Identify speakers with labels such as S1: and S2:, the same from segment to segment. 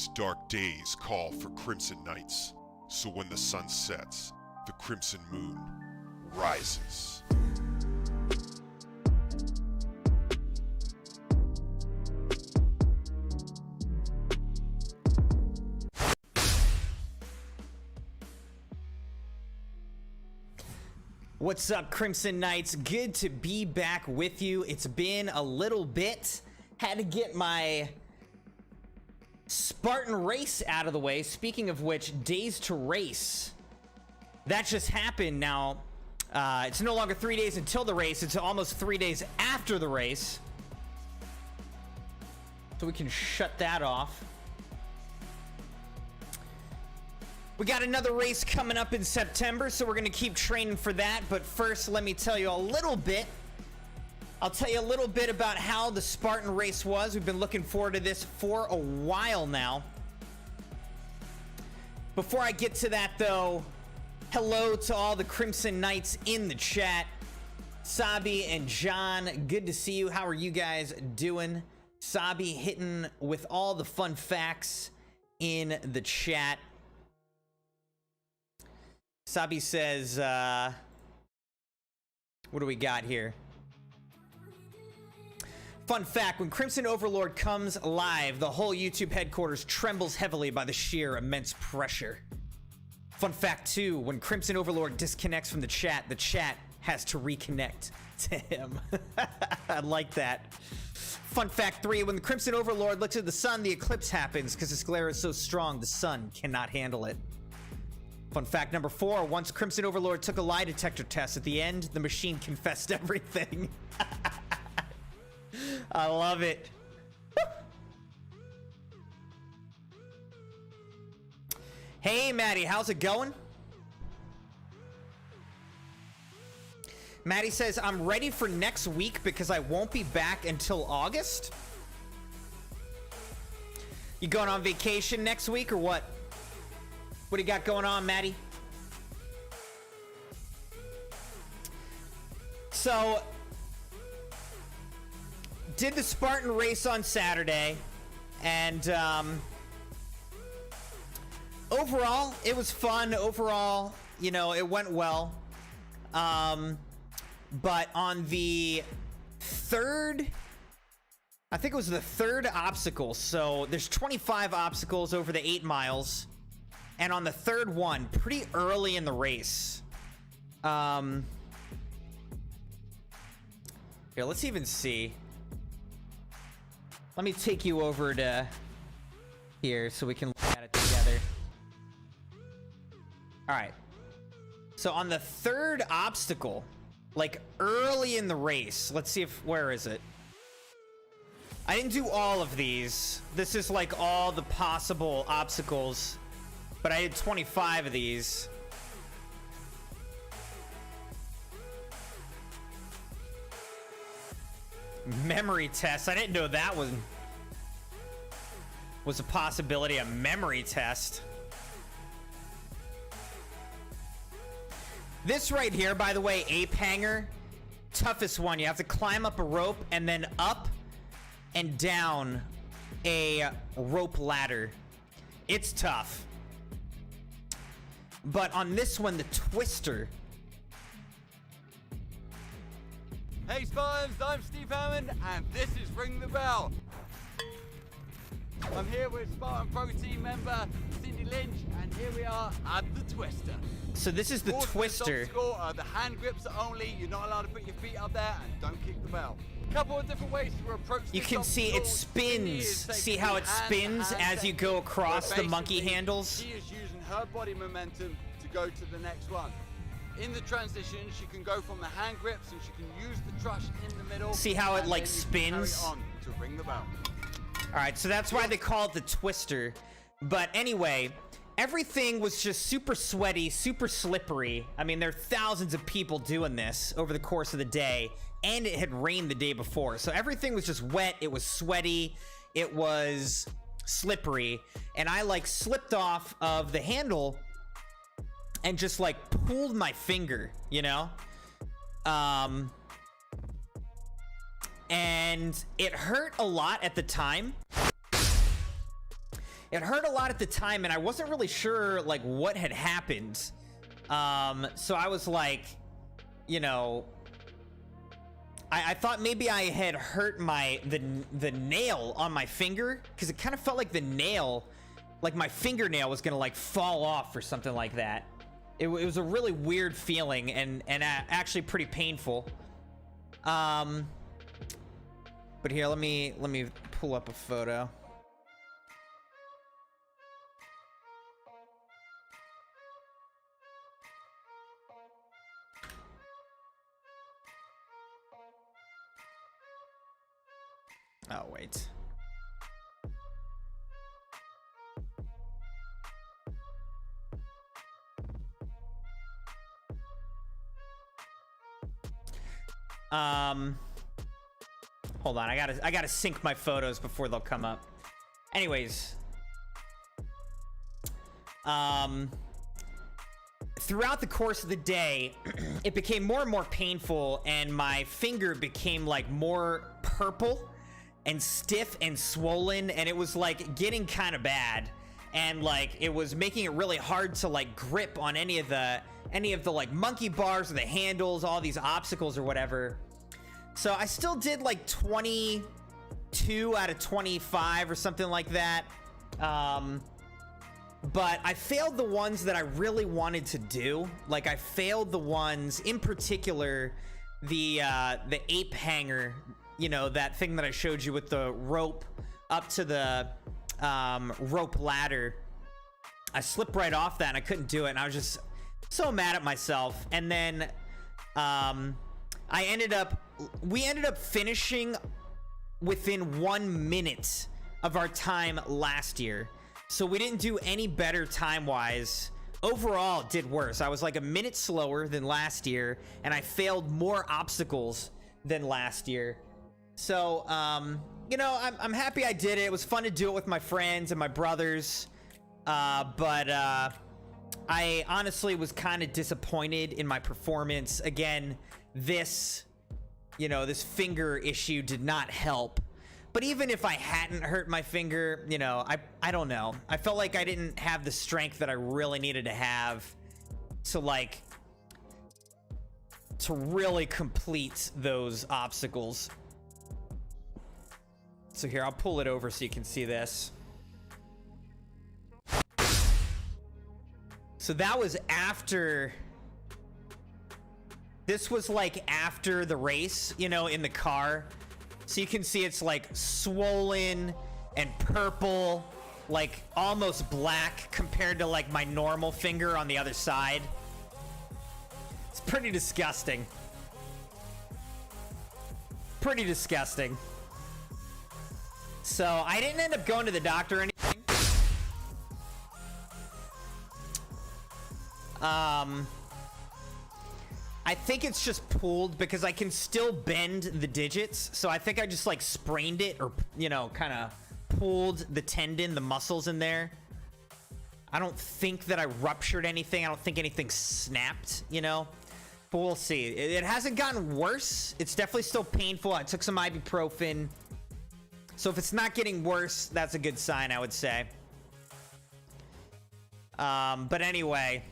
S1: These dark days call for crimson nights, so when the sun sets, the crimson moon rises.
S2: What's up, Crimson Knights? Good to be back with you. It's been a little bit. Had to get my Spartan race out of the way. Speaking of which, days to race. That just happened now. It's no longer 3 days until the race. It's almost 3 days after the race. So we can shut that off. We got another race coming up in September, so we're going to keep training for that. But first, let me tell you a little bit. I'll tell you a little bit about how the Spartan race was. We've been looking forward to this for a while now. Before I get to that, though, hello to all the Crimson Knights in the chat. Sabi and John, good to see you. How are you guys doing? Sabi hitting with all the fun facts in the chat. Sabi says, what do we got here? Fun fact, when Crimson Overlord comes live, the whole YouTube headquarters trembles heavily by the sheer immense pressure. Fun fact 2, when Crimson Overlord disconnects from the chat has to reconnect to him. I like that. Fun fact 3, when the Crimson Overlord looks at the sun, the eclipse happens because its glare is so strong the sun cannot handle it. Fun fact number 4, once Crimson Overlord took a lie detector test, at the end, the machine confessed everything. I love it. Hey, Maddie, how's it going? Maddie says, I'm ready for next week because I won't be back until August. You going on vacation next week or what? What do you got going on, Maddie? So, did the Spartan race on Saturday, and overall, it was fun. Overall, you know, it went well. But on the third, I think it was the third obstacle. So there's 25 obstacles over the 8 miles. And on the third one, pretty early in the race, here, let's even see. Let me take you over to here so we can look at it together. All right. So on the third obstacle, like early in the race, let's see if, where is it? I didn't do all of these. This is like all the possible obstacles. But I had 25 of these. Memory test. I didn't know that was a possibility, a memory test. This right here, by the way, ape hanger, toughest one. You have to climb up a rope and then up and down a rope ladder. It's tough. But on this one, the twister.
S3: Hey Spartans, I'm Steve Hammond, and this is Ring the Bell. I'm here with Spartan Pro Team member Cindy Lynch, and here we are at the twister.
S2: So this is the twister.
S3: The hand grips are only. You're not allowed to put your feet up there, and don't kick the bell. A couple of different ways to approach this.
S2: You can see it spins. See how it spins as you go across the monkey handles?
S3: She is using her body momentum to go to the next one. In the transition, she can go from the hand grips and she can use the truss in the middle.
S2: See how it like spins?
S3: Carry on to ring the bell.
S2: All right, so that's why they call it the twister. But anyway, everything was just super sweaty, super slippery. I mean, there are thousands of people doing this over the course of the day, and it had rained the day before. So everything was just wet, it was sweaty, it was slippery, and I like slipped off of the handle and just like pulled my finger, you know? And it hurt a lot at the time. It hurt a lot at the time, and I wasn't really sure like what had happened. So I was like, you know, I thought maybe I had hurt the nail on my finger, because it kind of felt like the nail, like my fingernail was gonna like fall off or something like that. It was a really weird feeling and actually pretty painful. But here, let me pull up a photo. Oh, wait. Hold on, I gotta sync my photos before they'll come up. Anyways, throughout the course of the day, it became more and more painful, and my finger became like more purple and stiff and swollen, and it was like getting kind of bad, and like it was making it really hard to like grip on any of the like monkey bars or the handles, all these obstacles or whatever. So I still did like 22 out of 25 or something like that. But I failed the ones that I really wanted to do. Like I failed the ones, in particular, the ape hanger, you know, that thing that I showed you with the rope up to the rope ladder. I slipped right off that and I couldn't do it, and I was just so mad at myself. And then we ended up finishing within 1 minute of our time last year. So we didn't do any better time-wise. Overall, did worse. I was like a minute slower than last year, and I failed more obstacles than last year. So, you know, I'm happy I did it. It was fun to do it with my friends and my brothers. But I honestly was kind of disappointed in my performance. Again, this finger issue did not help. But even if I hadn't hurt my finger, you know, I don't know. I felt like I didn't have the strength that I really needed to have to really complete those obstacles. So here, I'll pull it over so you can see this. So that was after... This was like after the race, you know, in the car. So you can see it's like swollen and purple, like almost black compared to like my normal finger on the other side. It's pretty disgusting. Pretty disgusting. So I didn't end up going to the doctor or anything. I think it's just pulled because I can still bend the digits. So I think I just like sprained it, or, you know, kind of pulled the tendon, the muscles in there. I don't think that I ruptured anything. I don't think anything snapped, you know, but we'll see. It hasn't gotten worse. It's definitely still painful. I took some ibuprofen. So if it's not getting worse, that's a good sign, I would say. But anyway,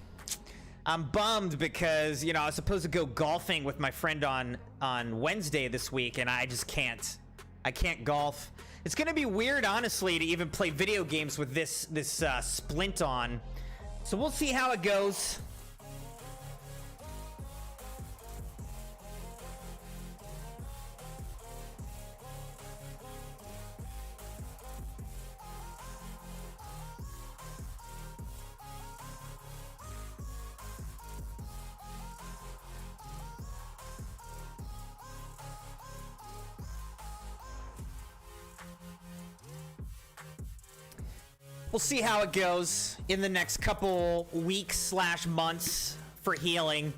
S2: I'm bummed because, you know, I was supposed to go golfing with my friend on Wednesday this week, and I just can't. I can't golf. It's gonna be weird, honestly, to even play video games with this splint on. So we'll see how it goes. We'll see how it goes in the next couple weeks / months for healing.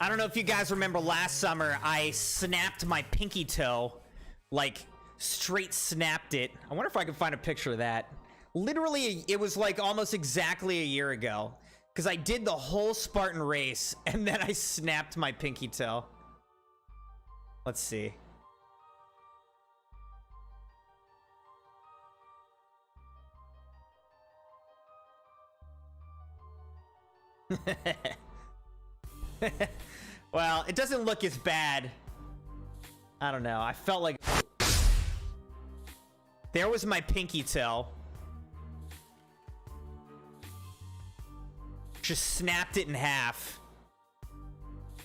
S2: I don't know if you guys remember last summer, I snapped my pinky toe, like straight snapped it. I wonder if I can find a picture of that. Literally, it was like almost exactly a year ago, because I did the whole Spartan race and then I snapped my pinky toe. Let's see. Well, it doesn't look as bad. I don't know. I felt like there was my pinky toe. Just snapped it in half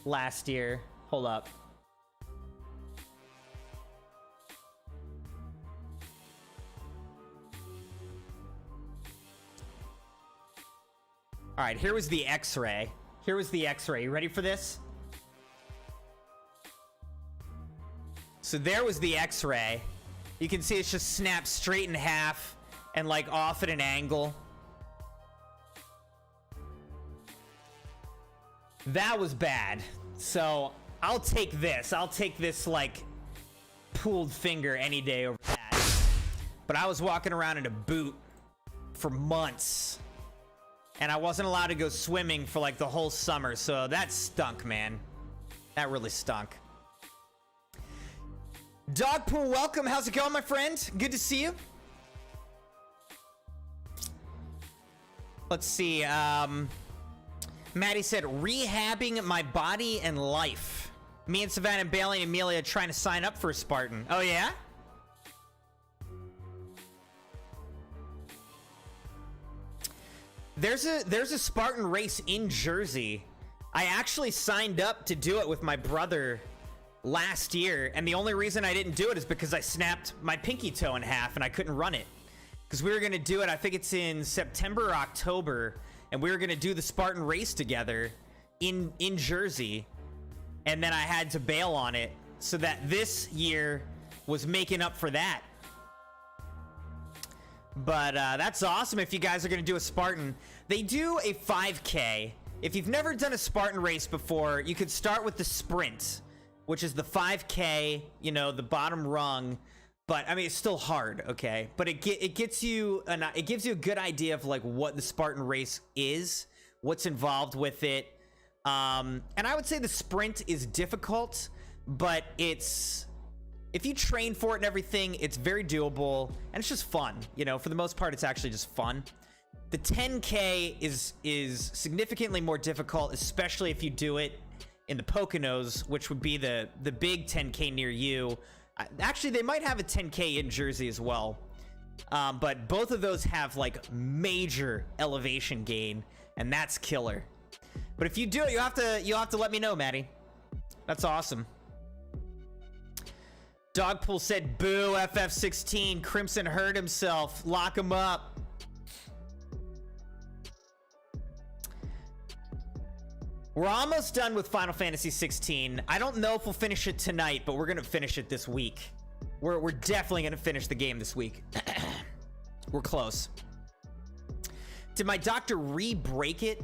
S2: last year. Hold up. All right, here was the x-ray. Here was the x-ray. You ready for this? So there was the x-ray. You can see it's just snapped straight in half and like off at an angle. That was bad. So I'll take this. I'll take this like pulled finger any day over that. But I was walking around in a boot for months. And I wasn't allowed to go swimming for like the whole summer. So that stunk, man. That really stunk. Dogpool, welcome. How's it going, my friend? Good to see you. Let's see. Maddie said, rehabbing my body and life. Me and Savannah, Bailey, and Amelia trying to sign up for a Spartan. Oh, yeah? There's a Spartan race in Jersey. I actually signed up to do it with my brother last year, and the only reason I didn't do it is because I snapped my pinky toe in half and I couldn't run it. Because we were going to do it, I think it's in September or October, and we were going to do the Spartan race together in Jersey, and then I had to bail on it, so that this year was making up for that. But that's awesome if you guys are going to do a Spartan. They do a 5K. If you've never done a Spartan race before, you could start with the sprint, which is the 5K, you know, the bottom rung. But I mean, it's still hard, okay? But it gives you a good idea of like what the Spartan race is, what's involved with it. And I would say the sprint is difficult, but if you train for it and everything, it's very doable, and it's just fun. You know, for the most part, it's actually just fun. The 10K is significantly more difficult, especially if you do it in the Poconos, which would be the big 10K near you. Actually, they might have a 10K in Jersey as well. But both of those have like major elevation gain, and that's killer. But if you do it, you'll have to let me know, Maddie. That's awesome. Dogpool said, boo, FF16. Crimson hurt himself. Lock him up. We're almost done with Final Fantasy XVI. I don't know if we'll finish it tonight, but we're going to finish it this week. We're definitely going to finish the game this week. We're close. Did my doctor re-break it?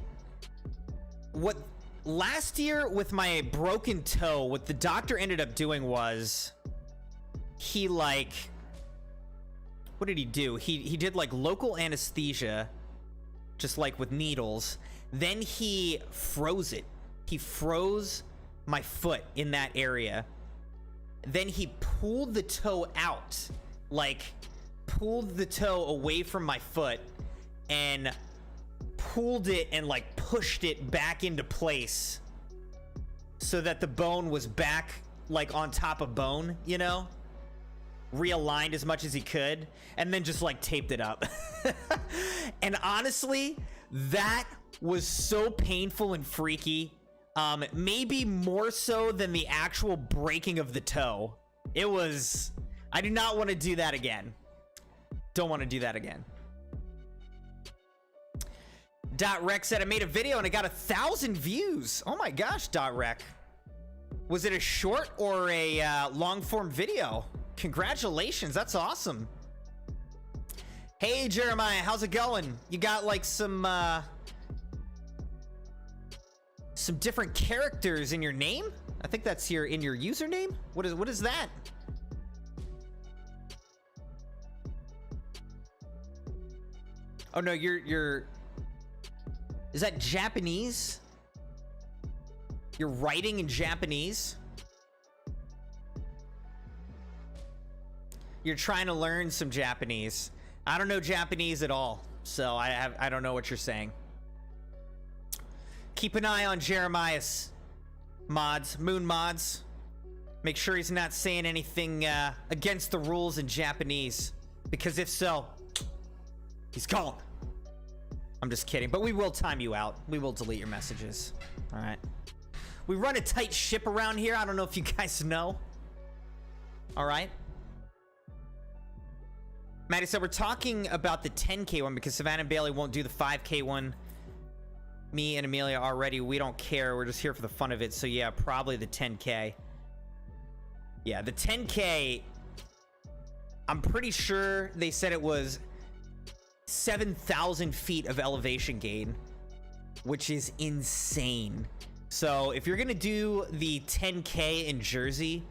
S2: What last year with my broken toe, what the doctor ended up doing was he like, what did he do? He did like local anesthesia, just like with needles. Then he froze it. He froze my foot in that area. Then he pulled the toe out, like pulled the toe away from my foot and pulled it and like pushed it back into place so that the bone was back like on top of bone, you know? Realigned as much as he could, and then just like taped it up. And honestly, that was so painful and freaky. Maybe more so than the actual breaking of the toe. It was, I do not want to do that again. Don't want to do that again. .rec said, I made a video and I got 1,000 views. Oh my gosh, .rec. Was it a short or a long form video? Congratulations, that's awesome. Hey Jeremiah, how's it going? You got like some different characters in your name? I think that's here in your username. What is that? Oh no, you're is that Japanese? You're writing in Japanese? You're trying to learn some Japanese. I don't know Japanese at all, so I don't know what you're saying. Keep an eye on Jeremiah's mods, Moon mods. Make sure he's not saying anything against the rules in Japanese. Because if so, he's gone. I'm just kidding, but we will time you out. We will delete your messages. All right. We run a tight ship around here. I don't know if you guys know. All right. Maddie said we're talking about the 10K one because Savannah and Bailey won't do the 5K one. Me and Amelia already. We don't care. We're just here for the fun of it. So yeah, probably the 10K. Yeah, the 10K. I'm pretty sure they said it was 7,000 feet of elevation gain, which is insane. So if you're gonna do the 10K in Jersey,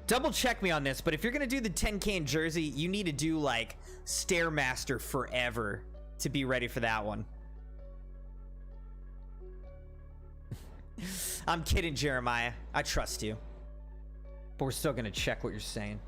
S2: double check me on this, but if you're gonna do the 10K in Jersey, you need to do like Stairmaster forever to be ready for that one. I'm kidding, Jeremiah. I trust you. But we're still gonna check what you're saying.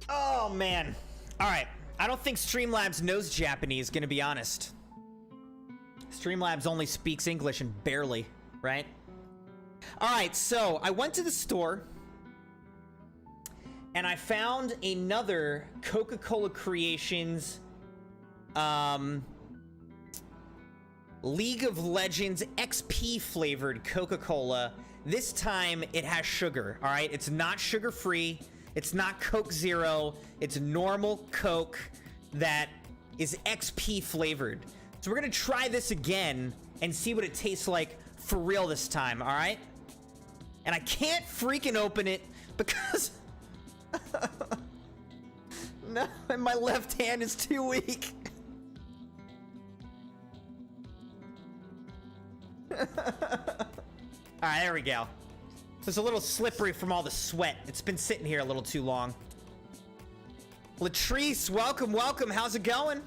S2: Oh, man. All right. I don't think Streamlabs knows Japanese, gonna be honest. Streamlabs only speaks English and barely, right? All right, so I went to the store and I found another Coca-Cola Creations League of Legends XP flavored Coca-Cola. This time it has sugar, all right? It's not sugar-free. It's not Coke Zero. It's normal Coke that is XP flavored. So we're gonna try this again and see what it tastes like for real this time, all right? And I can't freaking open it because no, and my left hand is too weak. All right, there we go. So it's a little slippery from all the sweat. It's been sitting here a little too long. Latrice, welcome, welcome. How's it going?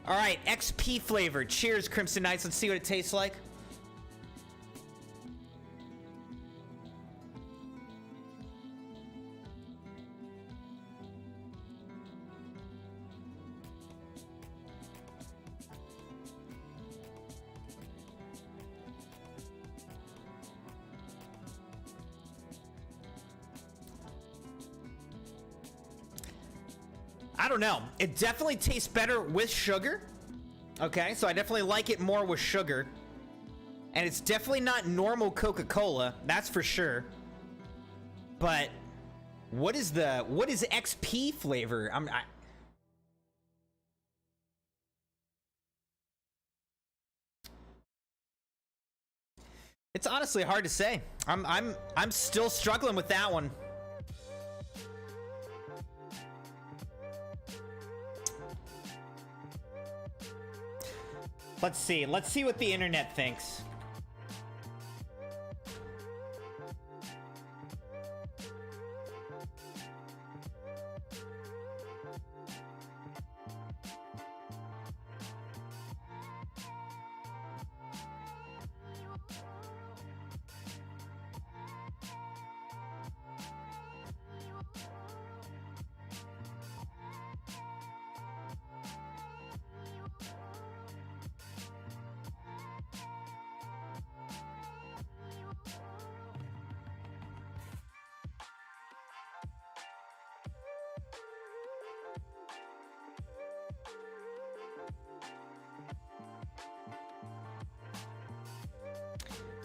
S2: All right, XP flavored. Cheers, Crimson Knights. Let's see what it tastes like. I don't know. It definitely tastes better with sugar. Okay, so I definitely like it more with sugar. And it's definitely not normal Coca-Cola, that's for sure. But what is XP flavor? It's honestly hard to say. I'm still struggling with that one. Let's see what the internet thinks.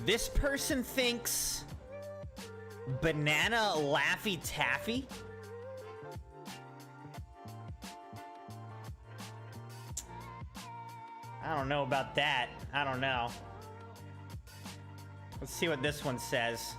S2: This person thinks banana Laffy Taffy. I don't know about that. I don't know. Let's see what this one says.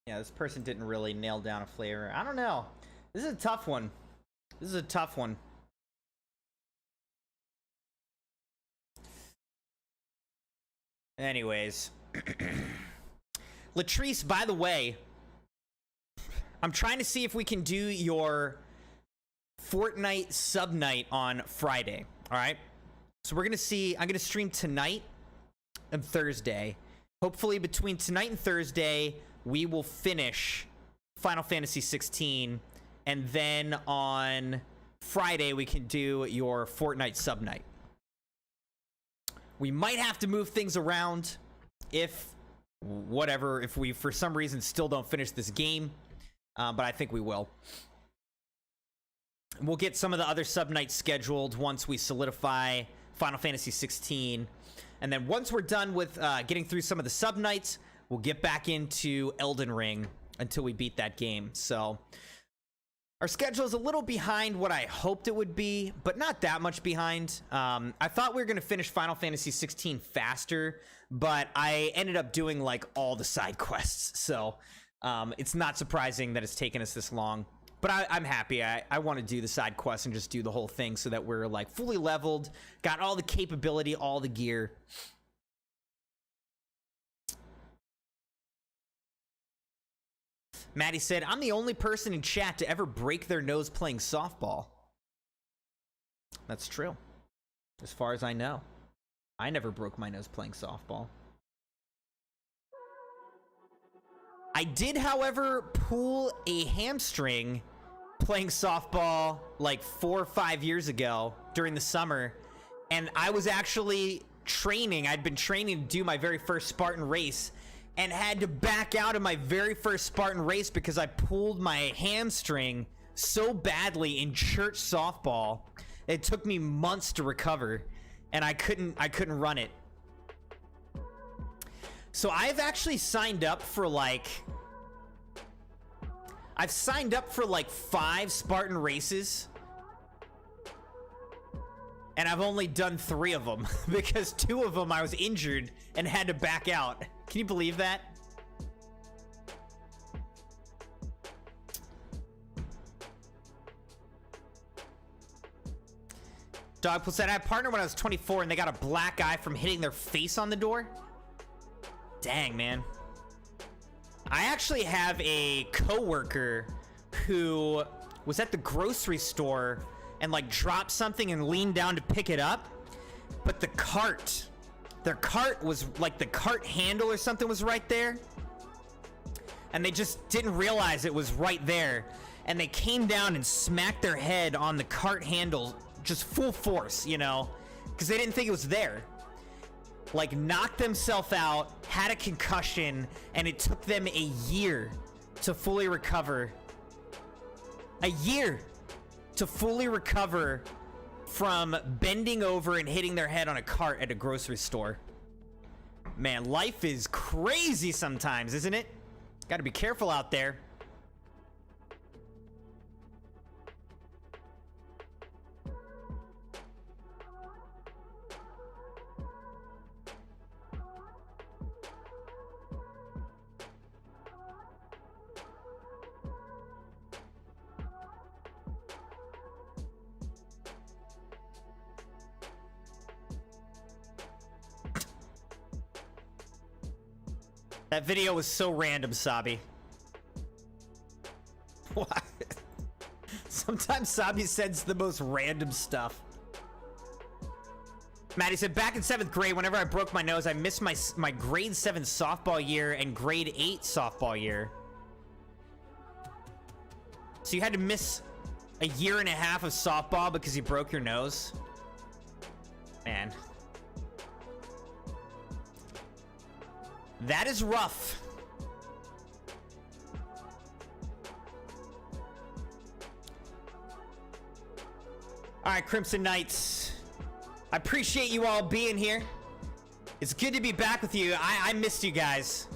S2: Yeah, this person didn't really nail down a flavor. I don't know. This is a tough one. This is a tough one. Anyways. Latrice, by the way, I'm trying to see if we can do your Fortnite sub night on Friday. All right. So we're going to see. I'm going to stream tonight and Thursday. Hopefully between tonight and Thursday, we will finish Final Fantasy XVI. And then on Friday, we can do your Fortnite sub night. We might have to move things around if we for some reason still don't finish this game. But I think we will. We'll get some of the other sub nights scheduled once we solidify Final Fantasy XVI. And then once we're done with getting through some of the sub nights, we'll get back into Elden Ring until we beat that game. So our schedule is a little behind what I hoped it would be, but not that much behind. I thought we were going to finish Final Fantasy XVI faster, but I ended up doing like all the side quests. So it's not surprising that it's taken us this long. But I'm happy. I want to do the side quests and just do the whole thing so that we're like fully leveled, got all the capability, all the gear. Maddie said, I'm the only person in chat to ever break their nose playing softball. That's true. As far as I know. I never broke my nose playing softball. I did, however, pull a hamstring playing softball like 4 or 5 years ago during the summer. And I was actually training. I'd been training to do my very first Spartan race and had to back out of my very first Spartan race because I pulled my hamstring so badly in church softball. It took me months to recover, and I couldn't run it. So I've actually signed up for like 5 Spartan races, and I've only done 3 of them because 2 of them I was injured and had to back out. Can you believe that? Dogpool said, I had a partner when I was 24 and they got a black eye from hitting their face on the door. Dang, man. I actually have a coworker who was at the grocery store and like dropped something and leaned down to pick it up, but their cart was like, the cart handle or something was right there, and they just didn't realize it was right there, and they came down and smacked their head on the cart handle just full force, you know, because they didn't think it was there. Like, knocked themselves out, had a concussion, and it took them a year to fully recover. A year to fully recover from bending over and hitting their head on a cart at a grocery store. Man, life is crazy sometimes, isn't it? Gotta be careful out there. That video was so random, Sabi. What? Sometimes Sabi sends the most random stuff. Maddie said, back in 7th grade, whenever I broke my nose, I missed my grade 7 softball year and grade 8 softball year. So you had to miss a year and a half of softball because you broke your nose? Man. That is rough. All right, Crimson Knights. I appreciate you all being here. It's good to be back with you. I missed you guys.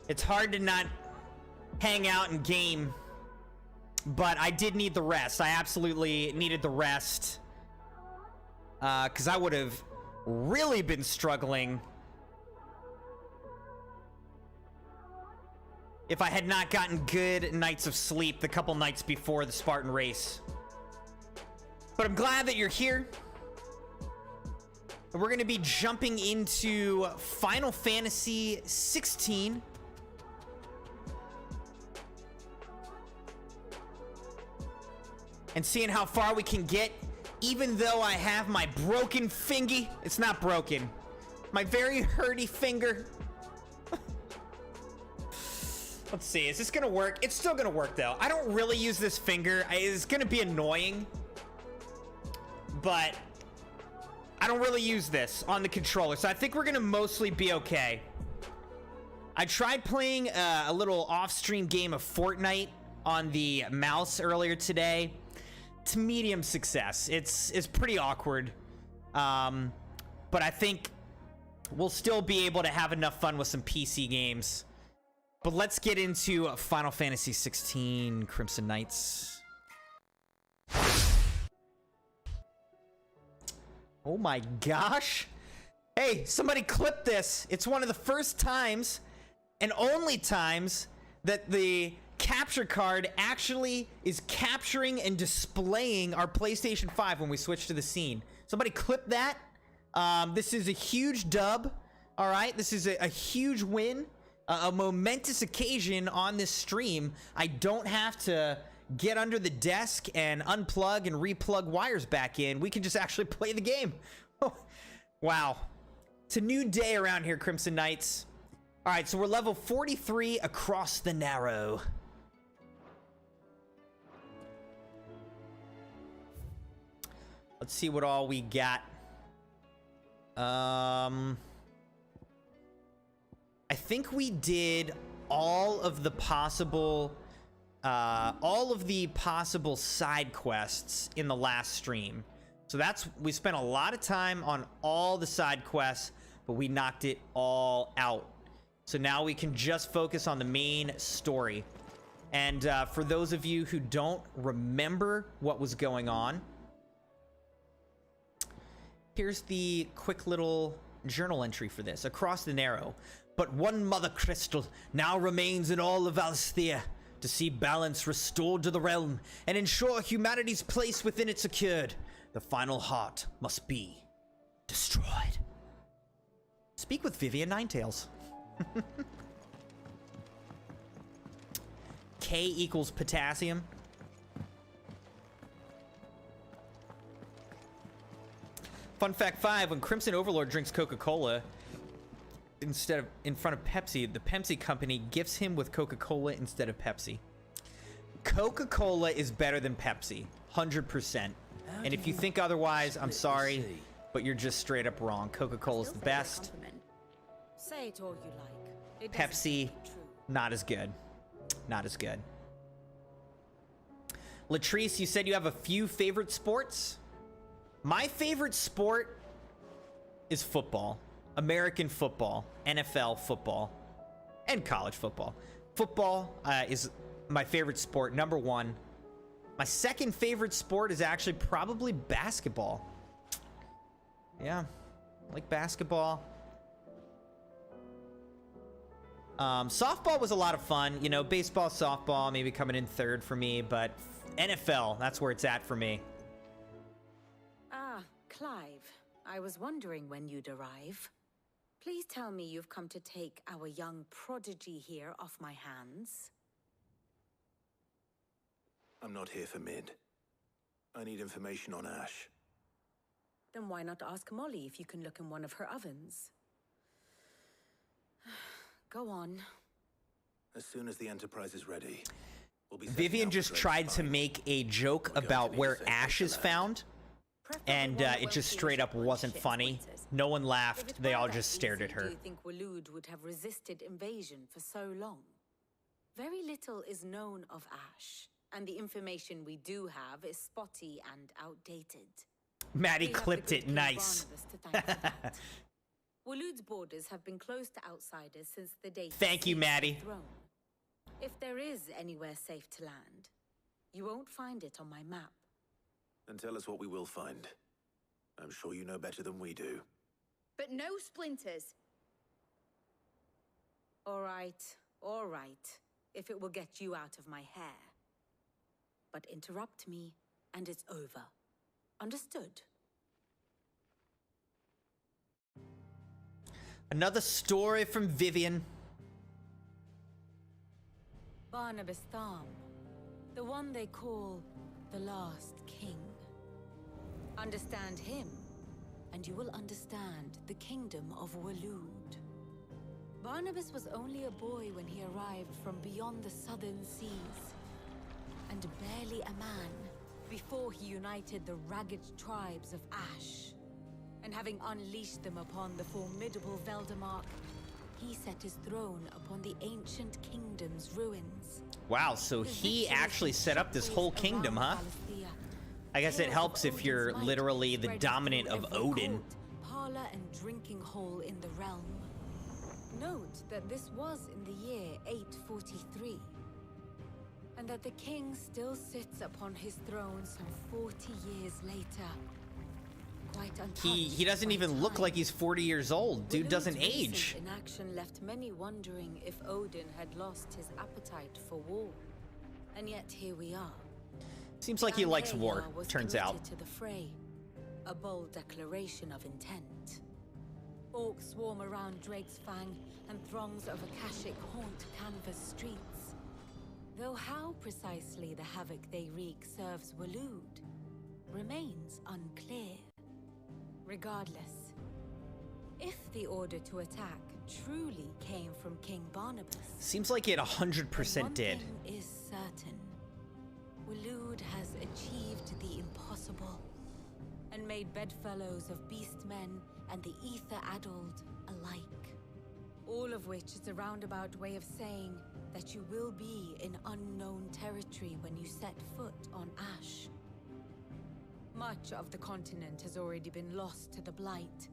S2: It's hard to not hang out and game, but I did need the rest. I absolutely needed the rest. Because I would have really been struggling if I had not gotten good nights of sleep the couple nights before the Spartan race. But I'm glad that you're here. And we're going to be jumping into Final Fantasy XVI. And seeing how far we can get, even though I have my broken fingy. It's not broken. My very hurty finger. Let's see, is this gonna work? It's still gonna work though. I don't really use this finger. It's gonna be annoying, but I don't really use this on the controller, so I think we're gonna mostly be okay. I tried playing a little off-stream game of Fortnite on the mouse earlier today. To medium success. It's pretty awkward, but I think we'll still be able to have enough fun with some PC games. But let's get into Final Fantasy XVI Crimson Knights. Oh my gosh. Hey, somebody clip this. It's one of the first times and only times that the capture card actually is capturing and displaying our PlayStation 5 when we switch to the scene. Somebody clip that. This is a huge dub. All right, this is a huge win. A momentous occasion on this stream. I don't have to get under the desk and unplug and replug wires back in. We can just actually play the game. Wow. It's a new day around here, Crimson Knights. All right, so we're level 43 across the Narrow. Let's see what all we got. I think we did all of the possible side quests in the last stream. So we spent a lot of time on all the side quests, but we knocked it all out. So now we can just focus on the main story. And for those of you who don't remember what was going on, here's the quick little journal entry for this. Across the Narrow. But one mother crystal now remains in all of Alsthea to see balance restored to the realm and ensure humanity's place within it secured. The final heart must be destroyed. Speak with Vivian Ninetails. K equals potassium. Fun fact 5, when Crimson Overlord drinks Coca-Cola, instead of in front of Pepsi, the Pepsi company gifts him with Coca-Cola instead of Pepsi. Coca-Cola is better than Pepsi, 100%. And if you think otherwise, I'm sorry, but you're just straight up wrong. Coca-Cola is the best.
S4: Say it all you like.
S2: Pepsi, not as good. Not as good. Latrice, you said you have a few favorite sports? My favorite sport is football. American football, NFL football, and college football. Football is my favorite sport, number one. My second favorite sport is actually probably basketball. Yeah, I like basketball. Softball was a lot of fun. You know, baseball, softball, maybe coming in third for me, but NFL, that's where it's at for me.
S4: Ah, Clive. I was wondering when you'd arrive. Please tell me you've come to take our young prodigy here off my hands.
S5: I'm not here for Mid. I need information on Ash.
S4: Then why not ask Molly if you can look in one of her ovens? Go on.
S5: As soon as the Enterprise is ready, we'll be
S2: Vivian just tried to make a joke about where Ash is found, and it just straight up wasn't funny. No one laughed. They all just stared at her.
S4: Do you think Waloed would have resisted invasion for so long? Very little is known of Ash, and the information we do have is spotty and outdated.
S2: Maddie clipped it nice.
S4: Waloed's borders have been closed to outsiders since the day.
S2: Thank you, Maddie.
S4: If there is anywhere safe to land, you won't find it on my map.
S5: Then tell us what we will find. I'm sure you know better than we do.
S6: But no splinters.
S4: All right, all right. if it will get you out of my hair. But interrupt me, and it's over. Understood?
S2: Another story from Vivian.
S4: Barnabas Tham, the one they call the Last King. Understand him, and you will understand the kingdom of Waloed. Barnabas was only a boy when he arrived from beyond the southern seas, and barely a man before he united the ragged tribes of Ash. And having unleashed them upon the formidable Veldemark, he set his throne upon the ancient kingdom's ruins.
S2: Wow, so he actually set up this whole kingdom, huh? I guess it helps if you're literally the dominant of Odin.
S4: Parlor and drinking hole in the realm. Note that this was in the year 843, and that the king still sits upon his throne some 40 years later. Quite untouched
S2: He doesn't
S4: by
S2: even look
S4: time.
S2: like he's 40 years old. Dude
S4: Waloed's
S2: doesn't
S4: recent
S2: age.
S4: inaction left many wondering if Odin had lost his appetite for war. And yet here we are.
S2: Seems like he likes war,
S4: Langeia was
S2: turns out.
S4: committed to the fray. A bold declaration of intent. Orcs swarm around Drake's Fang, and throngs of Akashic haunt canvas streets. Though how precisely the havoc they wreak serves Waloed remains unclear. Regardless, if the order to attack truly came from King Barnabas,
S2: Seems like it 100%
S4: one
S2: did.
S4: thing is certain. Waloed has achieved the impossible and made bedfellows of beastmen and the ether-addled alike. All of which is a roundabout way of saying that you will be in unknown territory when you set foot on Ash. Much of the continent has already been lost to the Blight,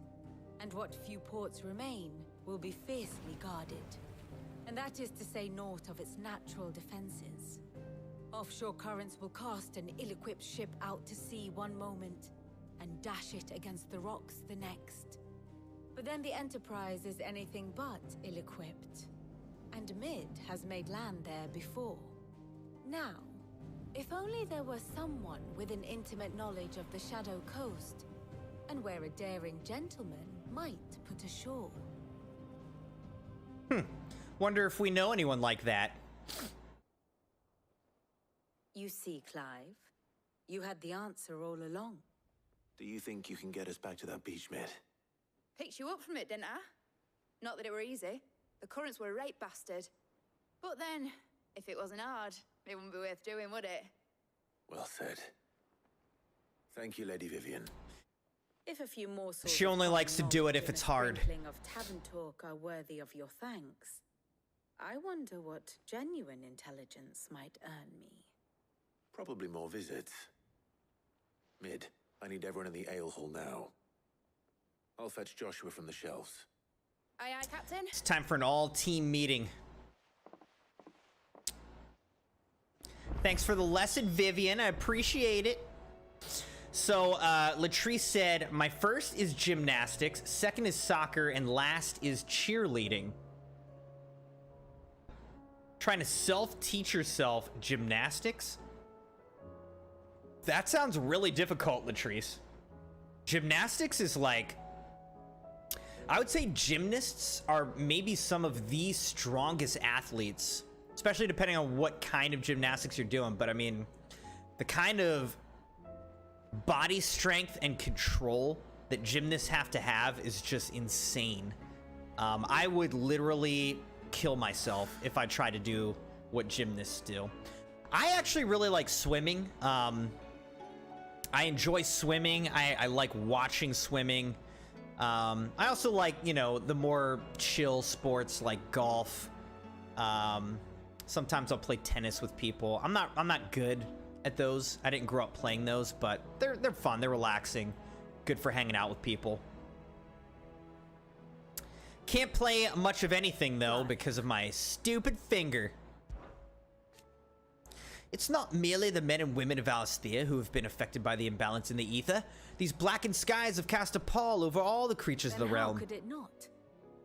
S4: and what few ports remain will be fiercely guarded. And that is to say naught of its natural defenses. Offshore currents will cast an ill-equipped ship out to sea one moment, and dash it against the rocks the next. But then the Enterprise is anything but ill-equipped, and Mid has made land there before. Now, if only there were someone with an intimate knowledge of the Shadow Coast, and where a daring gentleman might put ashore.
S2: Wonder if we know anyone like that.
S4: You see, Clive, you had the answer all along.
S5: Do you think you can get us back to that beach, Mid?
S6: Picked you up from it, didn't I? Not that it were easy. The currents were a right bastard. But then, if it wasn't hard, it wouldn't be worth doing, would it?
S5: Well said. Thank you, Lady Vivian.
S4: If a few morsels
S2: She
S4: of
S2: only
S4: common
S2: likes to do it if
S4: knowledge and
S2: it's
S4: a
S2: hard.
S4: sprinkling of tavern talk are worthy of your thanks, I wonder what genuine intelligence might earn me.
S5: Probably more visits. Mid, I need everyone in the ale hall now. I'll fetch Joshua from the shelves.
S6: Aye, aye, Captain.
S2: It's time for an all-team meeting. Thanks for the lesson, Vivian. I appreciate it. So, Latrice said, my first is gymnastics, second is soccer, and last is cheerleading. Trying to self-teach yourself gymnastics? That sounds really difficult, Latrice. Gymnastics is like... I would say gymnasts are maybe some of the strongest athletes, especially depending on what kind of gymnastics you're doing. But I mean, the kind of body strength and control that gymnasts have to have is just insane. I would literally kill myself if I tried to do what gymnasts do. I actually really like swimming. I enjoy swimming. I like watching swimming. I also like, you know, the more chill sports like golf. Sometimes I'll play tennis with people. I'm not good at those. I didn't grow up playing those, but they're fun. They're relaxing. Good for hanging out with people. Can't play much of anything though because of my stupid finger. It's not merely the men and women of Alasthea who have been affected by the imbalance in the ether. These blackened skies have cast a pall over all the creatures of the
S4: Then how
S2: realm.
S4: could it not?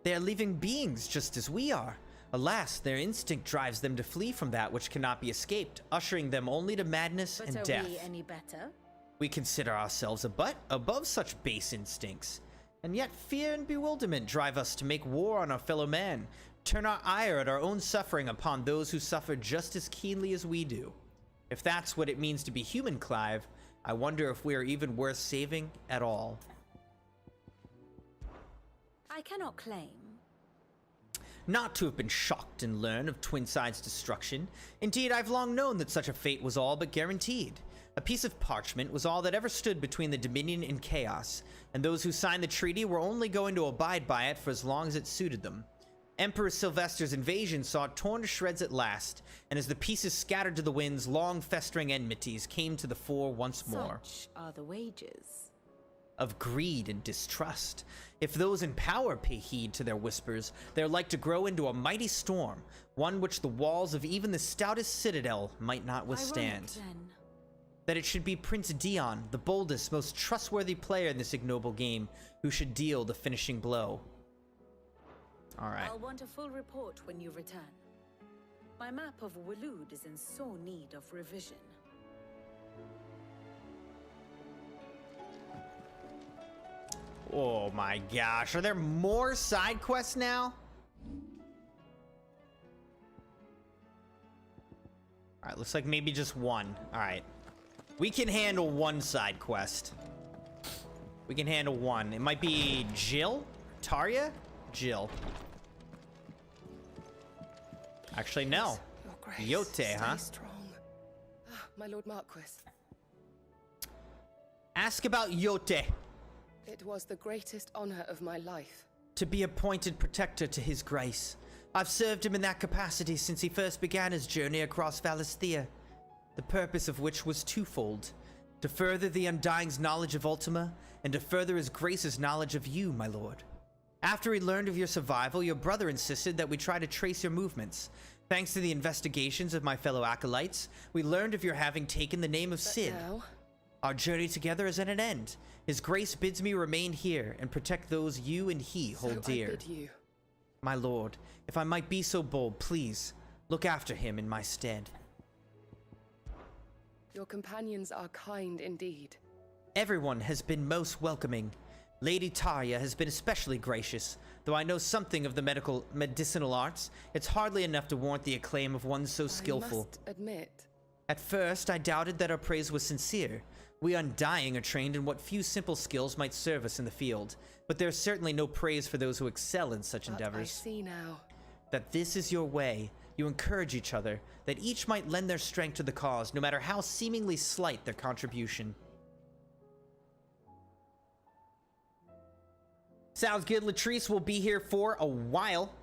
S2: They are living beings just as we are, Alas, their instinct drives them to flee from that which cannot be escaped, ushering them only to madness and death.
S7: But are we any better?
S2: We consider ourselves above such base instincts, and yet fear and bewilderment drive us to make war on our fellow man, turn our ire at our own suffering upon those who suffer just as keenly as we do. If that's what it means to be human, Clive, I wonder if we are even worth saving at all.
S7: I cannot claim.
S2: Not to have been shocked and learn of Twinside's destruction. Indeed, I've long known that such a fate was all but guaranteed. A piece of parchment was all that ever stood between the Dominion and Chaos, and those who signed the treaty were only going to abide by it for as long as it suited them. Emperor Sylvester's invasion saw it torn to shreds at last, and as the pieces scattered to the winds, long festering enmities came to the fore once more.
S7: Such are the wages
S2: Of greed and distrust. If those in power pay heed to their whispers, they're like to grow into a mighty storm, one which the walls of even the stoutest citadel might not withstand.
S7: Ironic, then.
S2: That it should be Prince Dion, the boldest, most trustworthy player in this ignoble game, who should deal the finishing blow. Alright.
S7: I'll want a full report when you return. My map of Waloed is in sore need of revision.
S2: Oh my gosh, are there more side quests now? Alright, looks like maybe just one. Alright. We can handle one side quest. We can handle one. It might be Jill? Tarya? Jill. Actually, no.
S8: Your Grace,
S2: Yote,
S8: stay
S2: huh?
S8: strong. Ah, my Lord Marquis.
S2: Ask about Yote.
S8: It was the greatest honor of my life.
S2: To be appointed protector to his grace. I've served him in that capacity since he first began his journey across Valisthea, the purpose of which was twofold: to further the Undying's knowledge of Ultima, and to further his grace's knowledge of you, my lord. After he learned of your survival, your brother insisted that we try to trace your movements. Thanks to the investigations of my fellow acolytes, we learned of your having taken the name of Sid.
S8: Now,
S2: Our journey together is at an end. His grace bids me remain here and protect those you and he hold
S8: so
S2: dear.
S8: I bid you.
S2: My lord, if I might be so bold, please, look after him in my stead.
S8: Your companions are kind indeed.
S2: Everyone has been most welcoming. Lady Tarya has been especially gracious. Though I know something of the medicinal arts, it's hardly enough to warrant the acclaim of one so skillful.
S8: I must admit,
S2: At first, I doubted that our praise was sincere. We Undying are trained in what few simple skills might serve us in the field, but there's certainly no praise for those who excel in such
S8: but I
S2: endeavors.
S8: see now.
S2: That this is your way, you encourage each other, that each might lend their strength to the cause, no matter how seemingly slight their contribution. Sounds good. Latrice will be here for a while.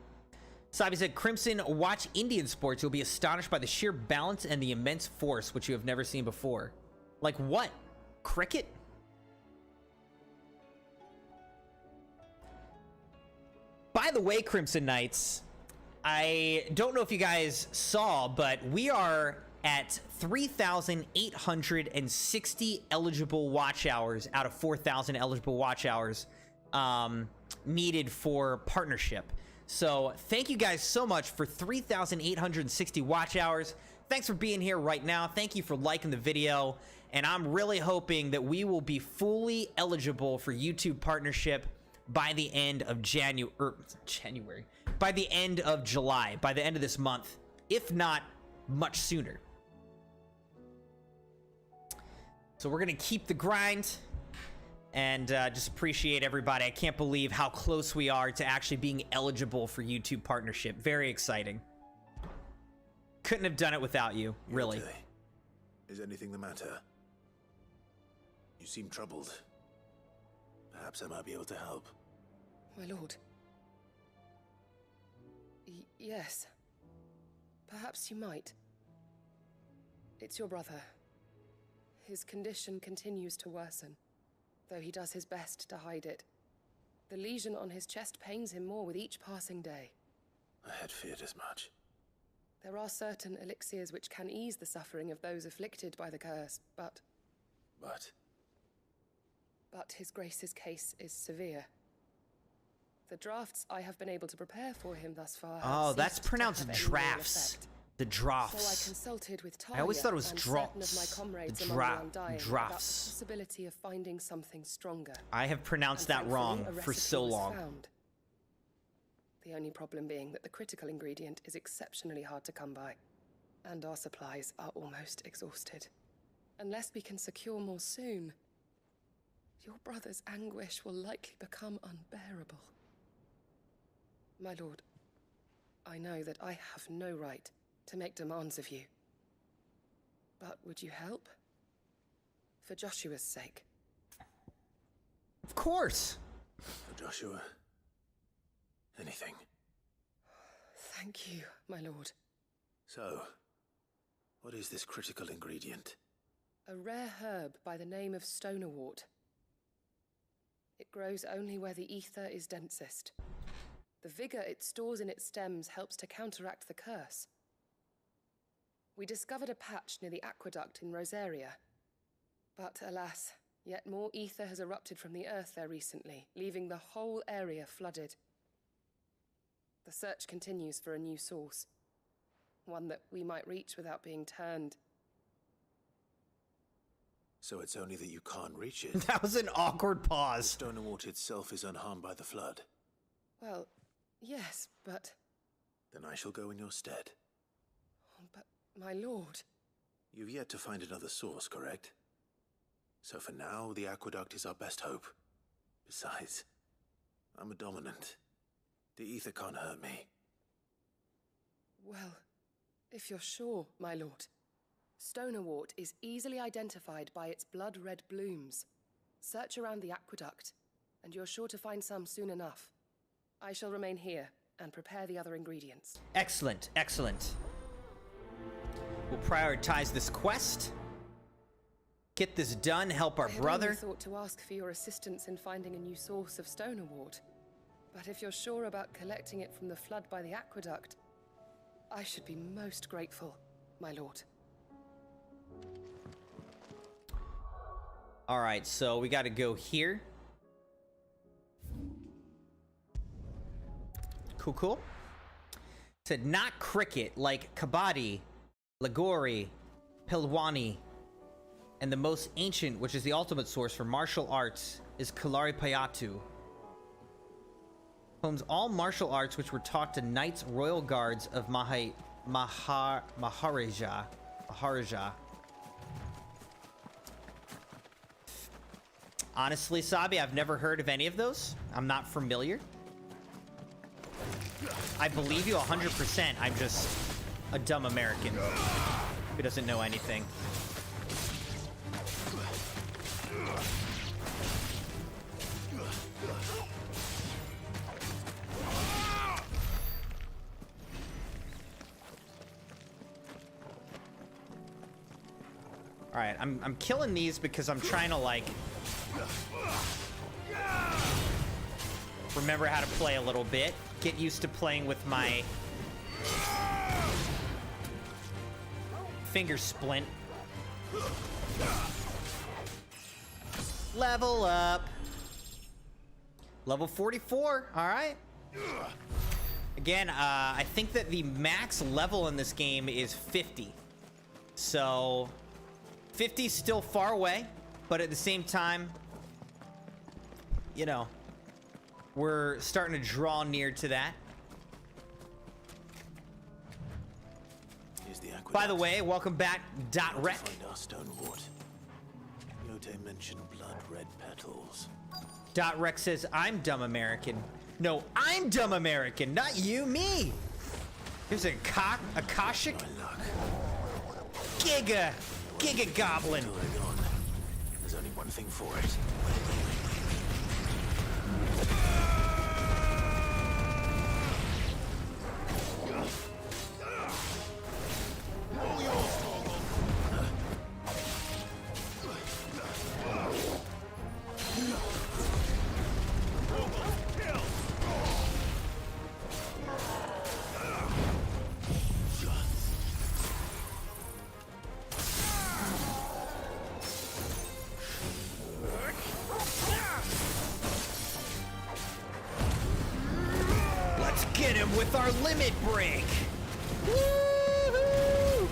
S2: Sabi said, Crimson, watch Indian sports. You'll be astonished by the sheer balance and the immense force which you have never seen before. Like what? Cricket? By the way, Crimson Knights, I don't know if you guys saw, but we are at 3,860 eligible watch hours out of 4,000 eligible watch hours needed for partnership. So thank you guys so much for 3,860 watch hours. Thanks for being here right now. Thank you for liking the video. And I'm really hoping that we will be fully eligible for YouTube partnership by the end of January, by the end of July, by the end of this month, if not much sooner. So we're going to keep the grind. And just appreciate everybody. I can't believe how close we are to actually being eligible for YouTube partnership. Very exciting. Couldn't have done it without you, really.
S5: Yote, is anything the matter? You seem troubled. Perhaps I might be able to help.
S8: My lord. Yes. Perhaps you might. It's your brother. His condition continues to worsen, though he does his best to hide it. The lesion on his chest pains him more with each passing day.
S5: I had feared as much.
S8: There are certain elixirs which can ease the suffering of those afflicted by the curse, but
S5: But
S8: his grace's case is severe. The drafts I have been able to prepare for him thus far.
S2: Oh,
S8: have
S2: that's
S8: ceased to
S2: pronounced
S8: have any real
S2: drafts.
S8: effect.
S2: The
S8: So I
S2: drafts.
S8: consulted with Talia
S2: I always thought it was
S8: and certain of my
S2: drafts.
S8: comrades
S2: The
S8: among the Undying about the
S2: drafts.
S8: possibility of finding something stronger.
S2: I have pronounced
S8: And
S2: that
S8: thankfully,
S2: wrong
S8: a
S2: for
S8: recipe
S2: so
S8: was
S2: long.
S8: found. The only problem being that the critical ingredient is exceptionally hard to come by, and our supplies are almost exhausted. Unless we can secure more soon, your brother's anguish will likely become unbearable. My lord, I know that I have no right to make demands of you. But would you help? For Joshua's sake.
S2: Of course.
S5: For Joshua, anything.
S8: Thank you, my lord.
S5: So, what is this critical ingredient?
S8: A rare herb by the name of stonerwort. It grows only where the ether is densest. The vigor it stores in its stems helps to counteract the curse. We discovered a patch near the aqueduct in Rosaria. But alas, yet more ether has erupted from the earth there recently, leaving the whole area flooded. The search continues for a new source. One that we might reach without being turned.
S5: So it's only that you can't reach it.
S2: That was an awkward pause.
S5: Stonerwort itself is unharmed by the flood.
S8: Well, yes, but...
S5: Then I shall go in your stead.
S8: But, my lord...
S5: You've yet to find another source, correct? So for now, the aqueduct is our best hope. Besides, I'm a dominant. The ether can't hurt me.
S8: Well, if you're sure, my lord. Stonerwort is easily identified by its blood-red blooms. Search around the aqueduct, and you're sure to find some soon enough. I shall remain here and prepare the other ingredients.
S2: Excellent, excellent. We'll prioritize this quest. Get this done, help our
S8: I had
S2: brother.
S8: only thought to ask for your assistance in finding a new source of stonerwort. But if you're sure about collecting it from the flood by the aqueduct, I should be most grateful, my lord.
S2: All right, so we got to go here. Cool, cool. Said not cricket like Kabaddi, Lagori, Pilwani, and the most ancient, which is the ultimate source for martial arts, is Kalaripayattu. Owns all martial arts which were taught to knights royal guards of Maharaja. Honestly, Sabi, I've never heard of any of those. I'm not familiar. I believe you 100%. I'm just a dumb American who doesn't know anything. All right, I'm killing these because I'm trying to like remember how to play a little bit, get used to playing with my finger splint. Level up. Level 44. All right. Again, I think that the max level in this game is 50. So 50 is still far away, but at the same time, you know, we're starting to draw near to that.
S5: Here's the aqueduct.
S2: By the way, welcome back, Dot Rec.
S5: Find our stonewort. Yote mentioned blood-red petals.
S2: Dot Rec says, I'm dumb American. No, I'm dumb American, not you, me. Here's a Akashic
S5: My luck.
S2: Giga Goblin.
S5: Till they're gone, there's only one thing for it.
S2: our limit break. Woohoo!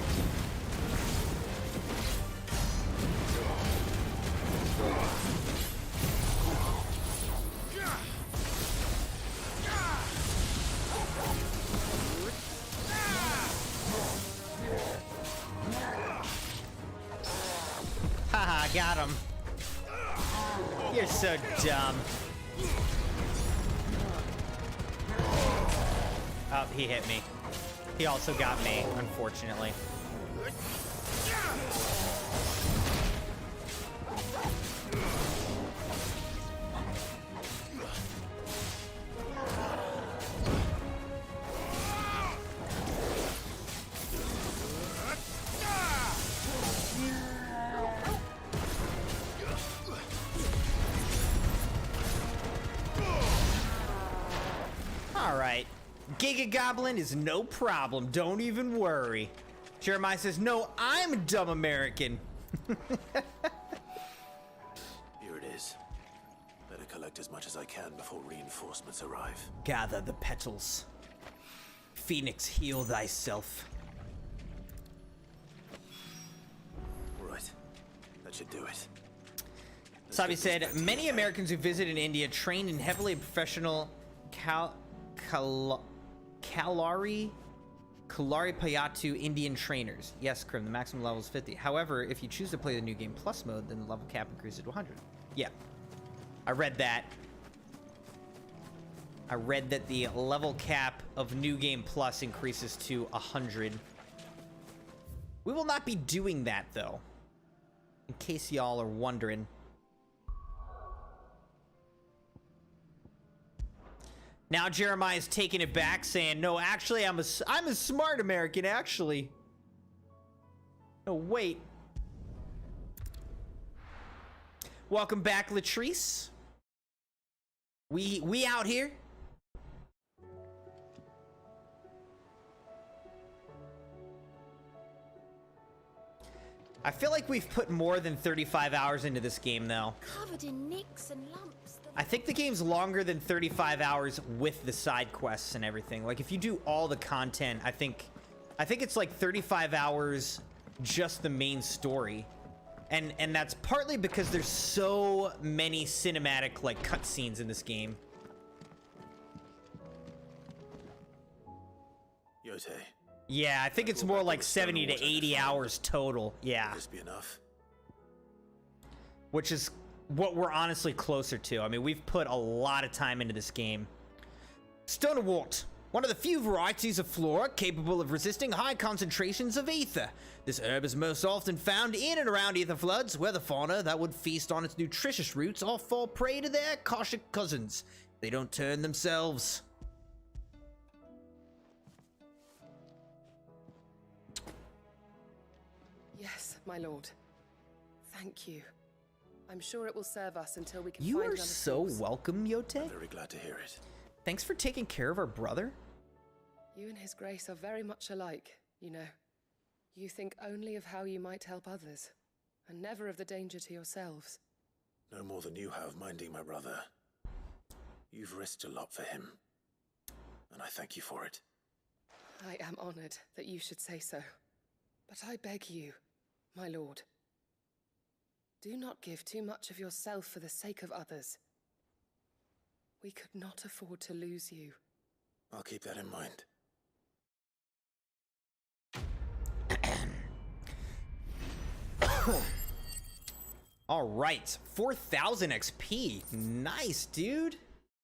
S2: Haha, got him. You're so dumb. Oh, he hit me. He also got me, unfortunately. All right. Giga Goblin is no problem. Don't even worry. Jeremiah says, no, I'm a dumb American.
S5: Here it is. Better collect as much as I can before reinforcements arrive.
S2: Gather the petals. Phoenix, heal thyself.
S5: Right. That should do it.
S2: Sabi said, many Americans who visit in India train in heavily professional Kalari Payatu Indian trainers. Yes, Crim, the maximum level is 50. However, if you choose to play the new game plus mode, then the level cap increases to 100. Yeah, I read that. I read that the level cap of new game plus increases to 100. We will not be doing that though, in case y'all are wondering. Now Jeremiah's taking it back, saying, no, actually, I'm a smart American, actually. No, wait. Welcome back, Latrice. We out here. I feel like we've put more than 35 hours into this game, though.
S4: Covered in nicks and lumps.
S2: I think the game's longer than 35 hours with the side quests and everything. Like, if you do all the content, I think it's like 35 hours just the main story. And that's partly because there's so many cinematic, like, cutscenes in this game.
S5: Yote.
S2: Yeah, I think it's more like 70 to 80 hours total. Yeah.
S5: Will this be enough?
S2: Which is what we're honestly closer to. I mean, we've put a lot of time into this game. Stonewort, one of the few varieties of flora capable of resisting high concentrations of ether. This herb is most often found in and around ether floods, where the fauna that would feast on its nutritious roots all fall prey to their caustic cousins. They don't turn themselves.
S8: Yes, my lord. Thank you. I'm sure it will serve us until we can
S2: You
S8: find
S2: are
S8: another
S2: so
S8: source.
S2: welcome, Yote.
S5: I'm very glad to hear it.
S2: Thanks for taking care of our brother.
S8: You and His Grace are very much alike, you know. You think only of how you might help others, and never of the danger to yourselves.
S5: No more than you have minding my brother. You've risked a lot for him, and I thank you for it.
S8: I am honored that you should say so. But I beg you, my lord, do not give too much of yourself for the sake of others. We could not afford to lose you.
S5: I'll keep that in mind.
S2: All right, 4,000 XP. Nice, dude.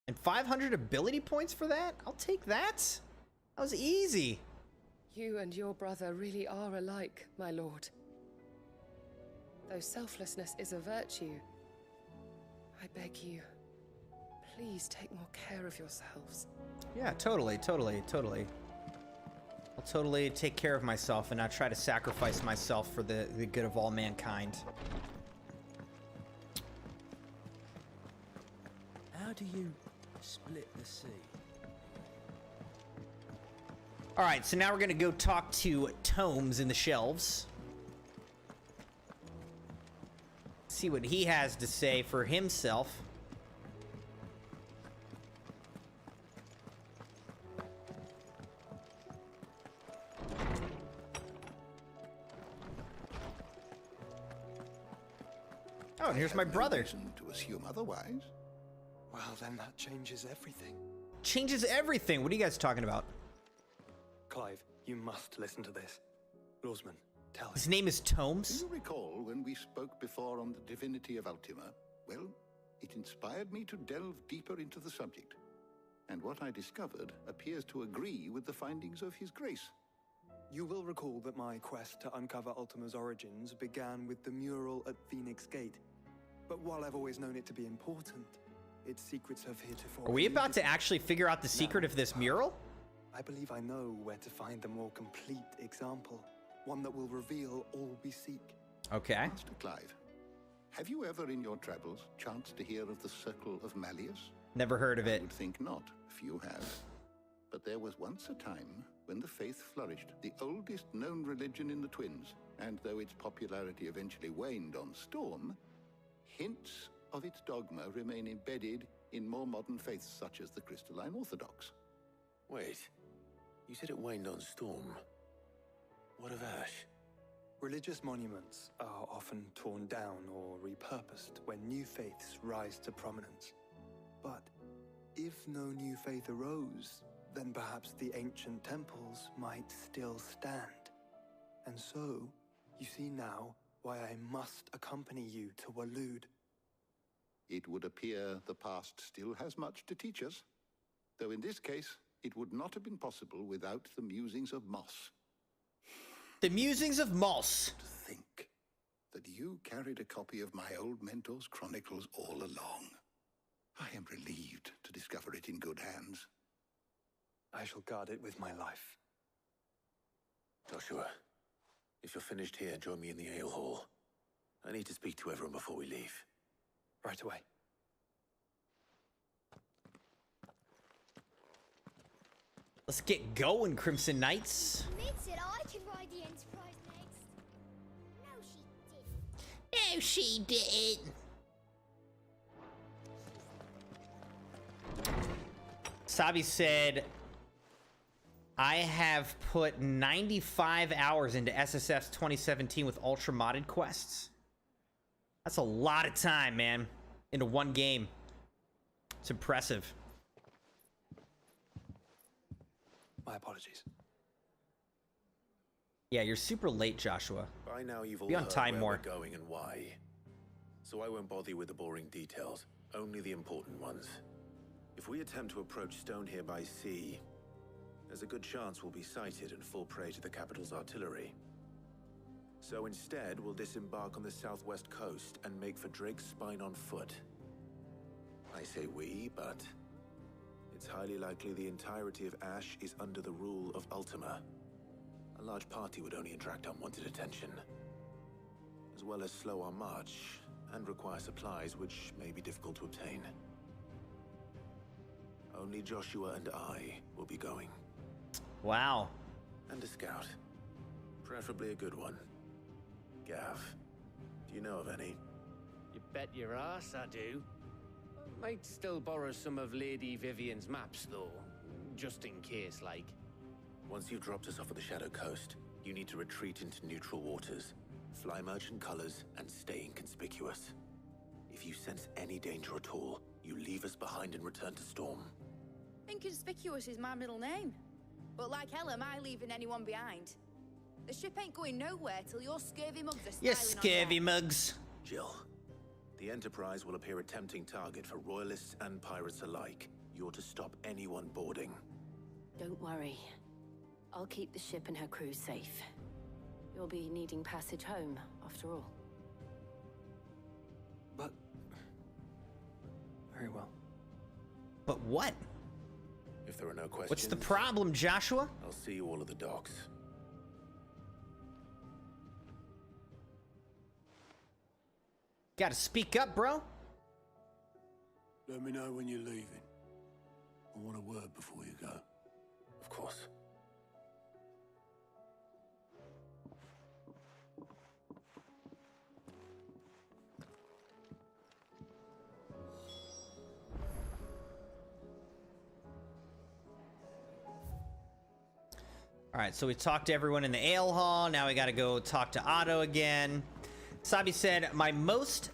S2: And 500 ability points for that? I'll take that. That was easy.
S8: You and your brother really are alike, my lord. Though selflessness is a virtue, I beg you, please take more care of yourselves.
S2: Yeah, totally. I'll totally take care of myself and not try to sacrifice myself for the good of all mankind.
S9: How do you split the sea?
S2: All right, so now we're gonna go talk to Tomes in the shelves. See what he has to say for himself. Oh, and here's my brother.
S10: To assume otherwise.
S9: Well, then that changes everything.
S2: Changes everything. What are you guys talking about?
S9: Clive, you must listen to this. Lawsman, tell him.
S2: His name is
S10: Do
S2: Tomes.
S10: you recall when we spoke before on the divinity of Ultima? Well, it inspired me to delve deeper into the subject. And what I discovered appears to agree with the findings of His Grace.
S9: You will recall that my quest to uncover Ultima's origins began with the mural at Phoenix Gate. But while I've always known it to be important, its secrets have heretofore...
S2: Are we about to actually figure out the secret of this mural?
S9: I believe I know where to find the more complete example. One that will reveal all we seek.
S2: Okay.
S10: Master Clive, have you ever in your travels chanced to hear of the Circle of Malleus?
S2: Never heard of
S10: I
S2: it.
S10: would think not. Few have. But there was once a time when the faith flourished, the oldest known religion in the Twins, and though its popularity eventually waned on Storm, hints of its dogma remain embedded in more modern faiths such as the Crystalline Orthodox.
S5: Wait, you said it waned on Storm. What of Ash?
S9: Religious monuments are often torn down or repurposed when new faiths rise to prominence. But if no new faith arose, then perhaps the ancient temples might still stand. And so, you see now why I must accompany you to Waloed.
S10: It would appear the past still has much to teach us, though in this case, it would not have been possible without the musings of Moss.
S2: The musings of Moss.
S10: To think that you carried a copy of my old mentor's chronicles all along. I am relieved to discover it in good hands.
S9: I shall guard it with my life.
S5: Joshua, if you're finished here, join me in the ale hall. I need to speak to everyone before we leave.
S9: Right away.
S2: Let's get going, Crimson Knights.
S11: Mid said I could ride the Enterprise next. No, she didn't.
S2: No, she didn't. Sabi said, I have put 95 hours into SSF's 2017 with ultra modded quests. That's a lot of time, man, into one game. It's impressive.
S9: My apologies.
S2: Yeah, you're super late, Joshua.
S5: By now you've all
S2: Be on
S5: heard
S2: time
S5: where
S2: more.
S5: we're going and why. So I won't bother you with the boring details, only the important ones. If we attempt to approach Stone here by sea, there's a good chance we'll be sighted and fall prey to the capital's artillery. So instead, we'll disembark on the southwest coast and make for Drake's Spine on foot. I say we, but it's highly likely the entirety of Ash is under the rule of Ultima. A large party would only attract unwanted attention, as well as slow our march and require supplies which may be difficult to obtain. Only Joshua and I will be going.
S2: Wow.
S5: And a scout. Preferably a good one. Gav, do you know of any?
S12: You bet your ass I do. Might still borrow some of Lady Vivian's maps, though. Just in case, like.
S5: Once you've dropped us off at the Shadow Coast, you need to retreat into neutral waters, fly merchant colors, and stay inconspicuous. If you sense any danger at all, you leave us behind and return to Storm.
S6: Inconspicuous is my middle name. But like hell am I leaving anyone behind? The ship ain't going nowhere till your scurvy mugs are
S2: Yes,
S6: styling on
S2: scurvy
S6: deck.
S2: mugs.
S5: Jill, the Enterprise will appear a tempting target for royalists and pirates alike. You're to stop anyone boarding.
S7: Don't worry. I'll keep the ship and her crew safe. You'll be needing passage home, after all.
S9: But... very well.
S2: But what?
S5: If there are no questions...
S2: What's the problem, Joshua?
S5: I'll see you all at the docks.
S2: Gotta speak up, bro.
S10: Let me know when you're leaving. I want a word before you go.
S5: Of course.
S2: All right, so we talked to everyone in the ale hall. Now we got to go talk to Otto again. Sabi said, my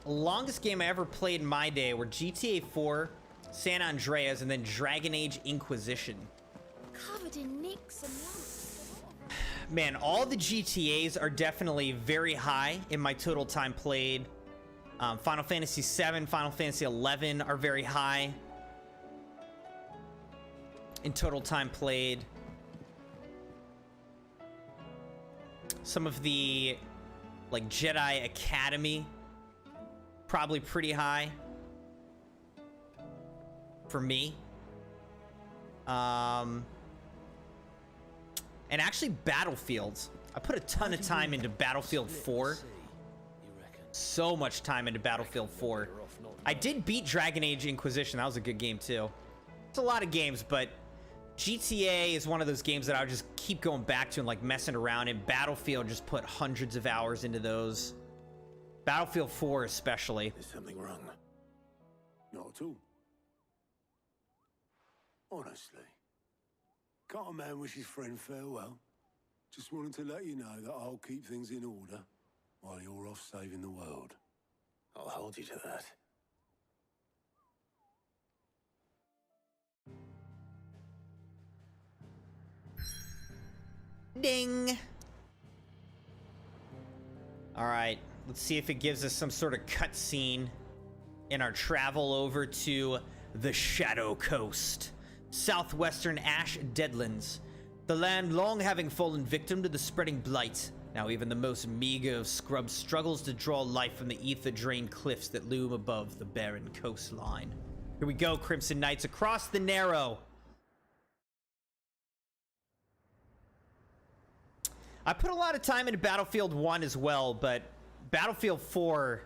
S2: longest game I ever played in my day were GTA 4, San Andreas, and then Dragon Age Inquisition.
S11: Covered in nicks and lumps.
S2: Man, all the GTAs are definitely very high in my total time played. Final Fantasy VII, Final Fantasy XI are very high in total time played. Some of the like Jedi Academy, probably pretty high for me. And actually Battlefields. I put a ton of time into Battlefield 4. So much time into Battlefield 4. I did beat Dragon Age Inquisition. That was a good game too. It's a lot of games, but GTA is one of those games that I would just keep going back to and like messing around in. Battlefield, just put hundreds of hours into those. Battlefield 4 especially.
S5: Is something wrong? Not at all. Honestly. Can't a man wish his friend farewell? Just wanted to let you know that I'll keep things in order while you're off saving the world. I'll hold you to that.
S2: Ding! Alright, let's see if it gives us some sort of cutscene in our travel over to the Shadow Coast. Southwestern Ash Deadlands. The land long having fallen victim to the spreading blight. Now even the most meager of scrubs struggles to draw life from the ether-drained cliffs that loom above the barren coastline. Here we go, Crimson Knights, across the Narrow. I put a lot of time into Battlefield 1 as well, but Battlefield 4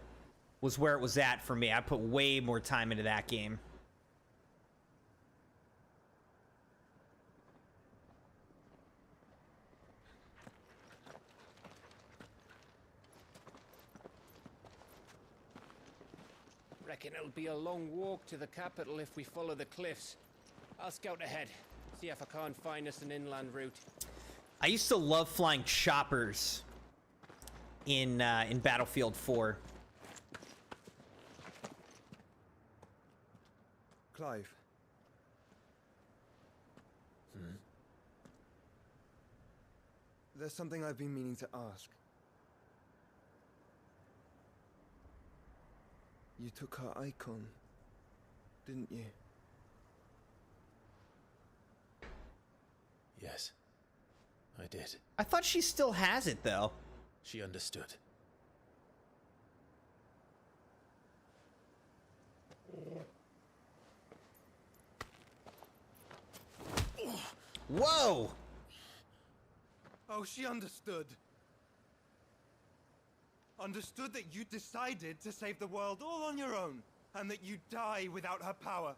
S2: was where it was at for me. I put way more time into that game.
S12: Reckon it'll be a long walk to the capital if we follow the cliffs. I'll scout ahead, see if I can't find us an inland route.
S2: I used to love flying choppers in Battlefield 4.
S13: Clive. There's something I've been meaning to ask. You took her icon, didn't you?
S5: Yes, I did.
S2: I thought she still has it, though.
S5: She understood.
S2: Whoa!
S13: Oh, she understood. Understood that you decided to save the world all on your own, and that you'd die without her power.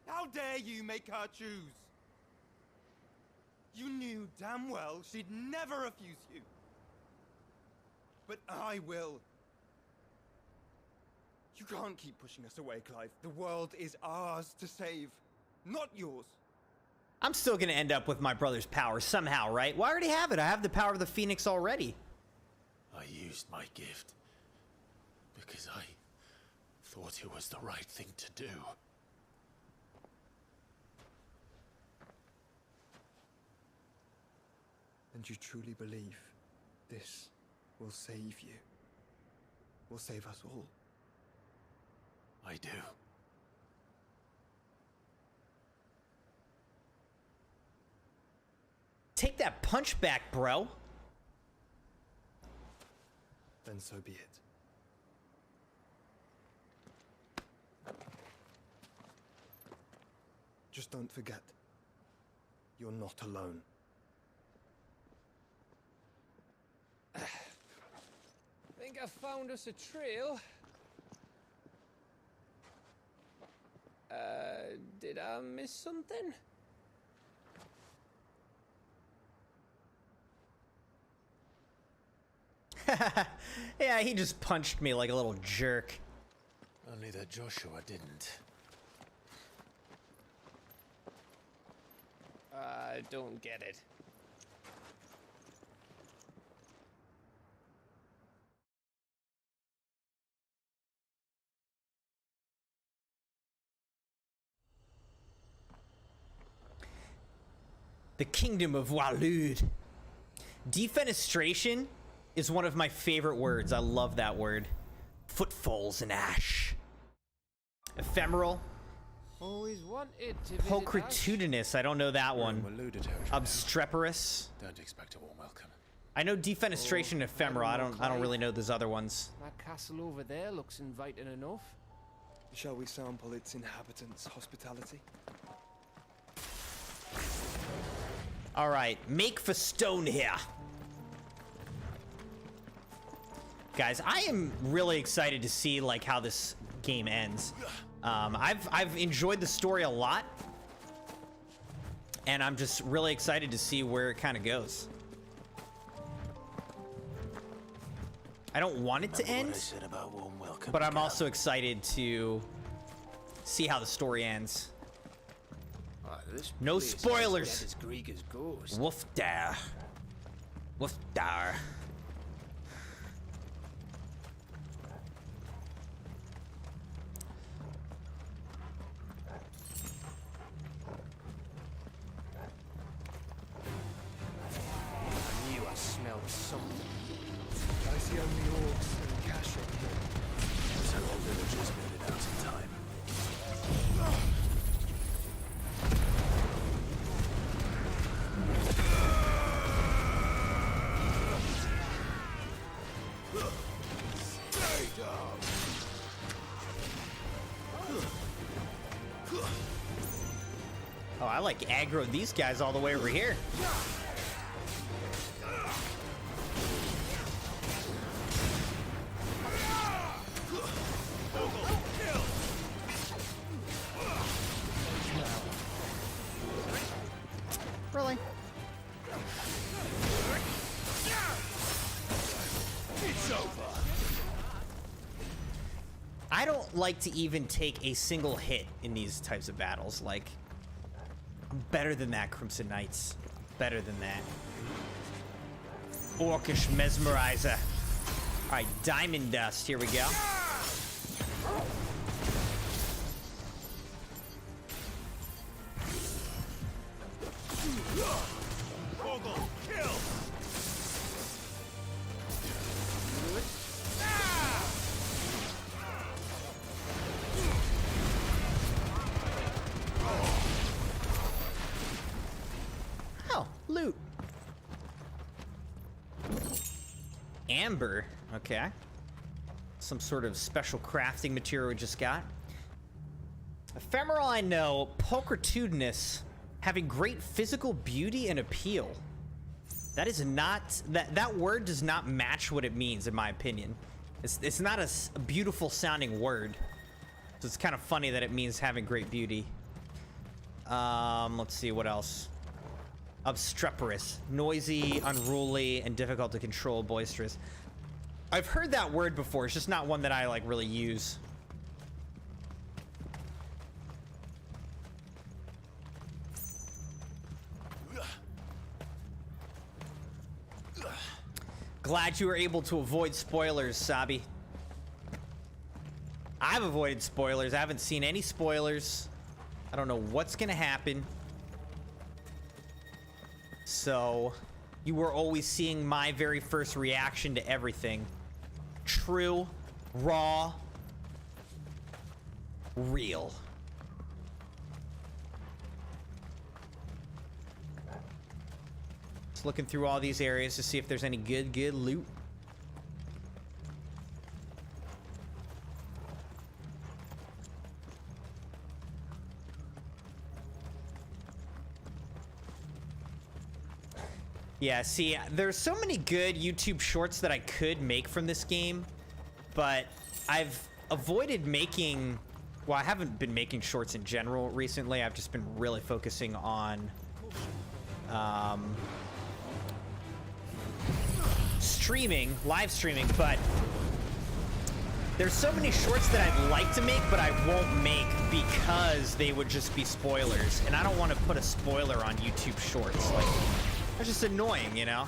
S13: How dare you make her choose? You knew damn well she'd never refuse you. But I will. You can't keep pushing us away, Clive. The world is ours to save, not yours.
S2: I'm still gonna end up with my brother's power somehow, right? Well, I already have it. I have the power of the Phoenix already.
S5: I used my gift because I thought it was the right thing to do.
S13: And you truly believe this will save you? Will save us all?
S5: I do.
S2: Take that punch back, bro.
S13: Then so be it. Just don't forget, you're not alone.
S12: Think I found us a trail. Did I miss something?
S2: Yeah, he just punched me like a little jerk.
S5: Only that Joshua didn't.
S12: I don't get it.
S2: The kingdom of Waloed. Defenestration is one of my favorite words. I love that word. Footfalls in ash. Ephemeral.
S12: Always wanted to visit
S2: Pulchritudinous. I don't know that one. Obstreperous.
S14: Don't expect a warm welcome.
S2: I know defenestration and ephemeral. I don't really know those other ones.
S12: That castle over there looks inviting enough.
S9: Shall we sample its inhabitants' hospitality?
S2: All right, make for stone here. Guys, I am really excited to see like how this game ends. I've enjoyed the story a lot, and I'm just really excited to see where it kind of goes. I don't want it to end, but I'm also excited to see how the story ends. No spoilers. Woof dar. Woof dar.
S12: I knew I smelled something.
S9: I see only orcs and cash here.
S14: So all villagers made it out in time.
S2: Oh, I like aggro these guys all the way over here. Really?
S14: It's over.
S2: I don't like to even take a single hit in these types of battles. Like, I'm better than that, Crimson Knights. Better than that. Orcish Mesmerizer. Alright, Diamond Dust. Here we go. Oh, loot. Amber. Okay. Some sort of special crafting material we just got. Ephemeral, I know. Pulchritudinous. Having great physical beauty and appeal. That is not... That word does not match what it means, in my opinion. It's not a beautiful sounding word. So it's kind of funny that it means having great beauty. Let's see, what else? Obstreperous. Noisy, unruly, and difficult to control, boisterous. I've heard that word before. It's just not one that I, like, really use. Glad you were able to avoid spoilers, Sabi. I've avoided spoilers. I haven't seen any spoilers. I don't know what's gonna happen. So, you were always seeing my very first reaction to everything. True, raw, real. Just looking through all these areas to see if there's any good loot. Yeah, see, there's so many good YouTube shorts that I could make from this game, but I've avoided making... Well, I haven't been making shorts in general recently. I've just been really focusing on streaming, live streaming, but there's so many shorts that I'd like to make, but I won't make because they would just be spoilers, and I don't want to put a spoiler on YouTube shorts. Like, that's just annoying, you know?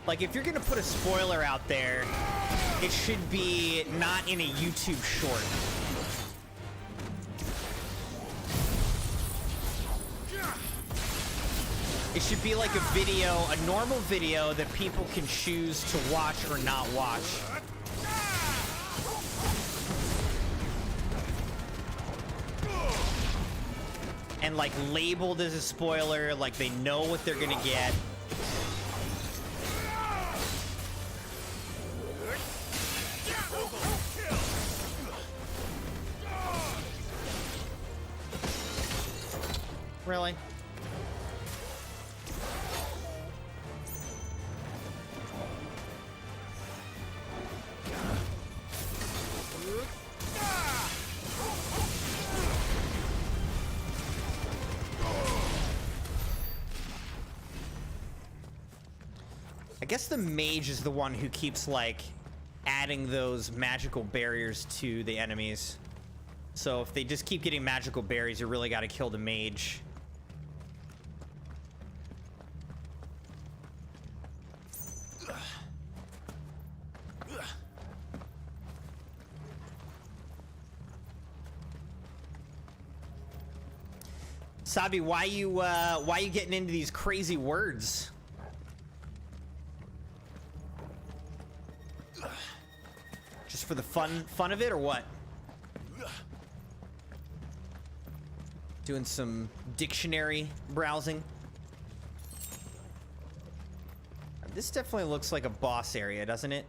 S2: Like, if you're gonna put a spoiler out there, it should be not in a YouTube short. It should be like a video, a normal video that people can choose to watch or not watch. And like labeled as a spoiler, like they know what they're gonna get. Really? I guess the mage is the one who keeps, like, adding those magical barriers to the enemies. So if they just keep getting magical berries, you really got to kill the mage. Sabi, why you getting into these crazy words? Just for the fun of it, or what? Doing some dictionary browsing. This definitely looks like a boss area, doesn't it?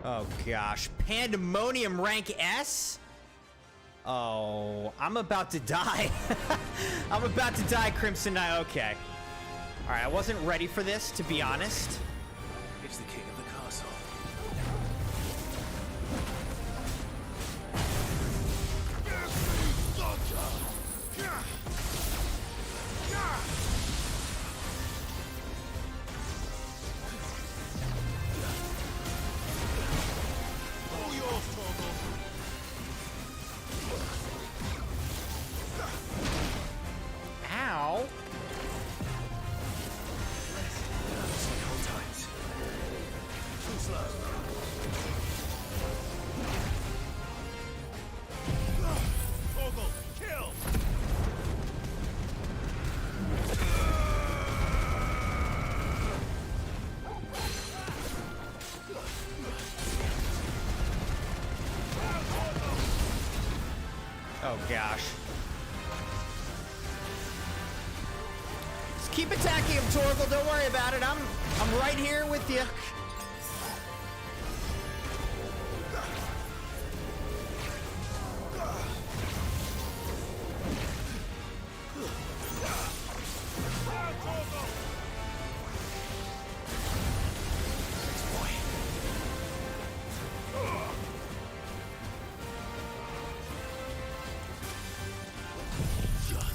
S2: Oh gosh, Pandemonium rank S? Oh, I'm about to die. I'm about to die, Crimson Knight. Okay. All right, I wasn't ready for this, to be honest.
S14: It's the king of the castle.
S2: Ow. Oh gosh. Just keep attacking him, Torgal. Don't worry about it. I'm right here with you.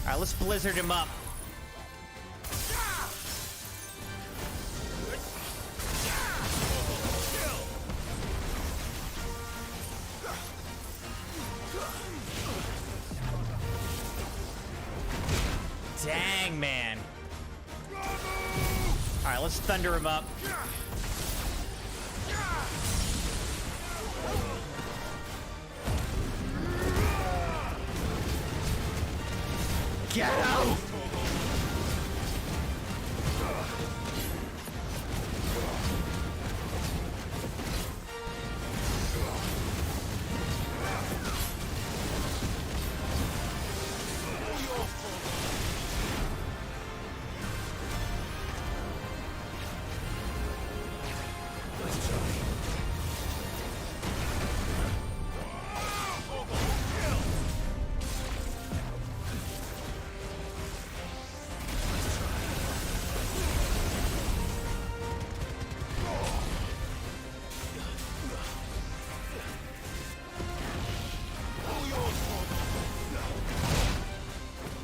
S2: All right, let's blizzard him up. Dang, man. All right, let's thunder him up. Get out!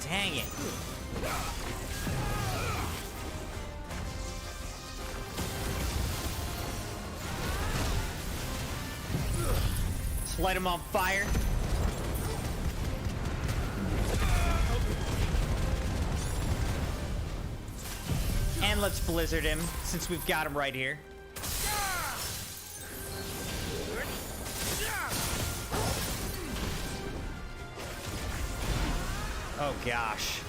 S2: Dang it. light him on fire. And let's blizzard him, since we've got him right here. Oh gosh.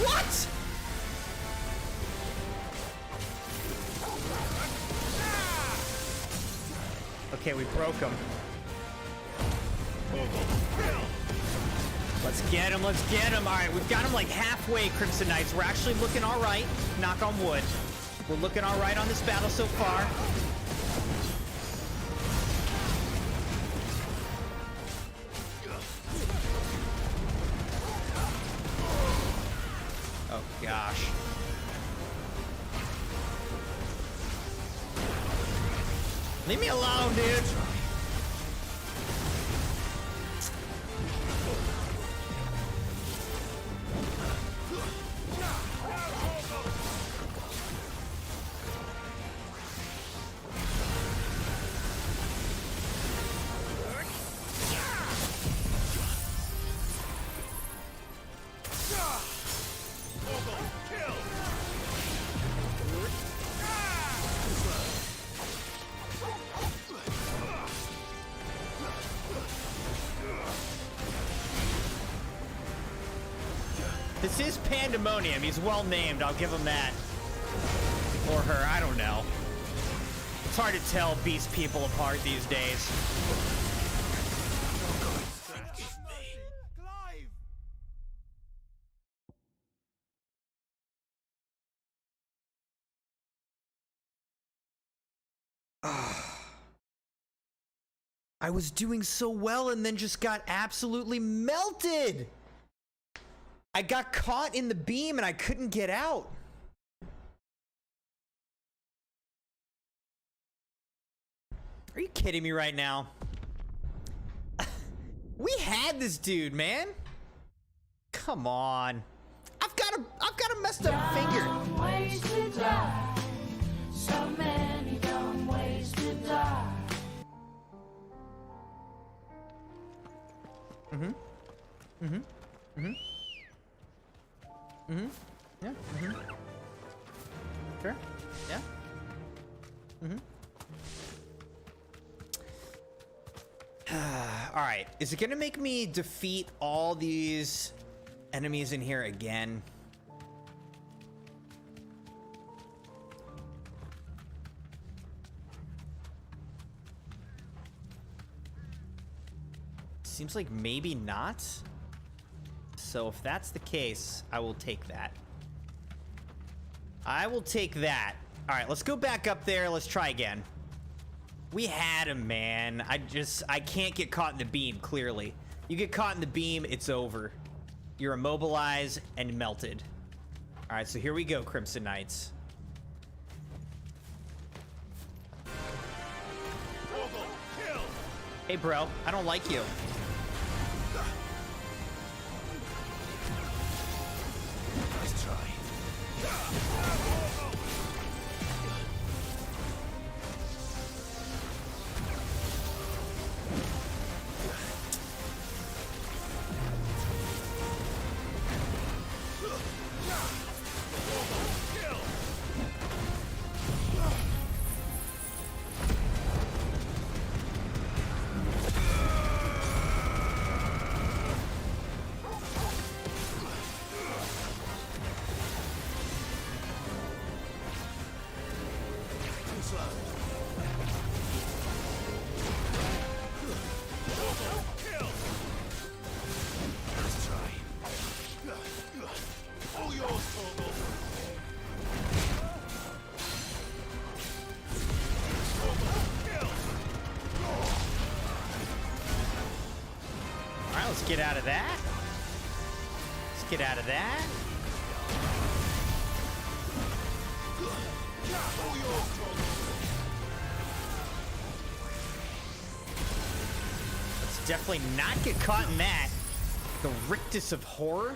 S2: What? Okay, we broke him. Let's get him, let's get him. All right, we've got him like halfway, Crimson Knights. We're actually looking all right. Knock on wood. We're looking all right on this battle so far. Oh, gosh. Leave me alone, dude. This is Pandemonium. He's well named. I'll give him that. Or her. I don't know. It's hard to tell beast people apart these days. I was doing so well and then just got absolutely melted. I got caught in the beam and I couldn't get out. Are you kidding me right now? We had this dude, man. Come on. I've got a messed up finger.
S15: Ways to die. So many dumb ways to die.
S2: Yeah. Sure. Yeah. All right. Is it gonna make me defeat all these enemies in here again? Seems like maybe not. So if that's the case, I will take that. I will take that. All right, let's go back up there. Let's try again. We had him, man. I can't get caught in the beam, clearly. You get caught in the beam, it's over. You're immobilized and melted. All right, so here we go, Crimson Knights. Hey, bro, I don't like you.
S14: Nice try.
S2: Let's get out of that. Let's get out of that. Definitely not get caught in that. The rictus of horror.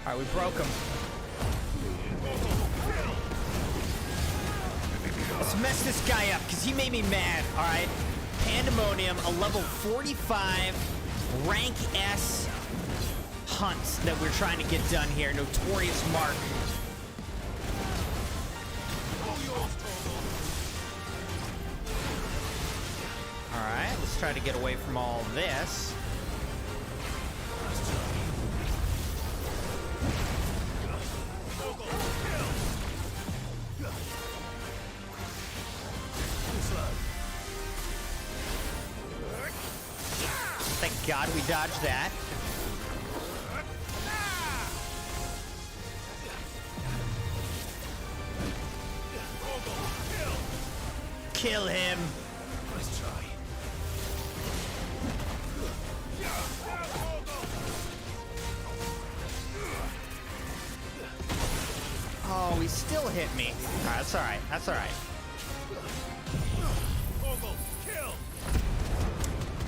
S2: All right, we broke him. Let's mess this guy up, because he made me mad, all right? Pandemonium, a level 45 rank S hunt that we're trying to get done here. Notorious Mark. All right, let's try to get away from all this. Thank God we dodged that. Kill him.
S14: Nice try.
S2: Oh, he still hit me. All right, that's all right. That's all right.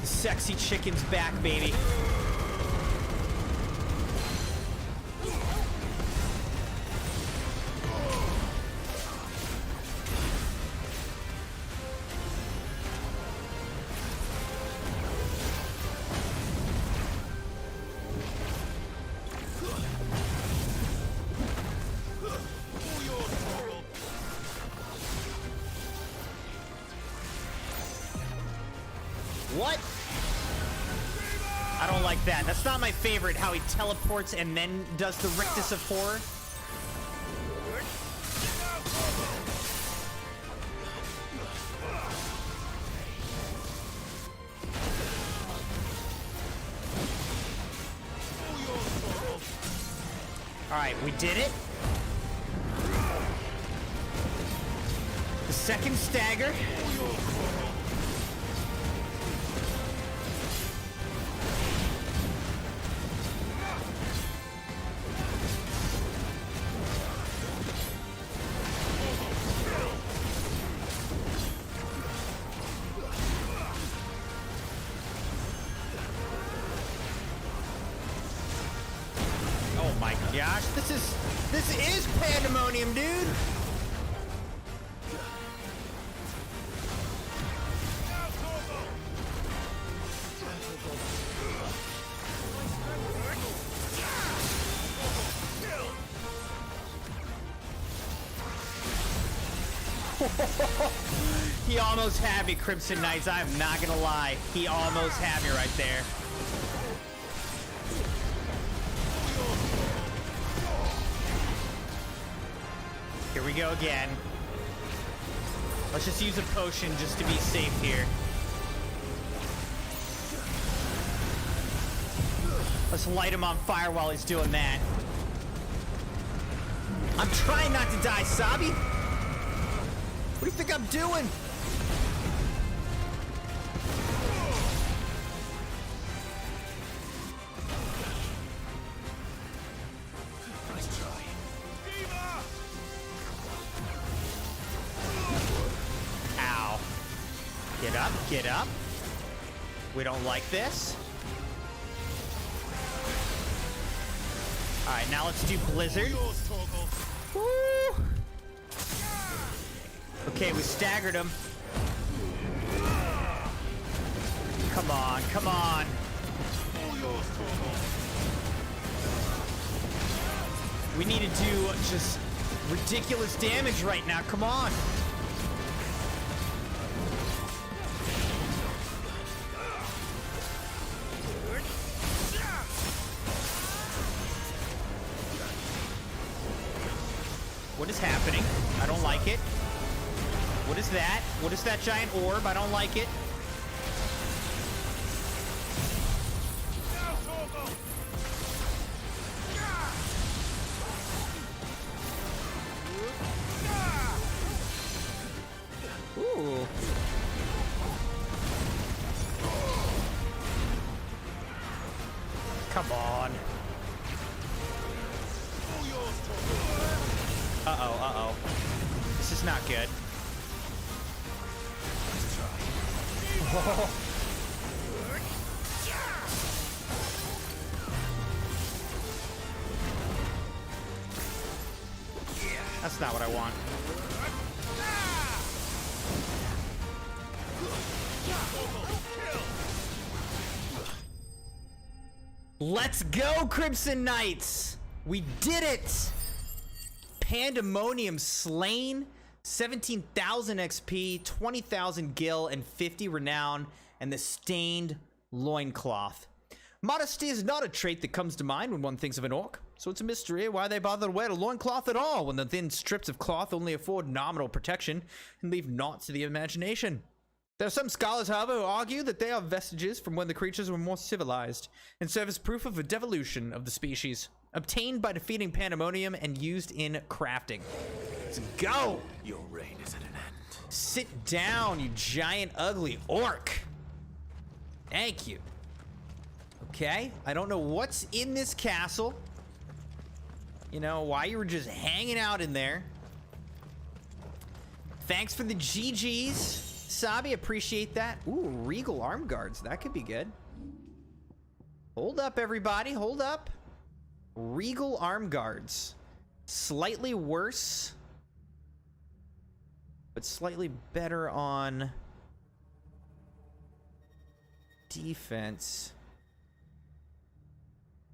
S2: The sexy chicken's back, baby. What? I don't like that. That's not my favorite, how he teleports and then does the rictus of horror. All right, we did it. The second stagger. Oh my gosh, this is pandemonium, dude. He almost had me, Crimson Knights. I'm not gonna lie. He almost had me right there. Here we go again. Let's just use a potion just to be safe here. Let's light him on fire while he's doing that. I'm trying not to die, Sabi. What do you think I'm doing?
S14: Nice try.
S2: Ow. Get up, get up. We don't like this. All right, now let's do Blizzard. Woo! Okay, we staggered him. Come on, come on. We need to do just ridiculous damage right now. Come on. What is happening? I don't like it. What is that? What is that giant orb? I don't like it. Ooh. Come on. Uh-oh, uh-oh. This is not good. That's not what I want. Let's go, Crimson Knights! We did it! Pandemonium slain, 17,000 XP, 20,000 gil, and 50 renown, and the stained loincloth. Modesty is not a trait that comes to mind when one thinks of an orc, so it's a mystery why they bother to wear a loincloth at all when the thin strips of cloth only afford nominal protection and leave naught to the imagination. There are some scholars, however, who argue that they are vestiges from when the creatures were more civilized and serve as proof of a devolution of the species, obtained by defeating Pandemonium and used in crafting. Let's go!
S14: Your reign is at an end.
S2: Sit down, you giant ugly orc. Thank you. Okay, I don't know what's in this castle. You know, why you were just hanging out in there. Thanks for the GGs. Sabi, appreciate that. Ooh, Regal Arm Guards. That could be good. Hold up, everybody. Hold up. Regal Arm Guards. Slightly worse, but slightly better on defense.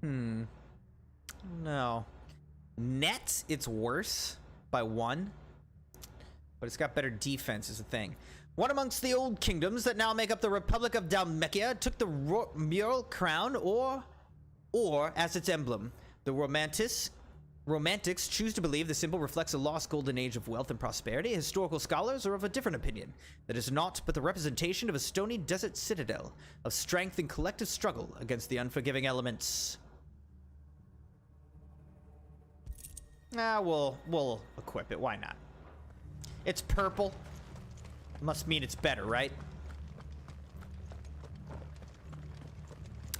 S2: No. Net, it's worse by 1, but it's got better defense is the thing. One amongst the old kingdoms that now make up the Republic of Dalmekia took the mural crown, or as its emblem. The Romantics choose to believe the symbol reflects a lost golden age of wealth and prosperity. Historical scholars are of a different opinion. That is not but the representation of a stony desert citadel of strength and collective struggle against the unforgiving elements. We'll equip it. Why not? It's purple. Must mean it's better, right?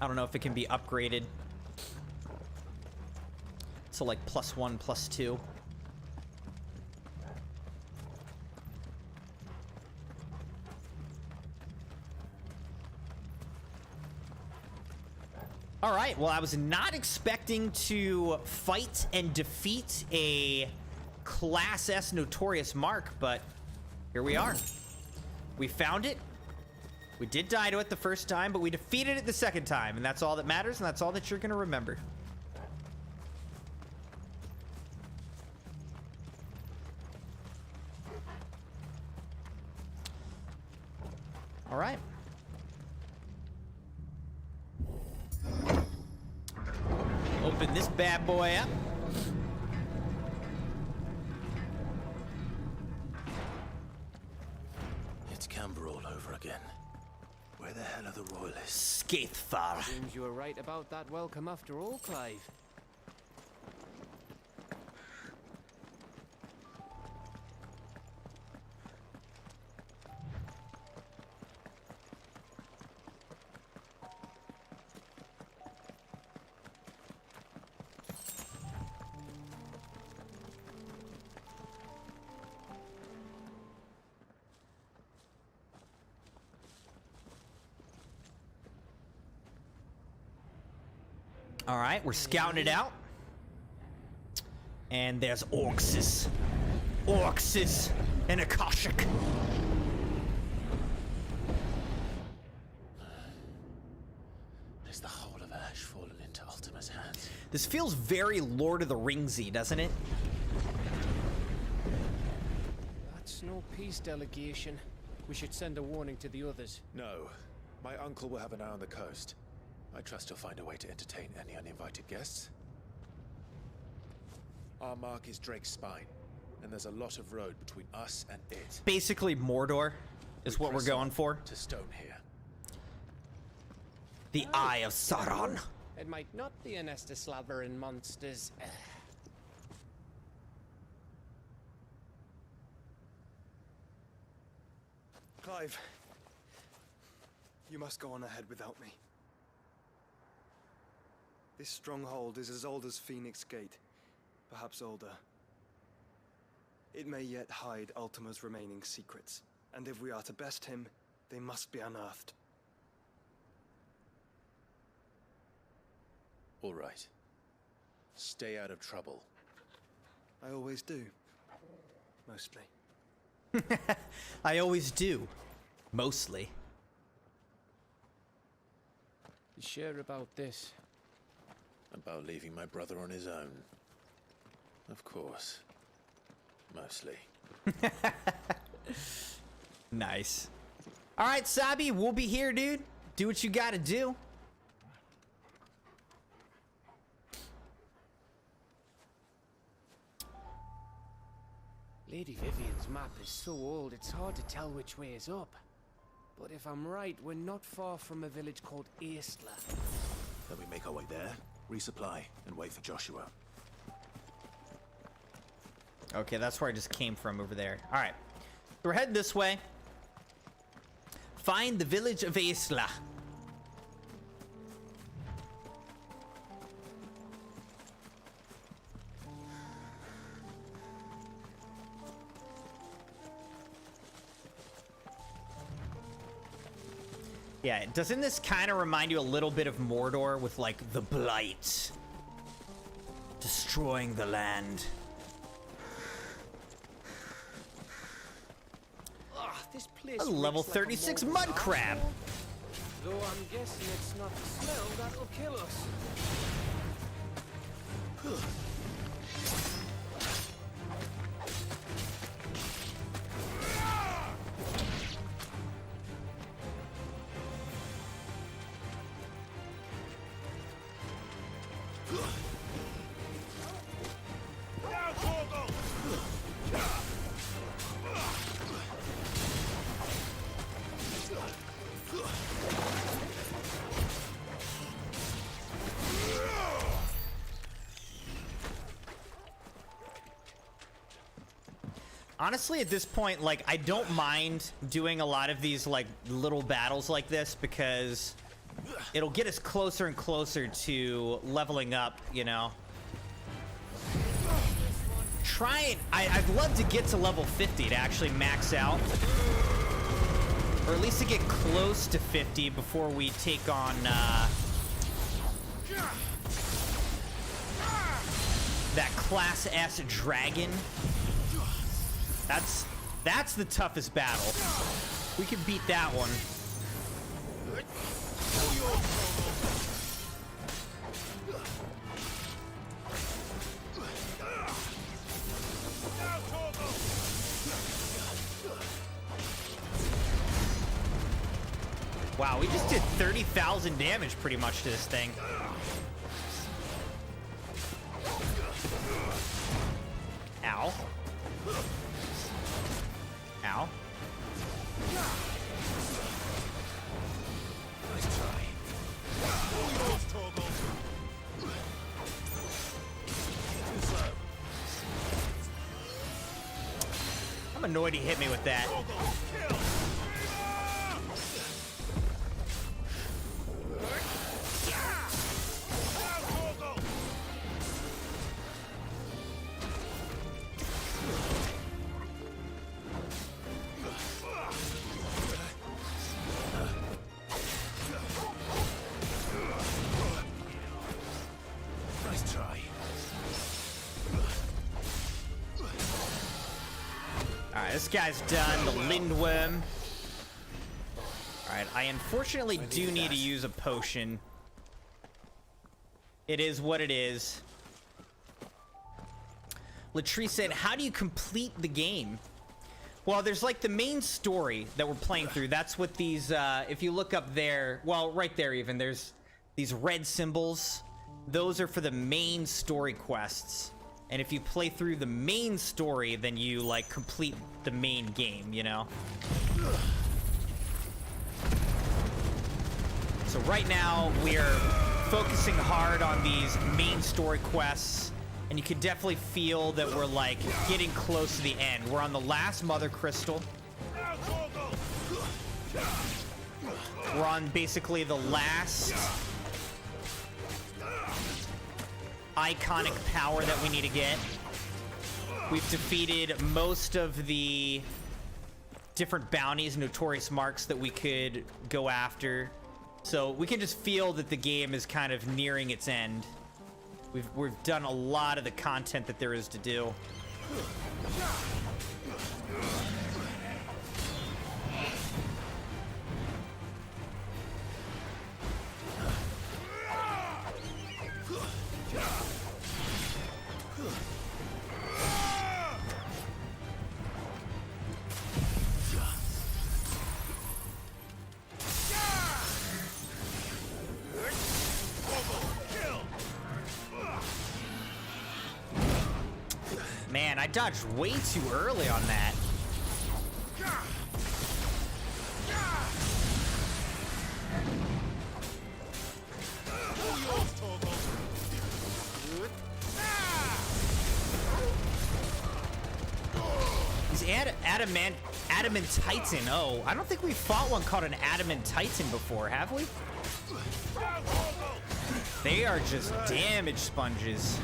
S2: I don't know if it can be upgraded. So like +1, +2. All right, well, I was not expecting to fight and defeat a Class S Notorious Mark, but here we are. We found it. We did die to it the first time, but we defeated it the second time, and that's all that matters, and that's all that you're gonna remember. All right. Open this bad boy up.
S14: It's Camber all over again. Where the hell are the royalists?
S2: Scathfar.
S12: Seems you were right about that welcome after all, Clive.
S2: All right, we're scouting it out. And there's Orxis. Orxis and Akashic.
S14: Is the whole of Ash fallen into Ultima's hands?
S2: This feels very Lord of the Ringsy, doesn't it?
S12: That's no peace delegation. We should send a warning to the others.
S16: No. My uncle will have an eye on the coast. I trust he'll find a way to entertain any uninvited guests. Our mark is Drake's Spine, and there's a lot of road between us and it.
S2: Basically, Mordor is what we're going for.
S16: To stone here.
S2: The Eye of Sauron.
S12: It might not be a nest of slabbering monsters.
S9: Clive, you must go on ahead without me. This stronghold is as old as Phoenix Gate, perhaps older. It may yet hide Ultima's remaining secrets, and if we are to best him, they must be unearthed.
S16: All right. Stay out of trouble.
S9: I always do. Mostly.
S2: I always do. Mostly.
S12: You sure about this?
S16: About leaving my brother on his own. Of course. Mostly.
S2: Nice. All right, Sabi, we'll be here, dude. Do what you gotta do.
S12: Lady Vivian's map is so old, it's hard to tell which way is up. But if I'm right, we're not far from a village called Aistla.
S14: Then we make our way there, resupply, and wait for Joshua.
S2: Okay, that's where I just came from over there. All right. We're heading this way. Find the village of Aistla. Yeah, doesn't this kind of remind you a little bit of Mordor with, like, the Blight? Destroying the land.
S12: This place
S2: A level
S12: reeks like
S2: 36
S12: mortal
S2: mud crab.
S12: arsehole. Though I'm guessing it's not the smell that'll kill us.
S2: Honestly, at this point, like, I don't mind doing a lot of these, like, little battles like this because it'll get us closer and closer to leveling up, you know? I'd love to get to level 50 to actually max out. Or at least to get close to 50 before we take on, that Class S dragon. That's the toughest battle. We can beat that one. Wow, we just did 30,000 damage pretty much to this thing. Ow. Ow.
S14: Nice try.
S2: I'm annoyed he hit me with that.
S14: Nice try.
S2: Alright, this guy's done. The Lindworm. Alright, I unfortunately do need to use a potion. It is what it is. Latrice said, how do you complete the game? Well, there's like the main story that we're playing through. That's what these, if you look up there, well, right there even, there's these red symbols. Those are for the main story quests. And if you play through the main story, then you, like, complete the main game, you know? So right now, we are focusing hard on these main story quests. And you can definitely feel that we're, like, getting close to the end. We're on the last Mother Crystal. We're on basically the last iconic power that we need to get. We've defeated most of the different bounties, notorious marks that we could go after. So we can just feel that the game is kind of nearing its end. We've done a lot of the content that there is to do. Man, I dodged way too early on that. He's Adamant Titan. Oh, I don't think we fought one called an Adamant Titan before, have we? They are just damage sponges.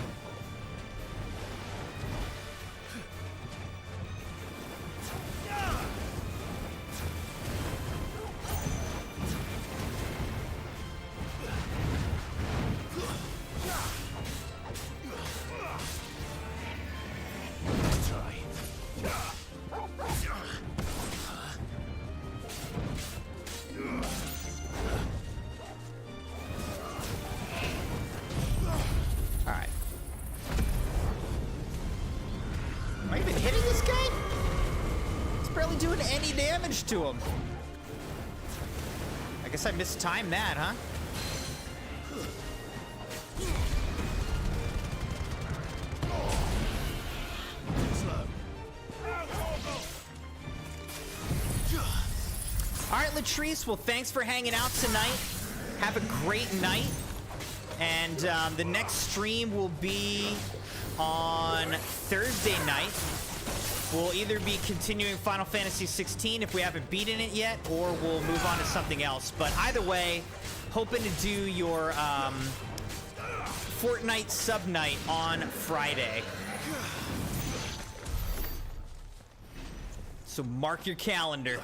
S2: To him. I guess I mistimed that, huh? All right, Latrice. Well, thanks for hanging out tonight. Have a great night. And the next stream will be on Thursday night. We'll either be continuing Final Fantasy XVI if we haven't beaten it yet, or we'll move on to something else. But either way, hoping to do your Fortnite sub night on Friday. So mark your calendar.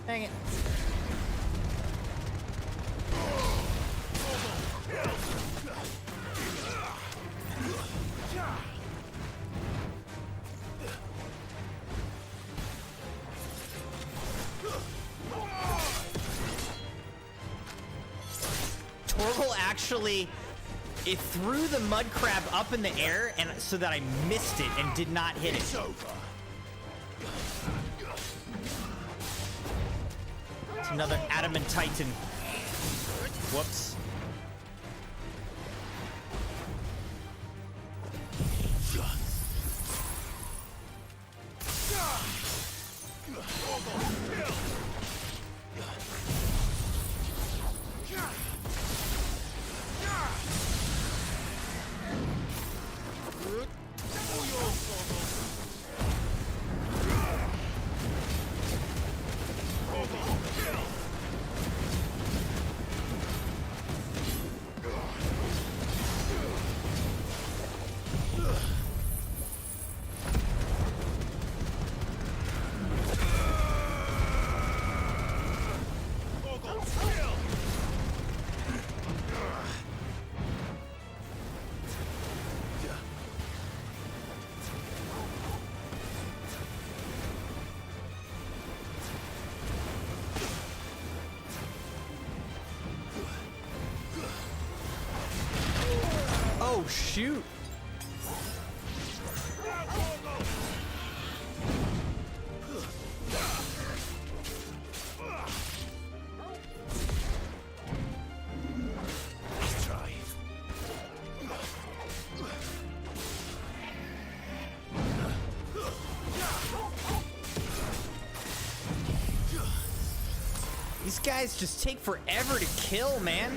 S2: Dang it. Torgal actually, it threw the mud crab up in the air and so that I missed it and did not hit it. It's another Adamant Titan. Whoops. Oh, shoot. These guys just take forever to kill, man.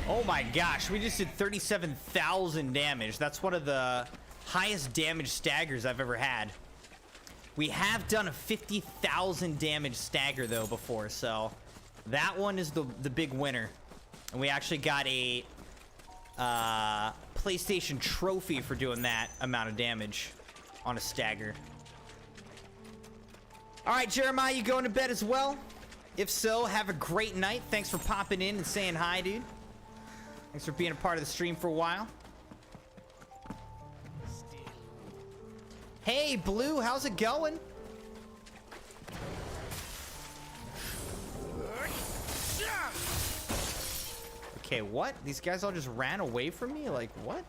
S2: Oh my gosh, we just did 37,000 damage. That's one of the highest damage staggers I've ever had. We have done a 50,000 damage stagger though before, so that one is the big winner. And we actually got a PlayStation trophy for doing that amount of damage on a stagger. All right, Jeremiah, you going to bed as well? If so, have a great night. Thanks for popping in and saying hi, dude. Thanks for being a part of the stream for a while. Hey, Blue, how's it going? Okay, what? These guys all just ran away from me? Like, what?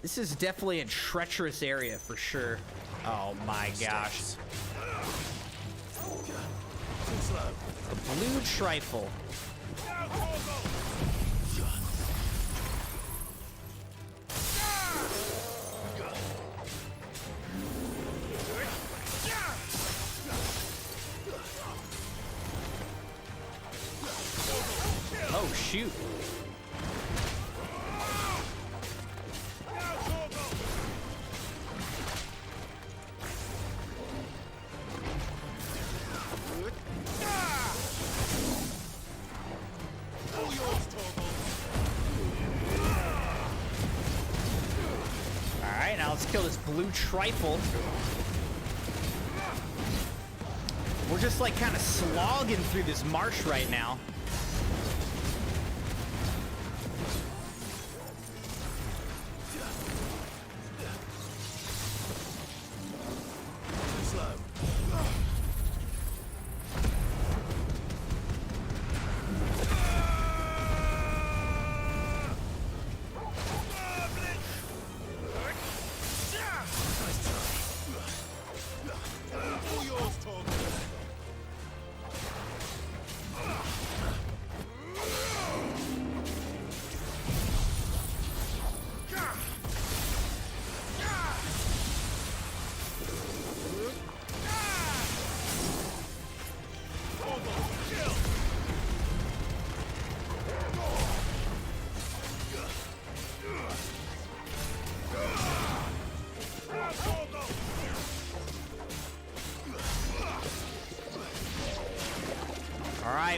S2: This is definitely a treacherous area for sure. Oh my gosh. The blue trifle. Oh shoot. Alright, now let's kill this blue trifle. We're just like kind of slogging through this marsh right now.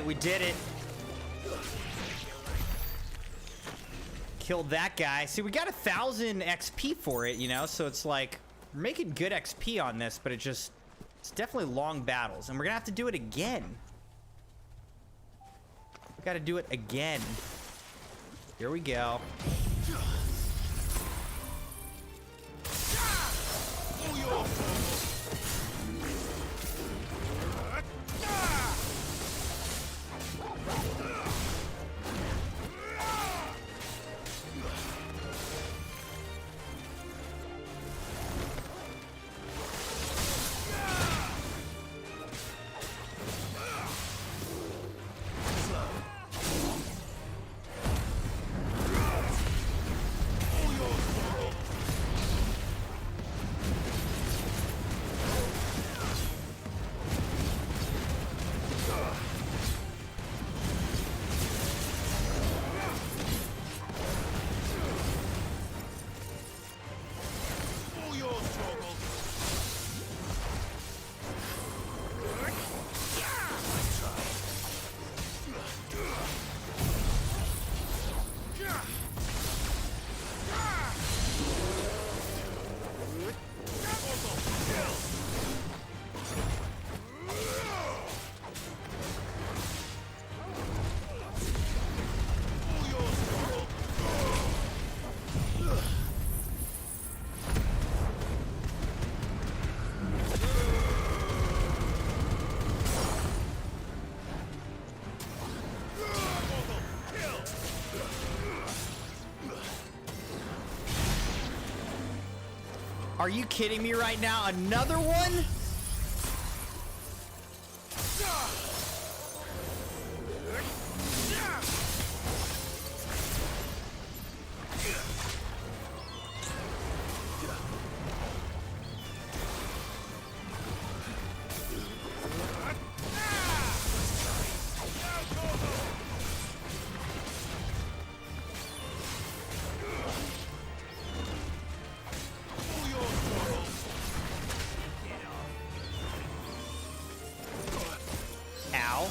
S2: We did it. Killed that guy. See, we got 1,000 XP for it, you know, so it's like we're making good XP on this, but it's definitely long battles, and we're gonna have to do it again. We gotta do it again. Here we go. Are you kidding me right now? Another one? Ow.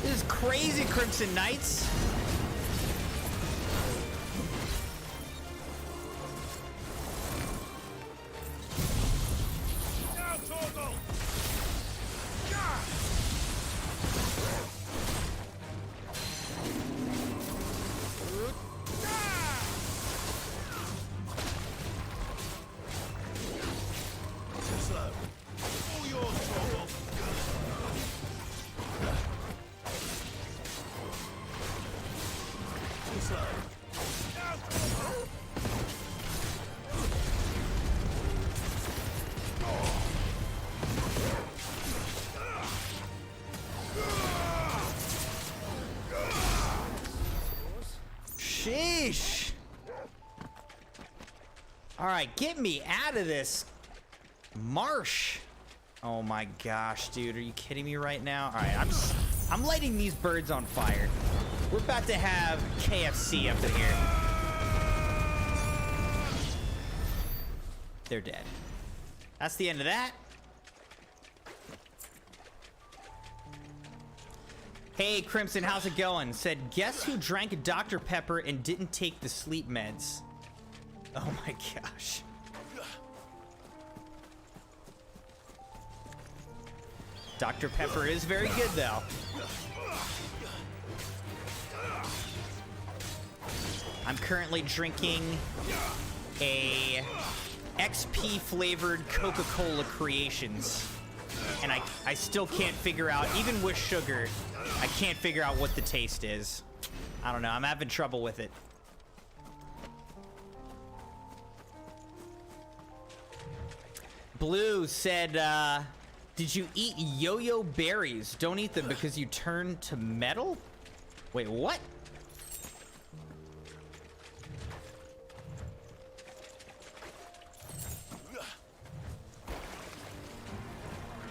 S2: This is crazy, Crimson Knights. Sheesh. All right, get me out of this marsh. Oh my gosh, dude, are you kidding me right now? All right, I'm lighting these birds on fire. We're about to have KFC up in here. They're dead. That's the end of that. Hey, Crimson, how's it going? Said, guess who drank Dr. Pepper and didn't take the sleep meds? Oh my gosh. Dr. Pepper is very good, though. I'm currently drinking a XP flavored Coca-Cola Creations. And I still can't figure out, even with sugar, I can't figure out what the taste is. I don't know, I'm having trouble with it. Blue said, did you eat yo-yo berries? Don't eat them because you turn to metal? Wait, what?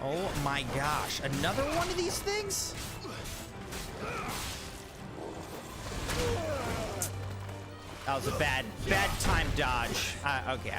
S2: Oh my gosh, another one of these things? That was a bad time dodge. Okay.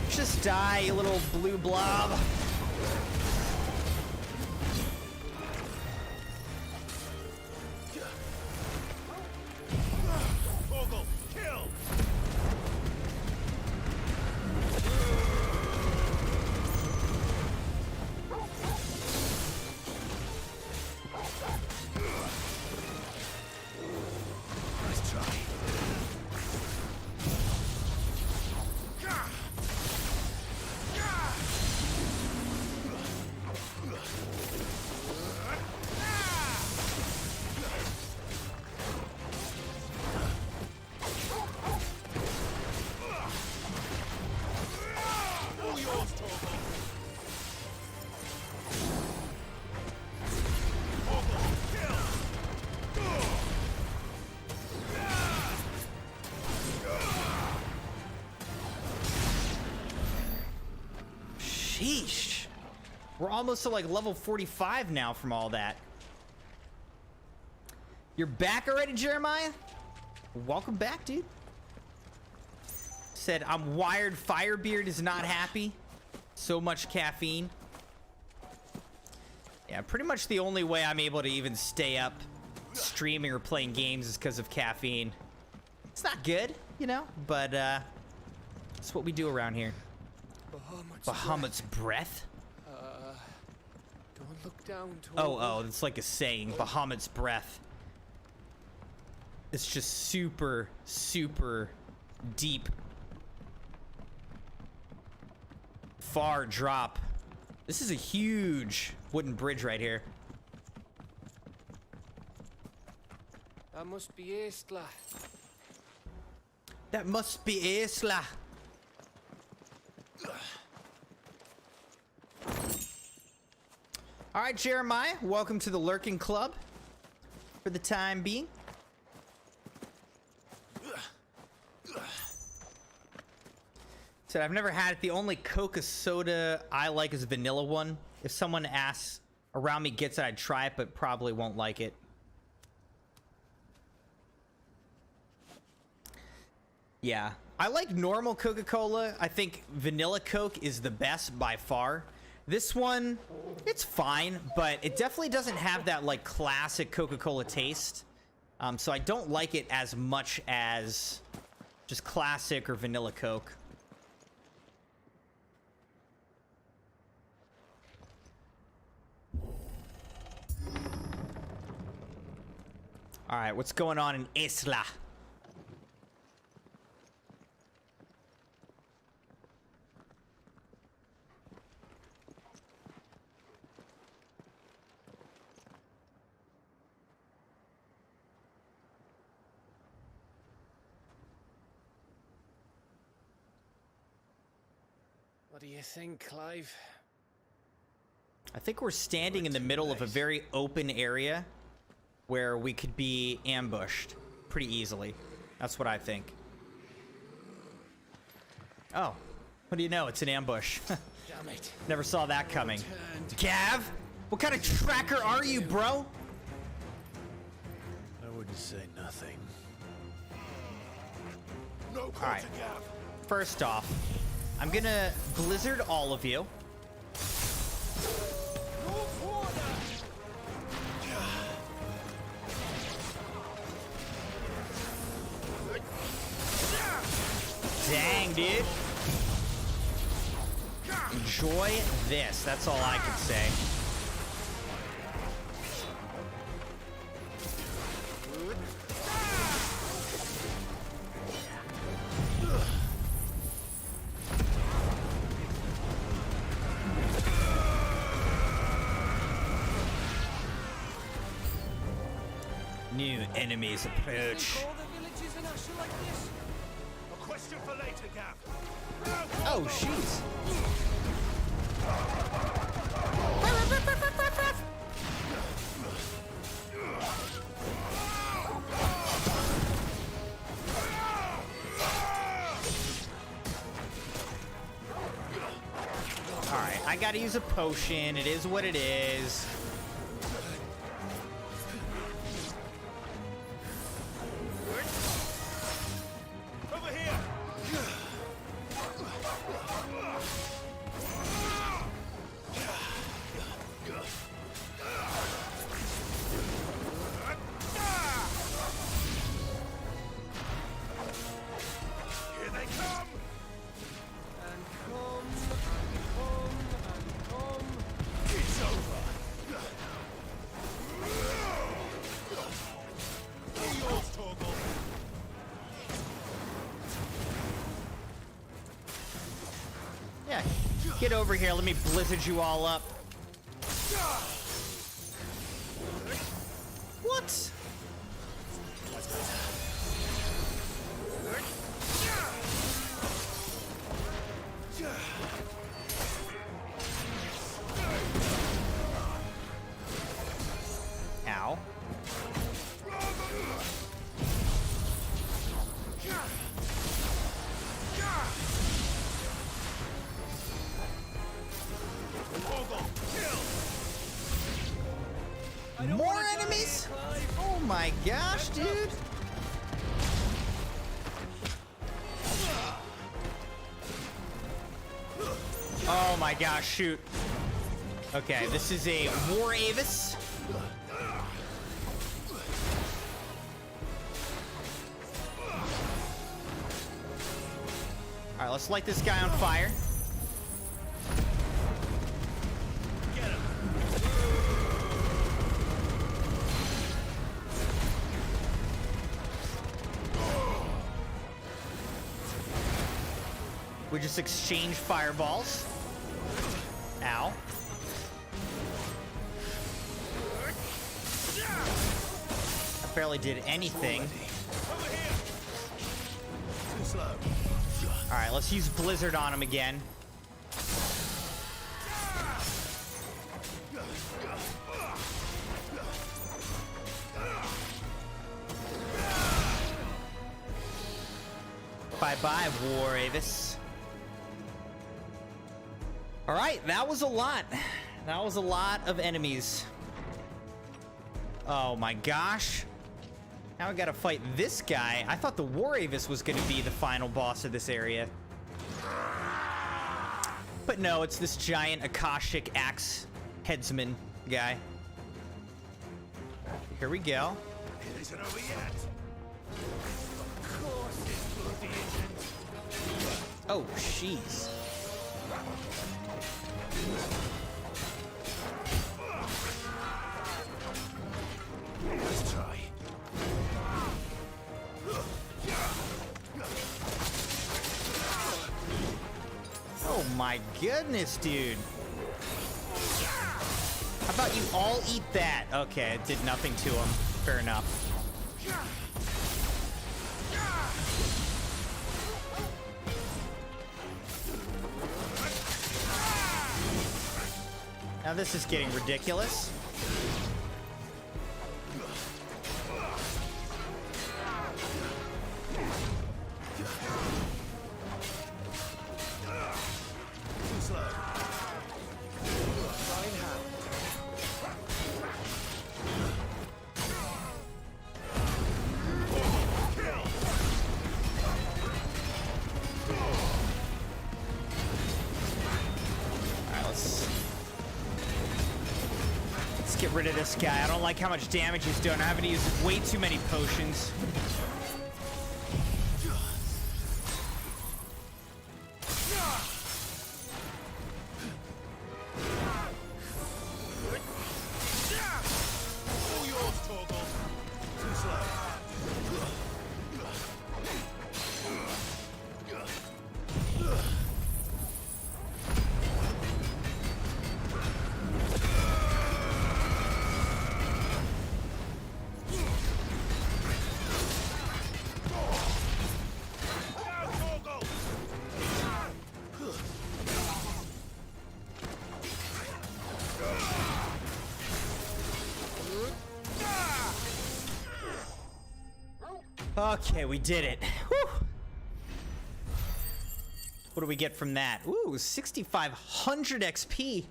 S2: Just die, you little blue blob. Sheesh. We're almost to like level 45 now from all that. You're back already, Jeremiah? Welcome back, dude. Said, I'm wired. Firebeard is not happy. So much caffeine. Yeah, pretty much the only way I'm able to even stay up streaming or playing games is because of caffeine. It's not good, you know, but it's what we do around here. Bahamut's breath?
S12: Don't look down to
S2: Oh, it's like a saying. Bahamut's breath. It's just super, super deep. Far drop. This is a huge wooden bridge right here.
S12: That must be Isla.
S2: That must be Isla. All right, Jeremiah, welcome to the Lurking Club for the time being. Said, I've never had it. The only Coca soda I like is a vanilla one. If someone asks around me gets it, I'd try it, but probably won't like it. Yeah, I like normal Coca-Cola. I think vanilla Coke is the best by far. This one, it's fine, but it definitely doesn't have that like classic Coca-Cola taste. So I don't like it as much as just classic or vanilla Coke. All right, what's going on in Isla?
S12: What do you think, Clive?
S2: I think we're standing in the middle of a very open area where we could be ambushed pretty easily. That's what I think. Oh, what do you know? It's an ambush.
S12: Damn it.
S2: Never saw that coming. Gav, what kind of tracker are you, bro?
S16: I wouldn't say nothing.
S2: All right. First off, I'm gonna blizzard all of you. Dang, dude. Enjoy this. That's all I can say. New enemies approach. Oh, jeez. All right, I gotta use a potion. It is what it is. Yeah, get over here. Let me blizzard you all up. What? Ow. More enemies? Oh my gosh, dude. Oh my gosh, shoot. Okay, this is a War Avis. Alright, let's light this guy on fire. We just exchange fireballs. Ow. I barely did anything. Alright, let's use Blizzard on him again. Bye-bye, War Avis. Alright, that was a lot. That was a lot of enemies. Oh my gosh. Now I gotta fight this guy. I thought the War Avis was gonna be the final boss of this area. But no, it's this giant Akashic Axe headsman guy. Here we go.
S15: It isn't over yet. Of course it bloody isn't.
S2: Oh, jeez.
S15: Let's try.
S2: Oh my goodness, dude. How about you all eat that? Okay, it did nothing to him. Fair enough. Now this is getting ridiculous. Get rid of this guy. I don't like how much damage he's doing. I'm having to use way too many potions. Okay, we did it. Whew. What do we get from that? Ooh, 6,500 XP.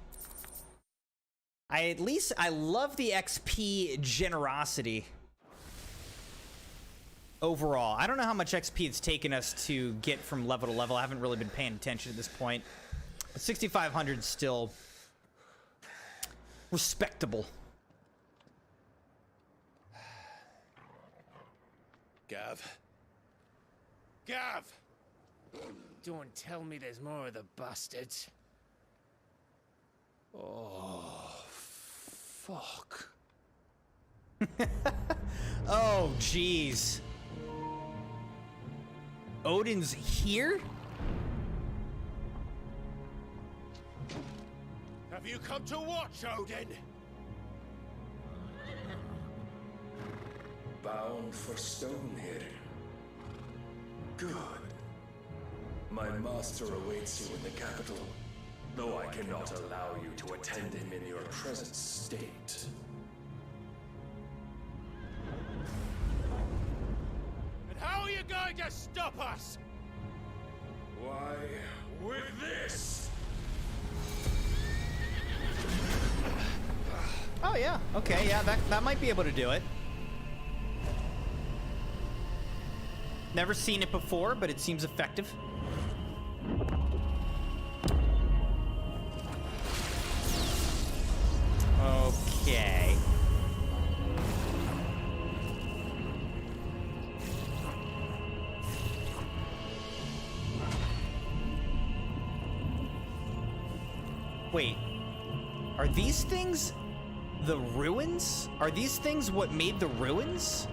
S2: I love the XP generosity. Overall, I don't know how much XP it's taken us to get from level to level. I haven't really been paying attention at this point. 6,500 is still respectable.
S16: Gav. Gav!
S12: Don't tell me there's more of the bastards.
S16: Oh, fuck.
S2: Oh, jeez. Odin's here?
S16: Have you come to watch, Odin?
S17: Bound for Stonehill. Good. My master awaits you in the capital, though I cannot allow you to attend him in your present state.
S16: And how are you going to stop us?
S17: Why, with this!
S2: Oh, Oh, yeah. Okay, yeah, that might be able to do it. Never seen it before, but it seems effective. Okay. Wait. Are these things the ruins? Are these things what made the ruins?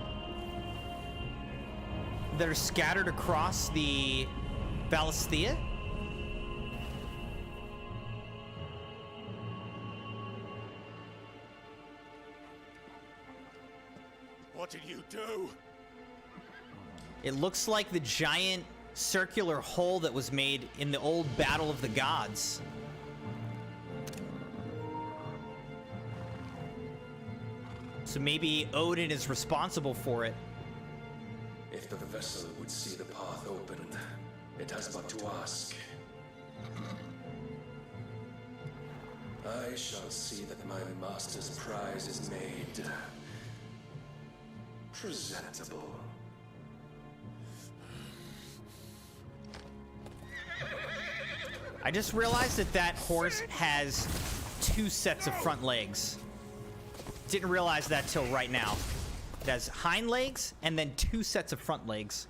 S2: That are scattered across the Valisthea?
S18: What did you do?
S2: It looks like the giant circular hole that was made in the old Battle of the Gods. So maybe Odin is responsible for it.
S17: If the vessel would see the path opened, it has but to ask. I shall see that my master's prize is made presentable.
S2: I just realized that that horse has 2 sets of front legs. Didn't realize that till right now. It has hind legs and then 2 sets of front legs.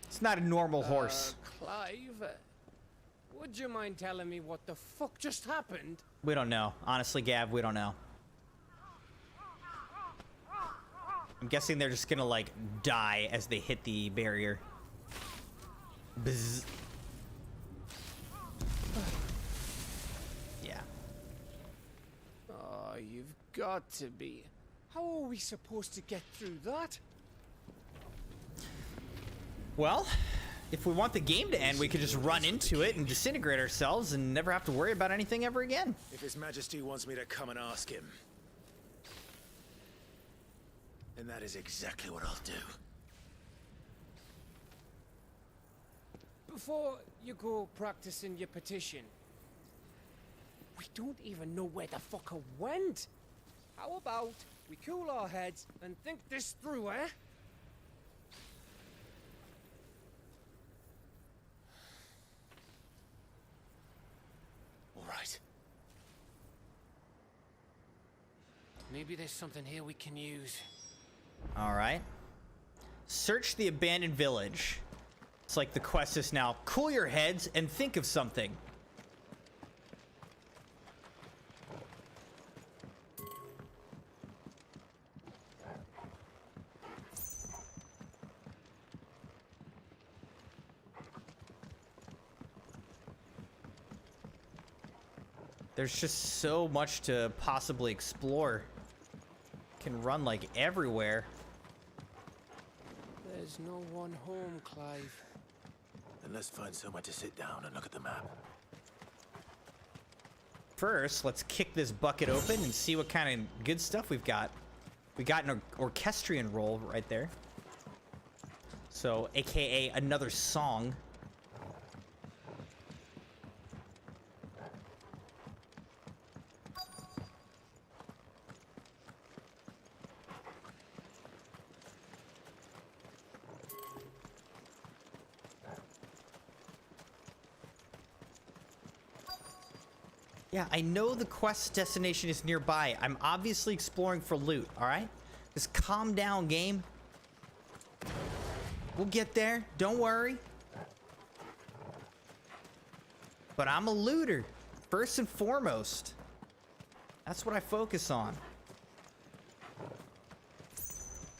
S2: It's not a normal horse.
S12: Clive, would you mind telling me what the fuck just happened?
S2: We don't know. Honestly, Gav, we don't know. I'm guessing they're just gonna, like, die as they hit the barrier. Bzz. Yeah.
S12: Oh, you've got to be. How are we supposed to get through that?
S2: Well, if we want the game to end, we could just run into it and disintegrate ourselves and never have to worry about anything ever again.
S18: If His Majesty wants me to come and ask him, then that is exactly what I'll do.
S12: Before you go practicing your petition, we don't even know where the fucker went. How about we cool our heads and think this through, eh?
S18: All right.
S12: Maybe there's something here we can use.
S2: All right. Search the abandoned village. It's like the quest is now cool your heads and think of something. There's just so much to possibly explore. Can run like everywhere.
S12: There's no one home, Clive.
S18: Then let's find somewhere to sit down and look at the map.
S2: First, let's kick this bucket open and see what kind of good stuff we've got. We got an orchestrion roll right there. So, aka another song. Yeah, I know the quest destination is nearby. I'm obviously exploring for loot, alright? Just calm down, game. We'll get there, don't worry. But I'm a looter, first and foremost. That's what I focus on.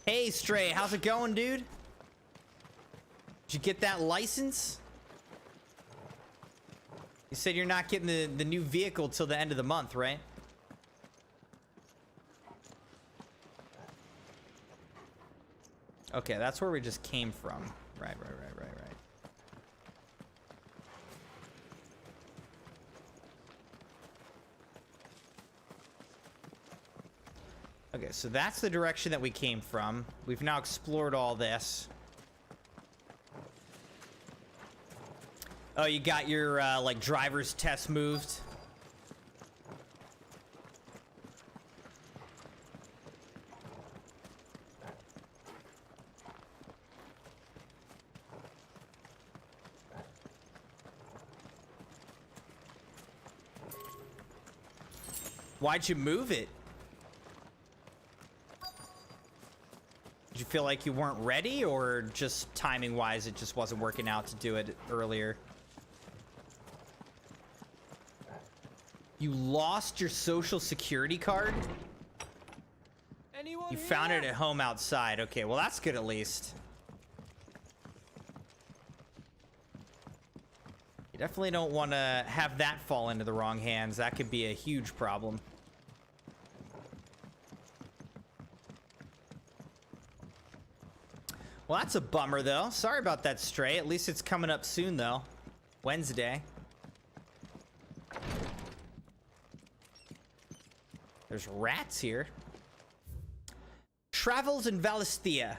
S2: Hey, Stray, how's it going, dude? Did you get that license? You said you're not getting the new vehicle till the end of the month, right? Okay, that's where we just came from. Right. Okay, so that's the direction that we came from. We've now explored all this. Oh, you got your, like, driver's test moved? Why'd you move it? Did you feel like you weren't ready, or just timing-wise it just wasn't working out to do it earlier? You lost your social security card?
S12: Anyone
S2: You
S12: here?
S2: found it at home outside. Okay, well that's good at least. You definitely don't want to have that fall into the wrong hands. That could be a huge problem. Well, that's a bummer, though. Sorry about that, Stray. At least it's coming up soon, though. Wednesday. There's rats here. Travels in Valisthea.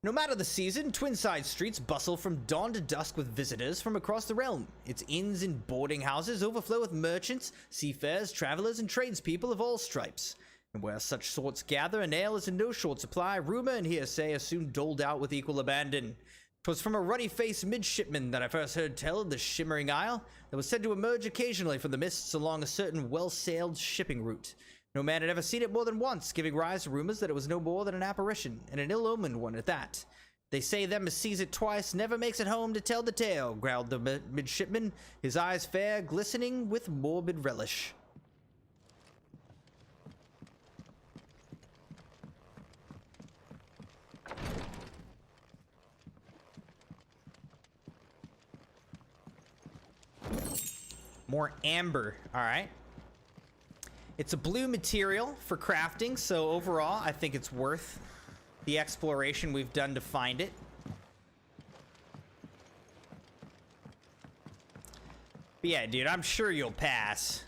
S2: No matter the season, Twinside streets bustle from dawn to dusk with visitors from across the realm. Its inns and boarding houses overflow with merchants, seafarers, travelers, and tradespeople of all stripes. And where such sorts gather, an ale is in no short supply. Rumor and hearsay are soon doled out with equal abandon. 'Twas from a ruddy-faced midshipman that I first heard tell of the Shimmering Isle that was said to emerge occasionally from the mists along a certain well-sailed shipping route. No man had ever seen it more than once, giving rise to rumors that it was no more than an apparition, and an ill-omened one at that. They say them who sees it twice never makes it home to tell the tale, growled the midshipman, his eyes fair, glistening with morbid relish. More amber. All right. It's a blue material for crafting, so overall, I think it's worth the exploration we've done to find it. But yeah, dude, I'm sure you'll pass.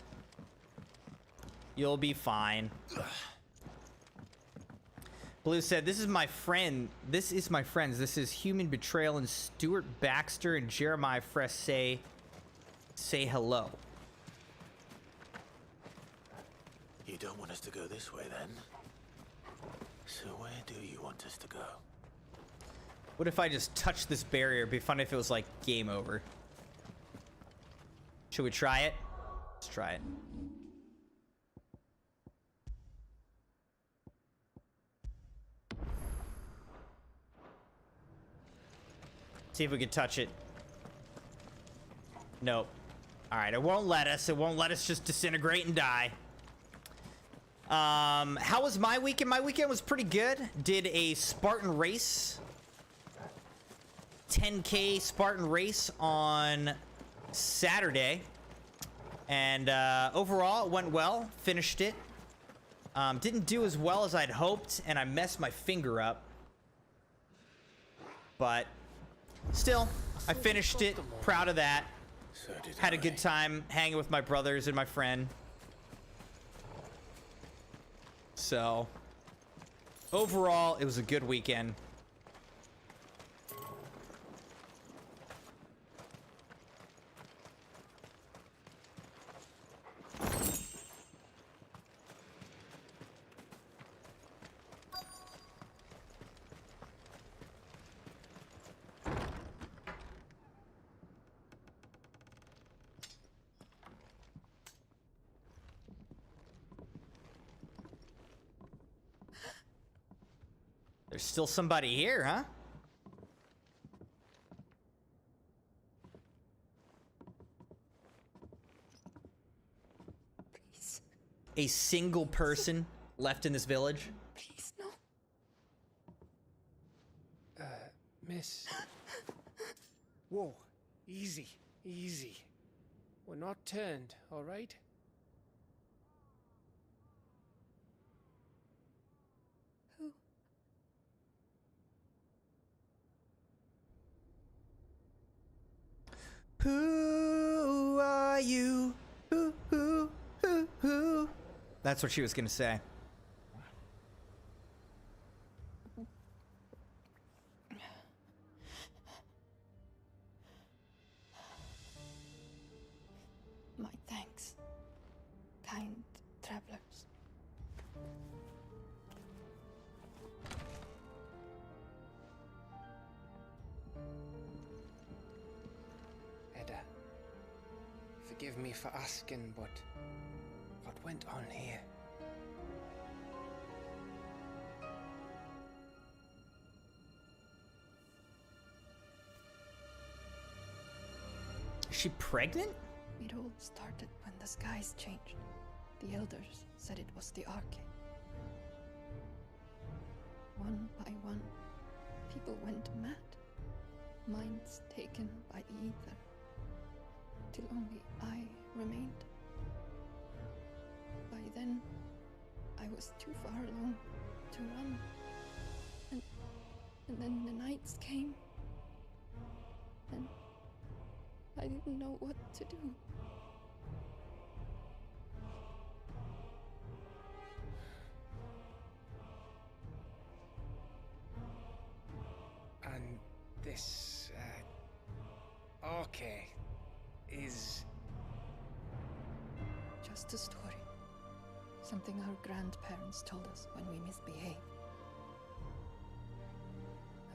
S2: You'll be fine. Blue said, this is my friend. This is my friends. This is Human Betrayal and Stuart Baxter and Jeremiah Fresh say hello.
S18: You don't want us to go this way, then? So where do you want us to go?
S2: What if I just touched this barrier? It'd be fun if it was like game over. Should we try it? Let's try it. See if we can touch it. Nope. All right, it won't let us. It won't let us just disintegrate and die. How was my weekend? My weekend was pretty good. Did a Spartan race. 10K Spartan race on Saturday. And overall, it went well. Finished it. Didn't do as well as I'd hoped, and I messed my finger up. But still, I finished it. Proud of that. Had a good time hanging with my brothers and my friend. So, overall, it was a good weekend. There's still somebody here, huh?
S11: Please.
S2: A single person left in this village?
S11: Please, no.
S12: Miss. Whoa. Easy. Easy. We're not turned, all right?
S2: Who are you? Who? That's what she was gonna say.
S11: My thanks, kind travelers.
S12: Edda, forgive me for asking, but What went on here?
S2: Is she pregnant?
S11: It all started when the skies changed. The elders said it was the Arcade. One by one, people went mad. Minds taken by the ether. Till only I remained. By then, I was too far along to run. And then the nights came. And I didn't know what to do.
S12: And this, Arcade is...
S11: Just a story. Something our grandparents told us when we misbehaved.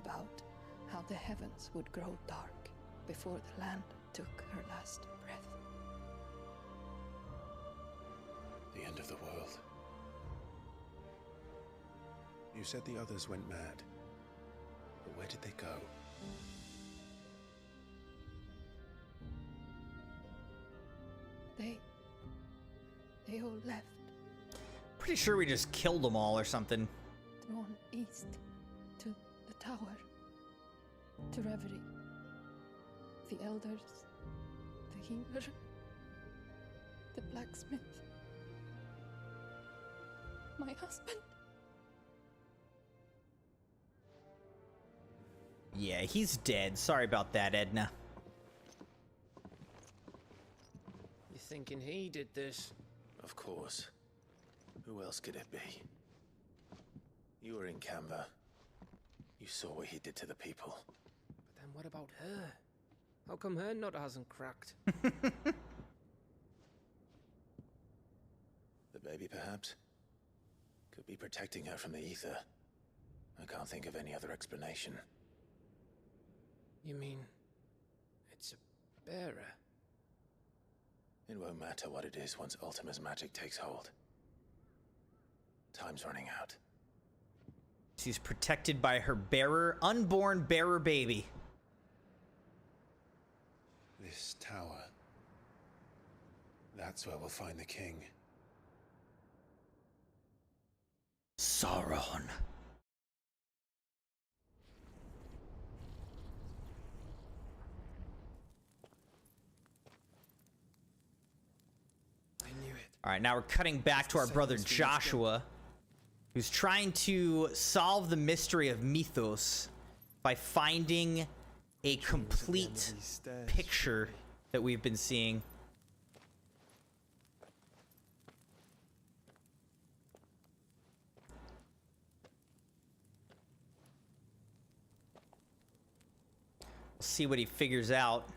S11: About how the heavens would grow dark before the land took her last breath.
S16: The end of the world. You said the others went mad. But where did they go?
S11: They all left.
S2: Pretty sure we just killed them all or something.
S11: Drawn east to the tower. To Reverie. The elders. The healer. The blacksmith. My husband.
S2: Yeah, he's dead. Sorry about that, Edna.
S12: You thinking he did this?
S16: Of course. Who else could it be? You were in Canva. You saw what he did to the people.
S12: But then what about her? How come her nut hasn't cracked?
S16: The baby, perhaps? Could be protecting her from the ether. I can't think of any other explanation.
S12: You mean... it's a bearer?
S16: It won't matter what it is once Ultima's magic takes hold. Time's running out.
S2: She's protected by her bearer, unborn bearer baby.
S16: This tower. That's where we'll find the king.
S2: Sauron. All right, now we're cutting back to our brother Joshua, who's trying to solve the mystery of Mythos by finding a complete picture that we've been seeing. We'll see what he figures out.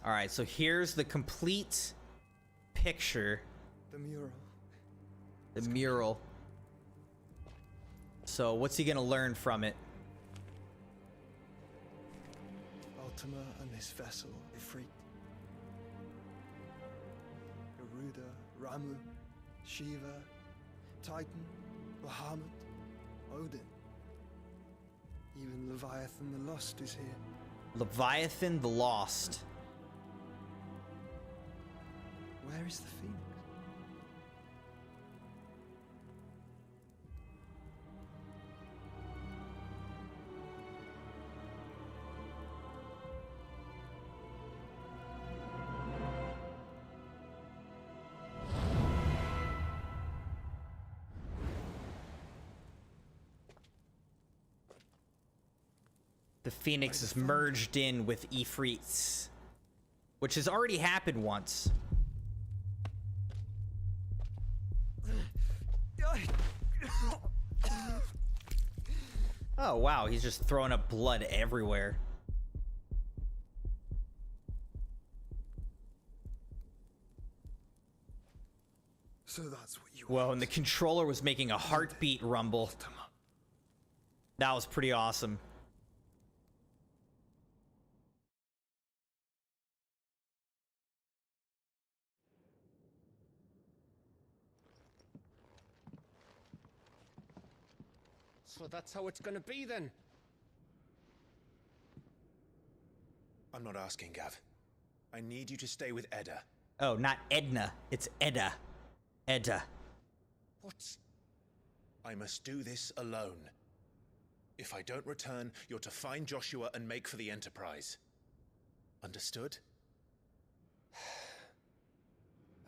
S2: All right, so here's the complete picture.
S9: The mural.
S2: The mural. So what's he gonna learn from it?
S9: Ultima and his vessel, Ifrit. Garuda, Ramu, Shiva, Titan, Bahamut, Odin. Even Leviathan the Lost is here.
S2: Leviathan the Lost.
S9: Where is the Phoenix?
S2: The Phoenix is merged in with Ifrit's, which has already happened once. Oh, wow. He's just throwing up blood everywhere.
S9: So that's what you
S2: Whoa, and the controller was making a heartbeat rumble. That was pretty awesome.
S12: So that's how it's gonna be then.
S16: I'm not asking, Gav. I need you to stay with Edda.
S2: Oh, not Edna. It's Edda. Edda.
S12: What?
S16: I must do this alone. If I don't return, you're to find Joshua and make for the Enterprise. Understood?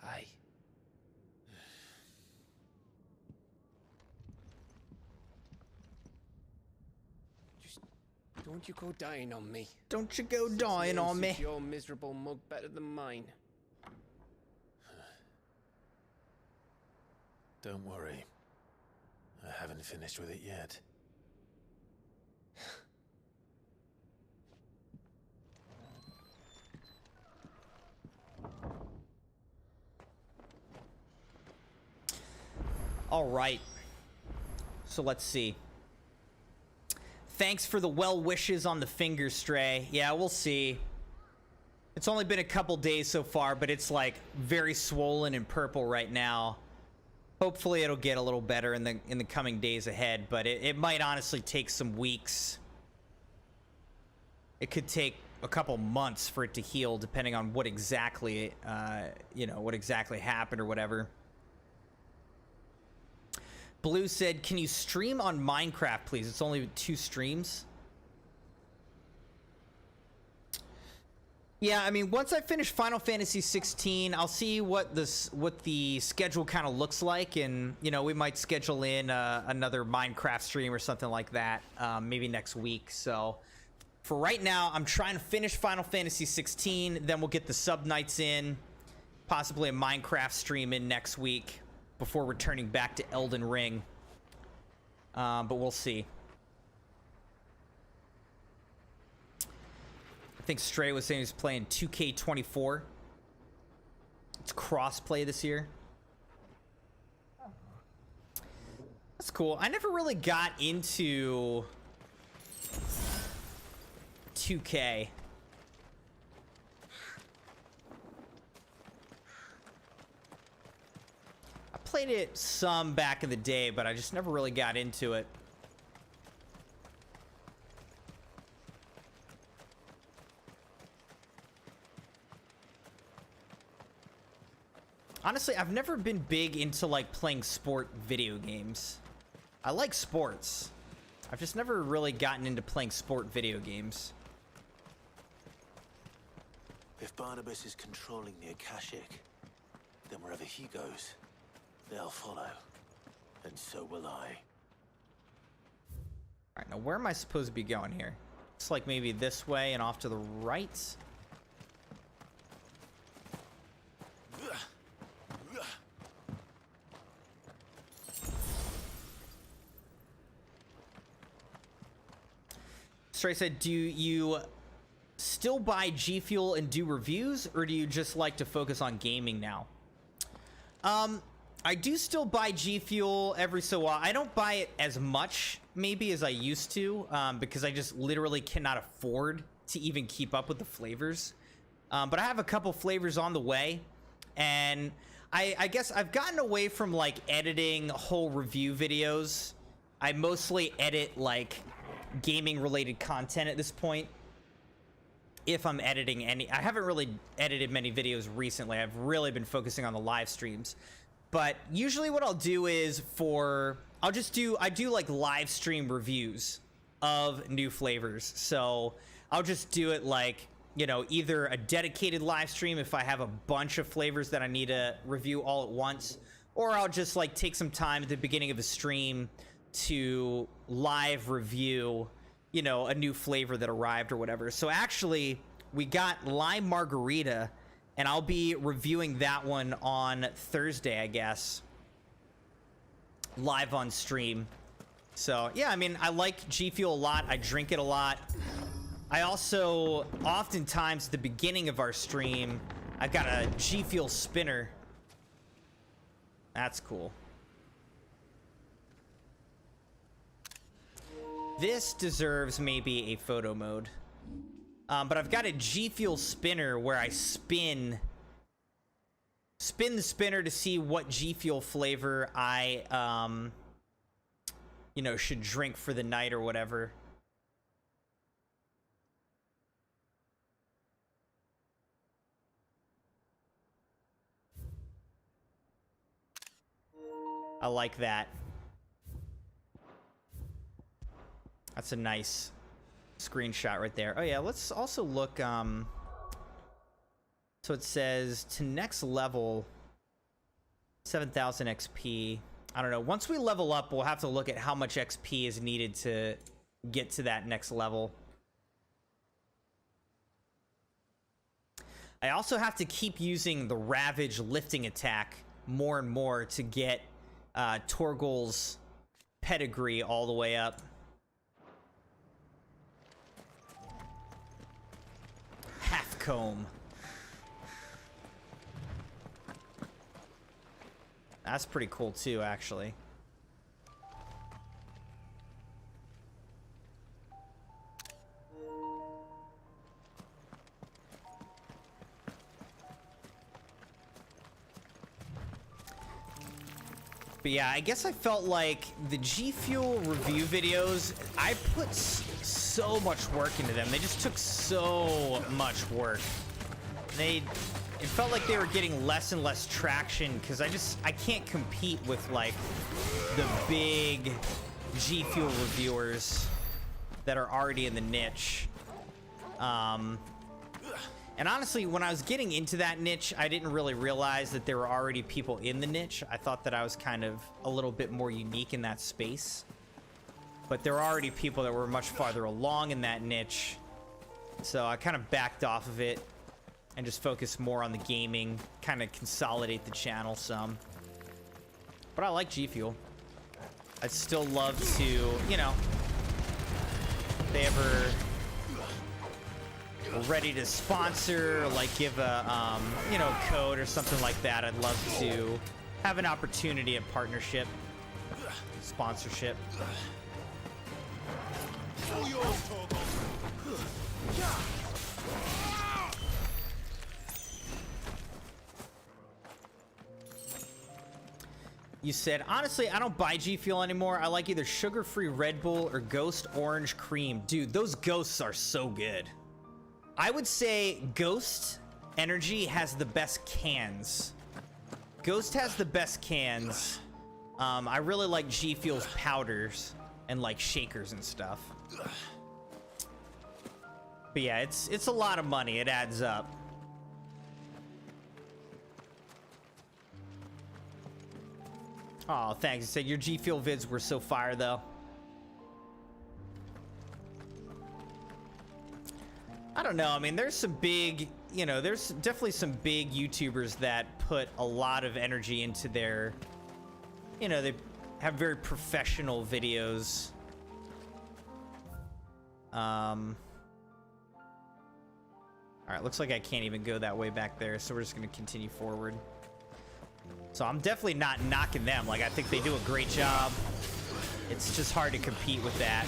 S12: Aye. Just don't you go dying on me.
S2: Don't you go dying on me.
S12: Your miserable mug better than mine.
S16: Don't worry. I haven't finished with it yet.
S2: All right. So let's see. Thanks for the well wishes on the finger, Stray. Yeah, we'll see. It's only been a couple days so far, but it's like very swollen and purple right now. Hopefully it'll get a little better in the coming days ahead, but it might honestly take some weeks. It could take a couple months for it to heal, depending on what exactly, what exactly happened or whatever. Blue said, can you stream on Minecraft, please? It's only 2 streams. Yeah, I mean, once I finish Final Fantasy XVI, I'll see what the schedule kind of looks like, and we might schedule in another Minecraft stream or something like that, maybe next week. So for right now, I'm trying to finish Final Fantasy XVI, then we'll get the sub nights in, possibly a Minecraft stream in next week before returning back to Elden Ring. But we'll see. I think Stray was saying he's playing 2K24. It's cross-play this year. That's cool. I never really got into 2K. I played it some back in the day, but I just never really got into it. Honestly, I've never been big into like playing sport video games. I like sports. I've just never really gotten into playing sport video games.
S18: If Barnabas is controlling the Akashic, then wherever he goes, they'll follow. And so will I.
S2: Alright, now where am I supposed to be going here? Looks like maybe this way and off to the right. Stray said, do you still buy G Fuel and do reviews, or do you just like to focus on gaming now? I do still buy G Fuel every so often. I don't buy it as much maybe as I used to, because I just literally cannot afford to even keep up with the flavors. But I have a couple flavors on the way, and I guess I've gotten away from like editing whole review videos. I mostly edit like gaming related content at this point. If I'm editing any, I haven't really edited many videos recently. I've really been focusing on the live streams. But usually what I'll do is I do like live stream reviews of new flavors. So I'll just do it like, either a dedicated live stream if I have a bunch of flavors that I need to review all at once, or I'll just like take some time at the beginning of the stream to live review, a new flavor that arrived or whatever. So actually, we got lime margarita, and I'll be reviewing that one on Thursday, I guess, live on stream. So, yeah, I mean, I like G Fuel a lot. I drink it a lot. I also, oftentimes, at the beginning of our stream, I've got a G Fuel spinner. That's cool. This deserves maybe a photo mode. But I've got a G Fuel spinner where I spin the spinner to see what G Fuel flavor I, you know, should drink for the night or whatever. I like that. That's a nice screenshot right there. Oh yeah, let's also look, so it says to next level 7,000 XP. I don't know. Once we level up, we'll have to look at how much XP is needed to get to that next level. I also have to keep using the Ravage lifting attack more and more to get Torgal's pedigree all the way up. Half comb. That's pretty cool too, actually. But yeah, I guess I felt like the G Fuel review videos, I put so much work into them. They just took so much work. It felt like they were getting less and less traction because I can't compete with like the big G Fuel reviewers that are already in the niche. And honestly, when I was getting into that niche, I didn't really realize that there were already people in the niche. I thought that I was kind of a little bit more unique in that space. But there were already people that were much farther along in that niche. So I kind of backed off of it and just focused more on the gaming, kind of consolidate the channel some. But I like G Fuel. I'd still love to, you know, if they ever ready to sponsor, or like give a you know, code or something like that, I'd love to have an opportunity at partnership, sponsorship. You said, honestly, I don't buy G Fuel anymore. I like either sugar-free Red Bull or Ghost Orange Cream. Dude, those Ghosts are so good. I would say Ghost Energy has the best cans. Ghost has the best cans. I really like G Fuel's powders and like shakers and stuff. But yeah, it's a lot of money. It adds up. Oh, thanks. You said your G Fuel vids were so fire though. I don't know. I mean, there's some big, you know, there's definitely some big YouTubers that put a lot of energy into their, you know, they have very professional videos. All right, looks like I can't even go that way back there, so we're just going to continue forward. So I'm definitely not knocking them. Like, I think they do a great job. It's just hard to compete with that.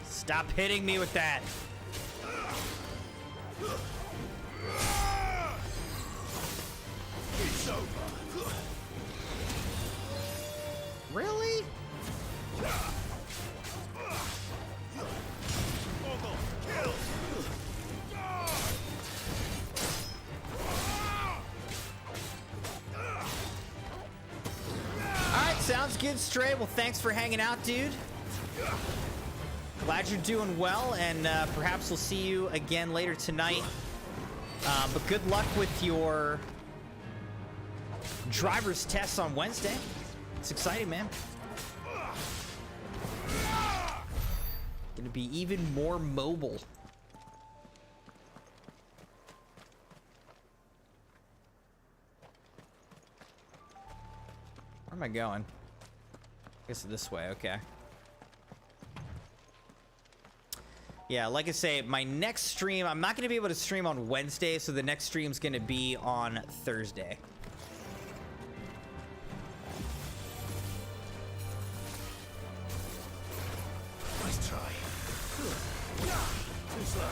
S2: Stop hitting me with that. Really? Alright, sounds good, Stray. Well, thanks for hanging out, dude. Glad you're doing well, and perhaps we'll see you again later tonight. But good luck with your driver's tests on Wednesday. It's exciting, man. Gonna be even more mobile. Where am I going? I guess this way, okay. Yeah, like I say, my next stream, I'm not going to be able to stream on Wednesday, so the next stream's going to be on Thursday.
S18: Nice try. Too slow.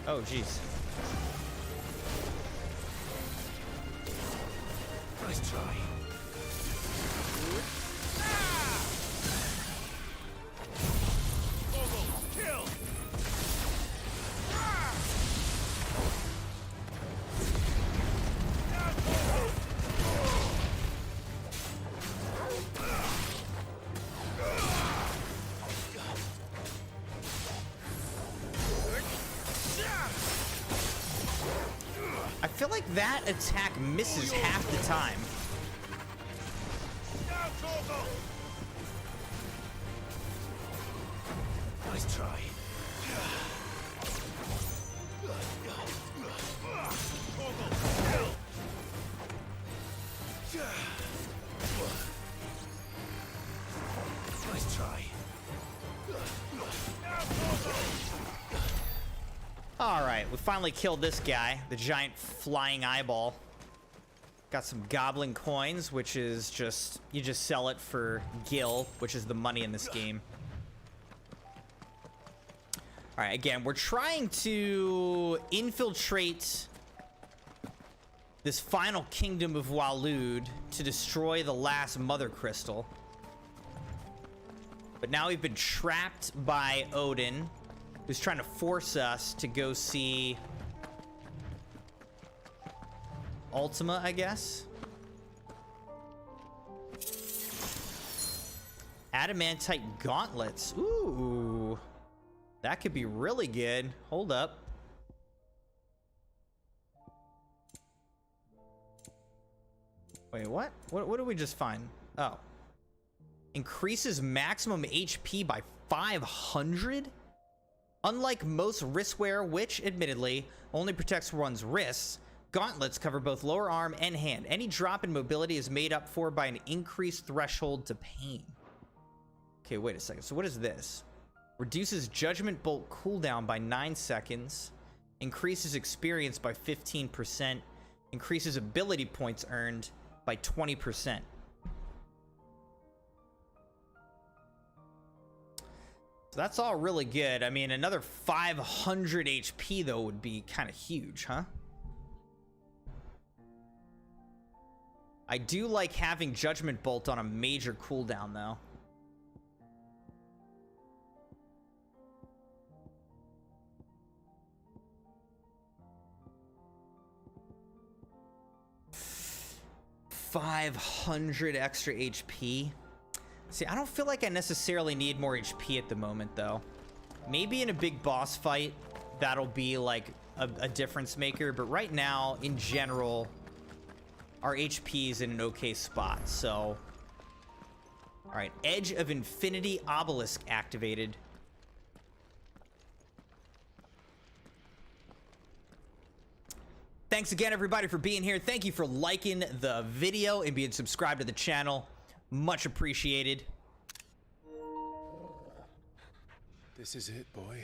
S2: Oh, jeez.
S18: Nice try. Kill.
S2: I feel like that attack misses half the time.
S18: Nice try. Nice try.
S2: All right, we finally killed this guy, the giant flying eyeball. Got some goblin coins, which is just, you just sell it for gil, which is the money in this game. All right, again, we're trying to infiltrate this final kingdom of Waloed to destroy the last mother crystal. But now we've been trapped by Odin, who's trying to force us to go see Ultima, I guess. Adamantite gauntlets. Ooh. That could be really good. Hold up. Wait, what? What did we just find? Oh. Increases maximum HP by 500? Unlike most wristwear, which, admittedly, only protects one's wrists, gauntlets cover both lower arm and hand. Any drop in mobility is made up for by an increased threshold to pain. Okay, wait a second. So what is this? Reduces Judgment Bolt cooldown by 9 seconds. Increases experience by 15%. Increases ability points earned by 20%. So that's all really good. I mean, another 500 HP, though, would be kind of huge, huh? I do like having Judgment Bolt on a major cooldown, though. $500 extra HP. See, I don't feel like I necessarily need more HP at the moment, though. Maybe in a big boss fight, that'll be like a difference maker. But right now, in general, our HP is in an okay spot. So, all right, Edge of Infinity Obelisk activated. Thanks again, everybody, for being here. Thank you for liking the video and being subscribed to the channel. Much appreciated.
S14: This is it, boy.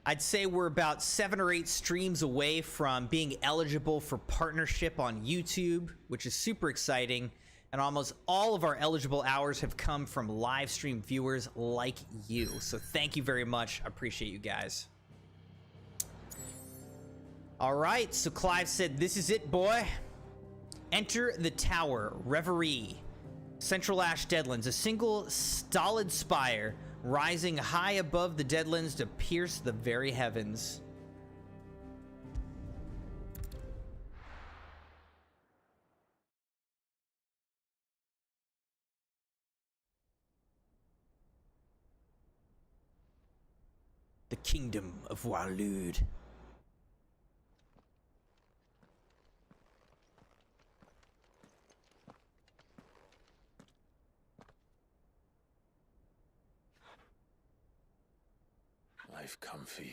S2: I'd say we're about 7 or 8 streams away from being eligible for partnership on YouTube, which is super exciting. And almost all of our eligible hours have come from live stream viewers like you. So thank you very much. I appreciate you guys. All right, so Clive said, this is it, boy. Enter the tower, Reverie. Central Ash Deadlands, a single stolid spire rising high above the Deadlands to pierce the very heavens. The Kingdom of Waloed.
S16: I've come for you,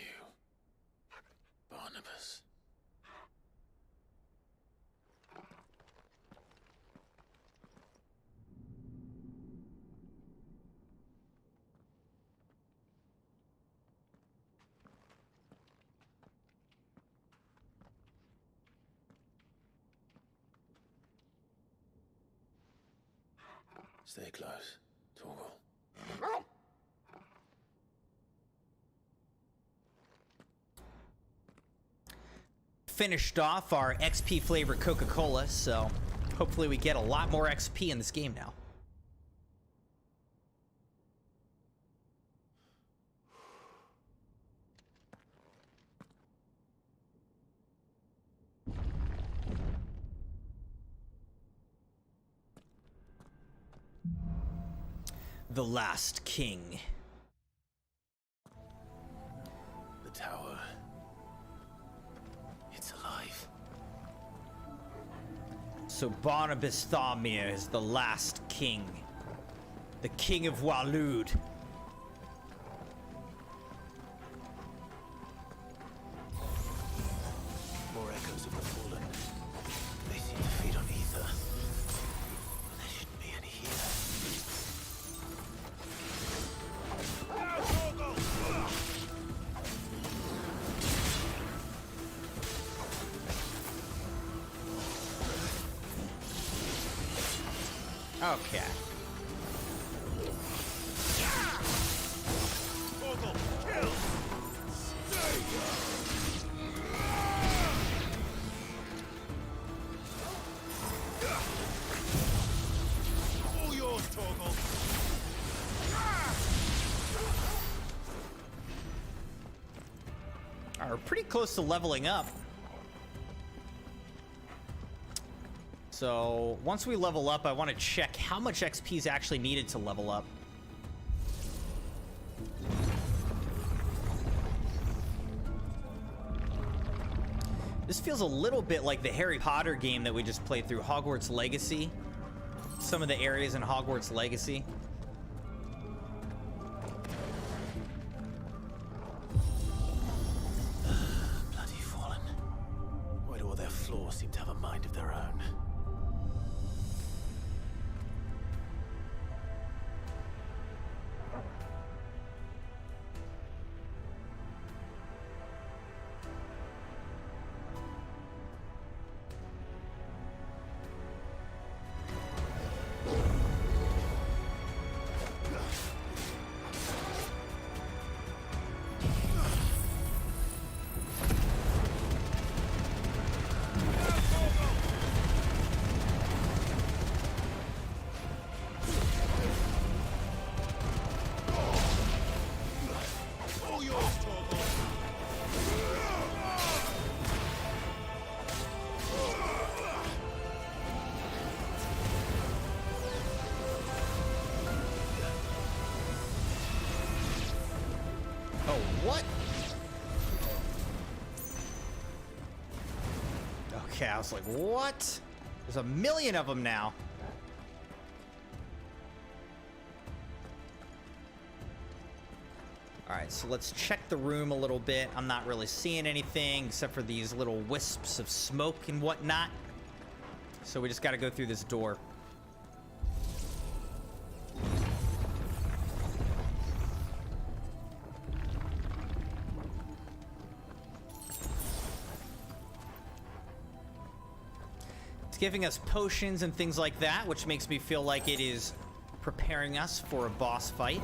S16: Barnabas. Stay close, Torgal.
S2: Finished off our XP flavored Coca-Cola, so hopefully we get a lot more XP in this game now. The Last King.
S16: The tower. It's alive.
S2: So Barnabas Thamir is the last king. The King of Waloed.
S18: More echoes of the fallen. They seem to feed on ether. There shouldn't be any here.
S2: Okay.
S13: All yours, Torgal.
S2: We're pretty close to leveling up. So once we level up, I want to check how much XP is actually needed to level up. This feels a little bit like the Harry Potter game that we just played through, Hogwarts Legacy. Some of the areas in Hogwarts Legacy.
S18: Bloody fallen. Why do all their flaws seem to have a mind of their own?
S2: What? Okay, I was like, what? There's a million of them now. Alright, so let's check the room a little bit. I'm not really seeing anything except for these little wisps of smoke and whatnot. So we just gotta go through this door. It's giving us potions and things like that, which makes me feel like it is preparing us for a boss fight.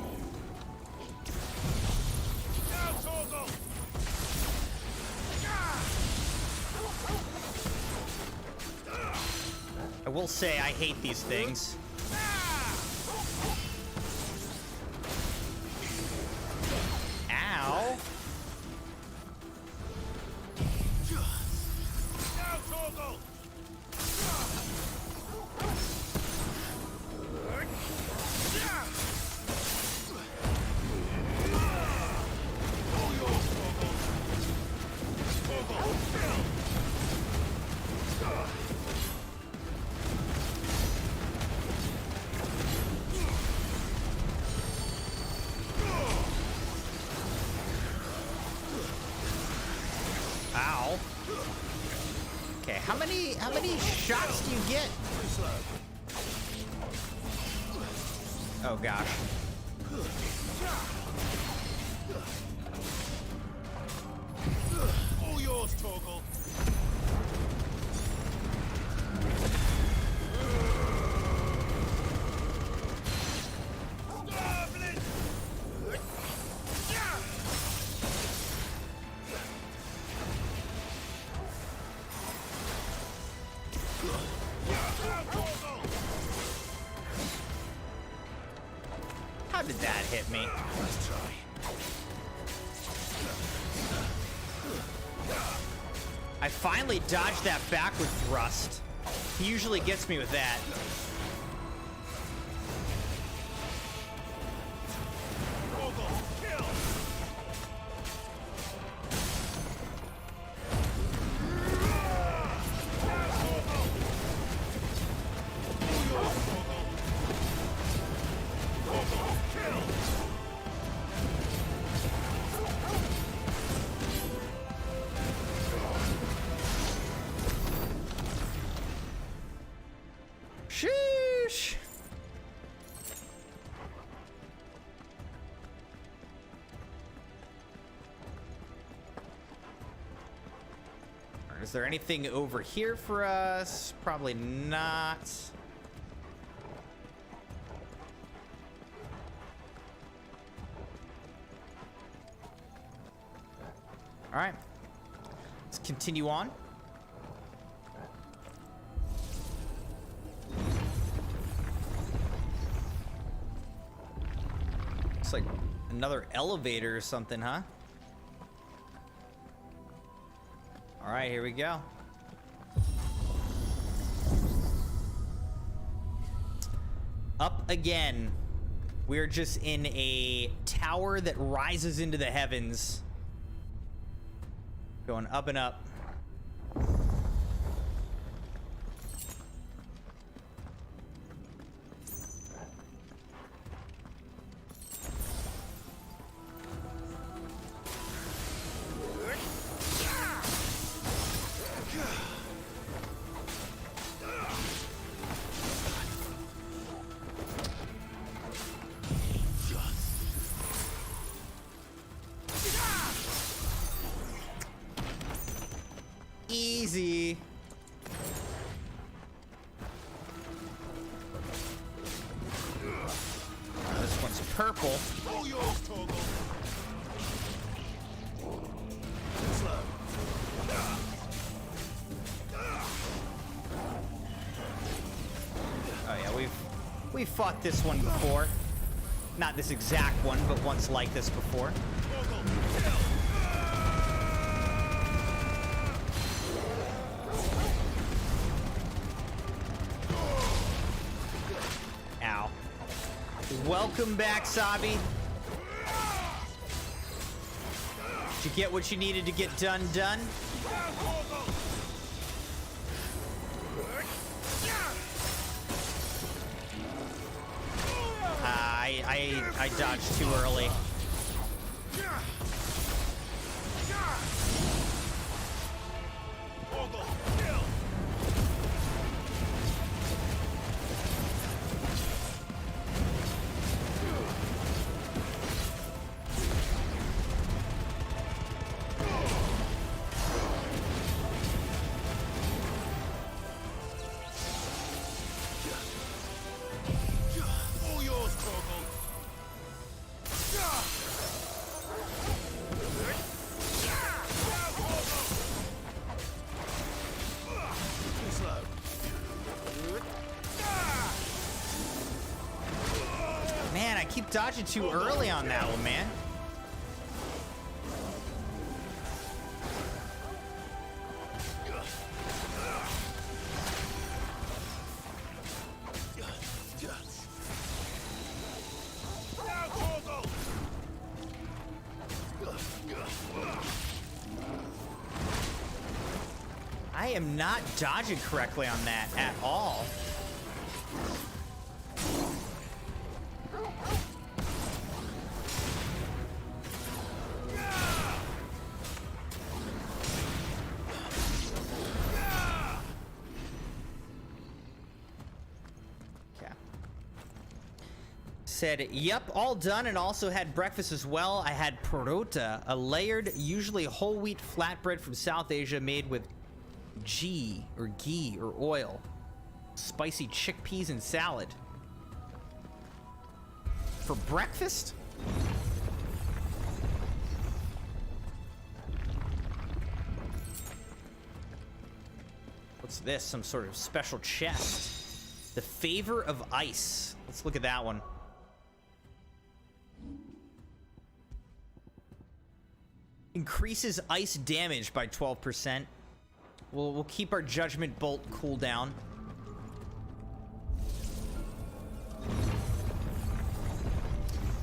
S2: I will say I hate these things. Ow. Ow. Okay, how many shots do you get? Oh gosh.
S15: All yours, Torgal.
S2: How did that hit me?
S15: Let's try.
S2: I finally dodged that backward thrust. He usually gets me with that. Sheesh. Is there anything over here for us? Probably not. All right. Let's continue on. Looks like another elevator or something, huh? All right, here we go. Up again. We're just in a tower that rises into the heavens. Going up and up. Easy. This one's purple.
S15: All yours, Torgal. Slow.
S2: Oh yeah, we've fought this one before. Not this exact one, but once like this before. Ow. Welcome back, Sabi. Did you get what you needed to get done? I dodged too early. dodging too early on that one, man. I am not dodging correctly on that at all. Said, yep, all done, and also had breakfast as well. I had parota, a layered, usually whole wheat flatbread from South Asia made with ghee or oil, spicy chickpeas and salad. For breakfast? What's this? Some sort of special chest. The Favor of Ice. Let's look at that one. Increases ice damage by 12%. We'll keep our Judgment Bolt cooldown.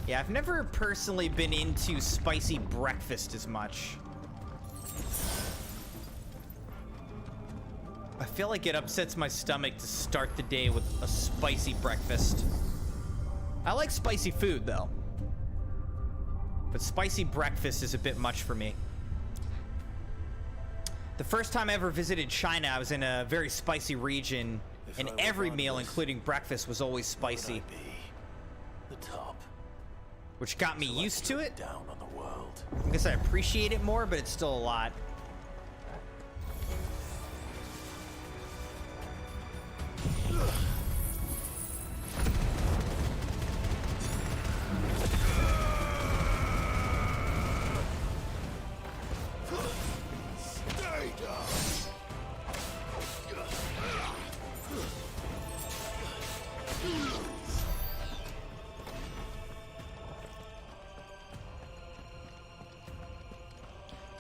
S2: Yeah, I've never personally been into spicy breakfast as much. I feel like it upsets my stomach to start the day with a spicy breakfast. I like spicy food, though. But spicy breakfast is a bit much for me. The first time I ever visited China, I was in a very spicy region, and every meal, including breakfast, was always spicy.
S18: The top.
S2: Which got me used to it.
S18: Down on the world.
S2: I guess I appreciate it more, but it's still a lot.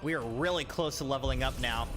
S2: We are really close to leveling up now.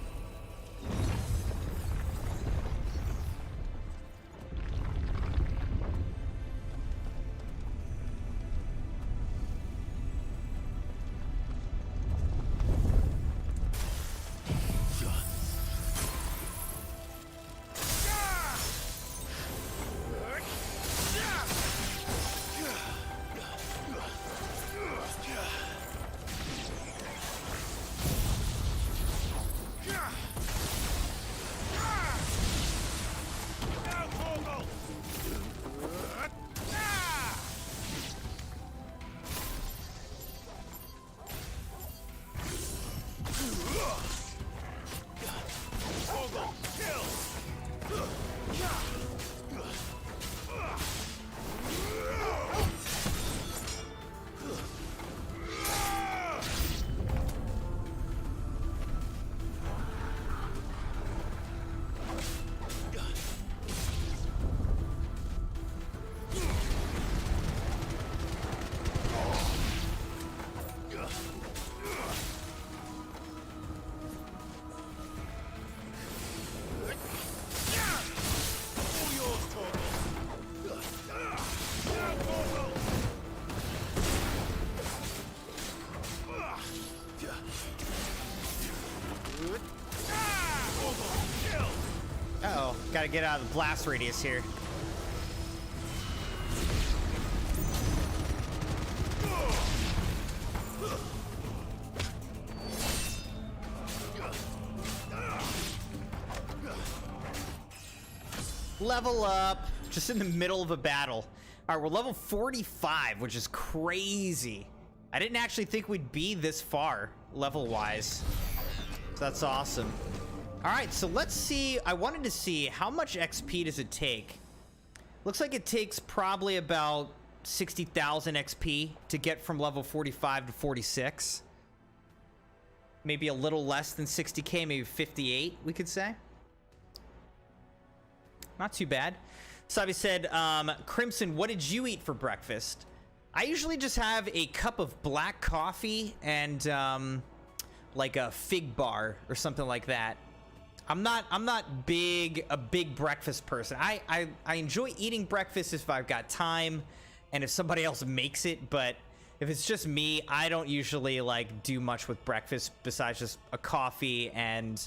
S2: Uh-oh, gotta get out of the blast radius here. Level up, just in the middle of a battle. All right, we're level 45, which is crazy. I didn't actually think we'd be this far, level-wise. So that's awesome. All right, so let's see. I wanted to see how much XP does it take. Looks like it takes probably about 60,000 XP to get from level 45 to 46. Maybe a little less than 60k, maybe 58, we could say. Not too bad. Sabi said, Crimson, what did you eat for breakfast? I usually just have a cup of black coffee and like a fig bar or something like that. I'm not a big breakfast person. I enjoy eating breakfast if I've got time and if somebody else makes it, but if it's just me, I don't usually like do much with breakfast besides just a coffee and,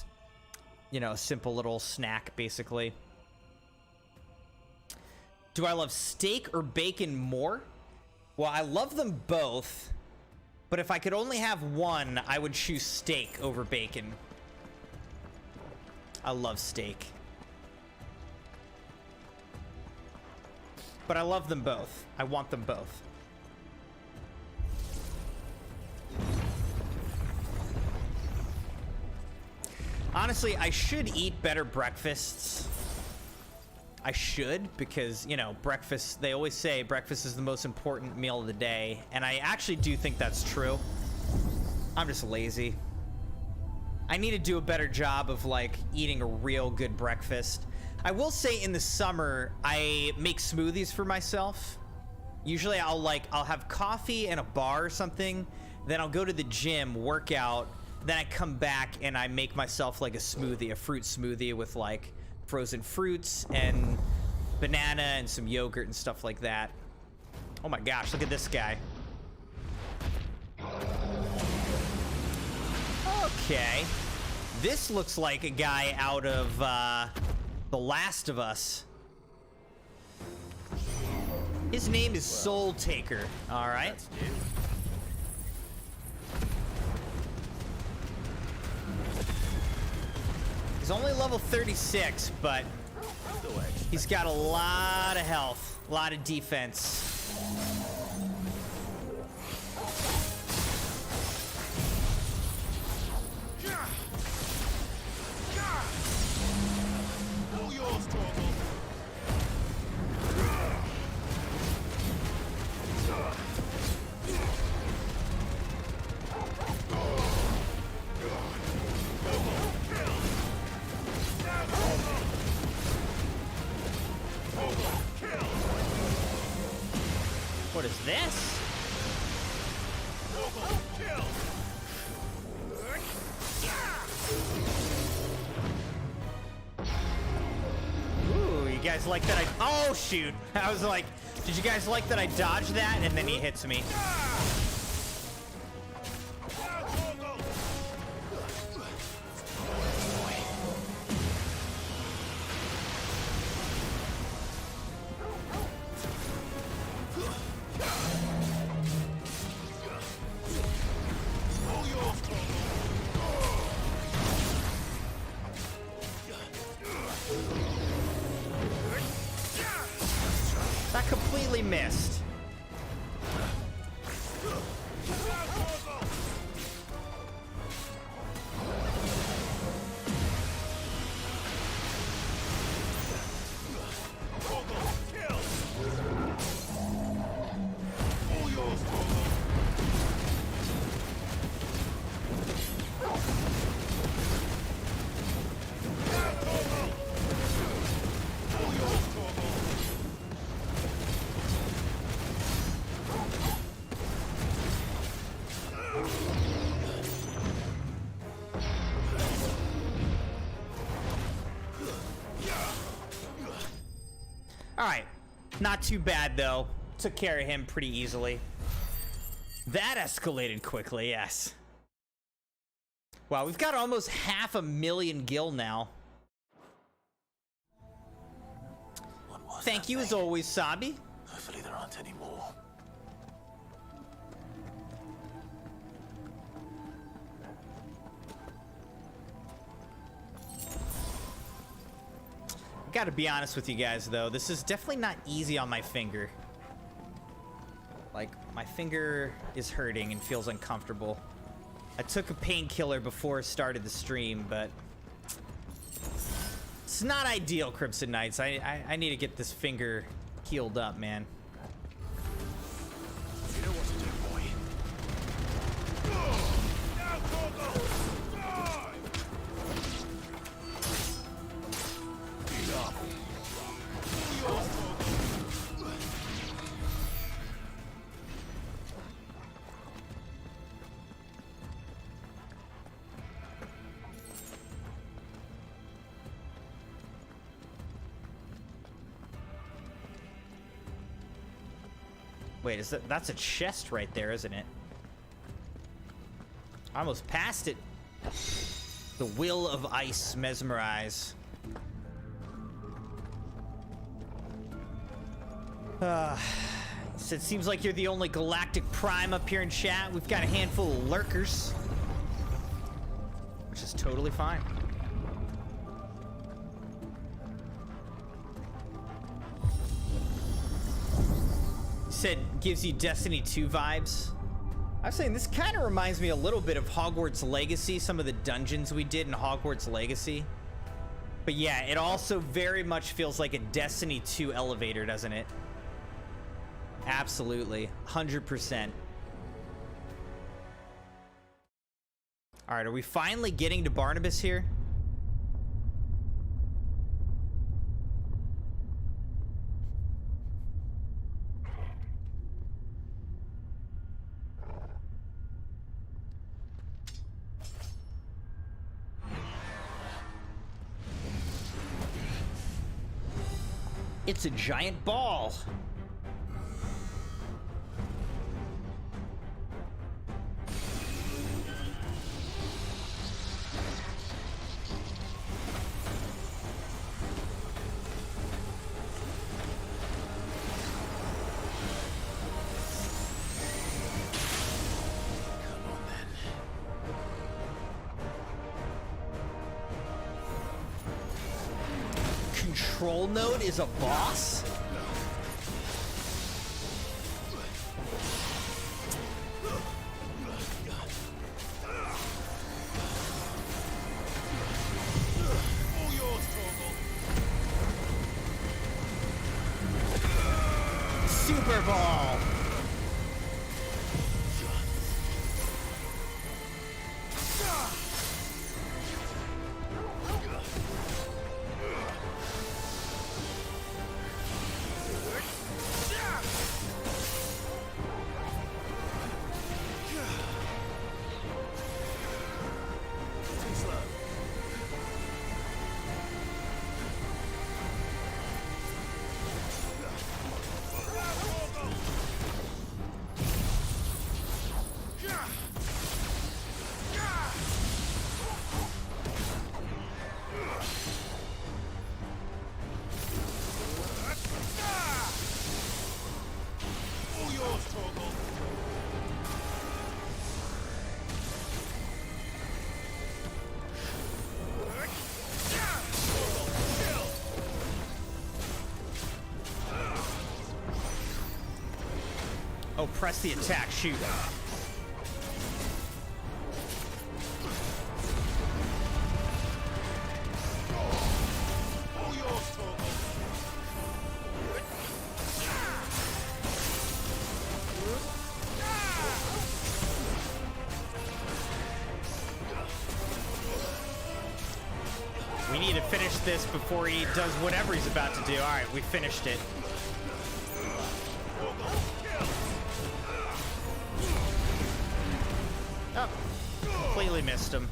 S2: you know, a simple little snack basically. Do I love steak or bacon more? Well, I love them both, but if I could only have one, I would choose steak over bacon. I love steak. But I love them both. I want them both. Honestly, I should eat better breakfasts. I should, because, you know, breakfast, they always say breakfast is the most important meal of the day, and I actually do think that's true. I'm just lazy. I need to do a better job of, like, eating a real good breakfast. I will say in the summer, I make smoothies for myself. Usually I'll have coffee and a bar or something, then I'll go to the gym, work out, then I come back and I make myself, like, a smoothie, a fruit smoothie with, like, frozen fruits and banana and some yogurt and stuff like that. Oh my gosh, look at this guy. Okay. This looks like a guy out of The Last of Us. His name is Soul Taker. All right. He's only level 36, but he's got a lot of health, a lot of defense. What is this? Ooh, you guys like that oh shoot. I was like, did you guys like that I dodged that? And then he hits me. That completely missed. Alright, not too bad though. Took care of him pretty easily. That escalated quickly, yes. Wow, we've got almost 500,000 gil now. Thank you as always, Sabi.
S18: Hopefully there aren't any more.
S2: Gotta be honest with you guys though, this is definitely not easy on my finger. Like, my finger is hurting and feels uncomfortable. I took a painkiller before I started the stream, but it's not ideal, Crimson Knights. I need to get this finger healed up, man.
S18: You know what to do, boy.
S2: Wait, is that's a chest right there, isn't it? I almost passed it. The will of ice, mesmerize. So it seems like you're the only galactic prime up here in chat. We've got a handful of lurkers, which is totally fine. Said gives you Destiny 2 vibes. I was saying this kind of reminds me a little bit of Hogwarts Legacy, some of the dungeons we did in Hogwarts Legacy. But yeah, it also very much feels like a Destiny 2 elevator, doesn't it? Absolutely, 100%. All right, are we finally getting to Barnabas here? It's a giant ball. Control node is a boss? Super ball. Oh, press the attack, shoot. We need to finish this before he does whatever he's about to do. All right, we finished it. Oh, completely missed him.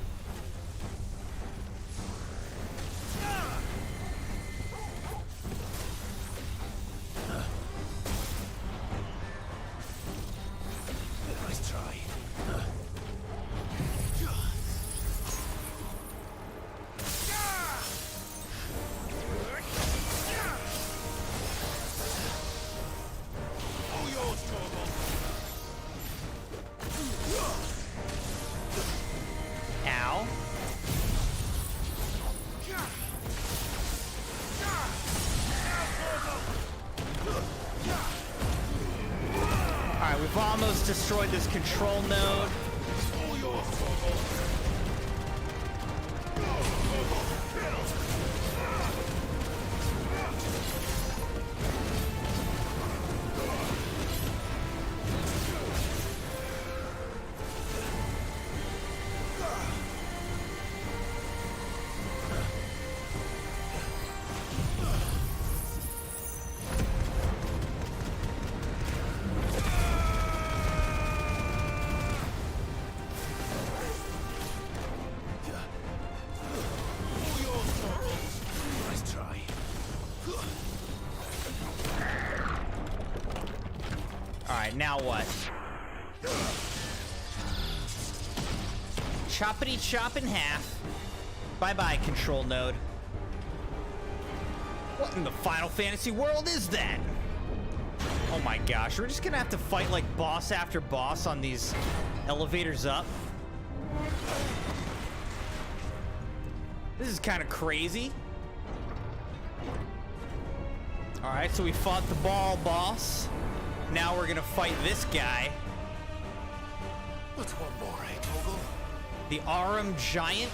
S18: Nice try.
S2: Ow. Alright, we've almost destroyed this control node. now what? Choppity chop in half. Bye-bye, control node. What in the Final Fantasy world is that? Oh my gosh, we're just gonna have to fight like boss after boss on these elevators up. This is kind of crazy. Alright, so we fought the ball boss. Now we're gonna fight this guy.
S18: What's one more, eh, Toggle?
S2: The Arum Giant.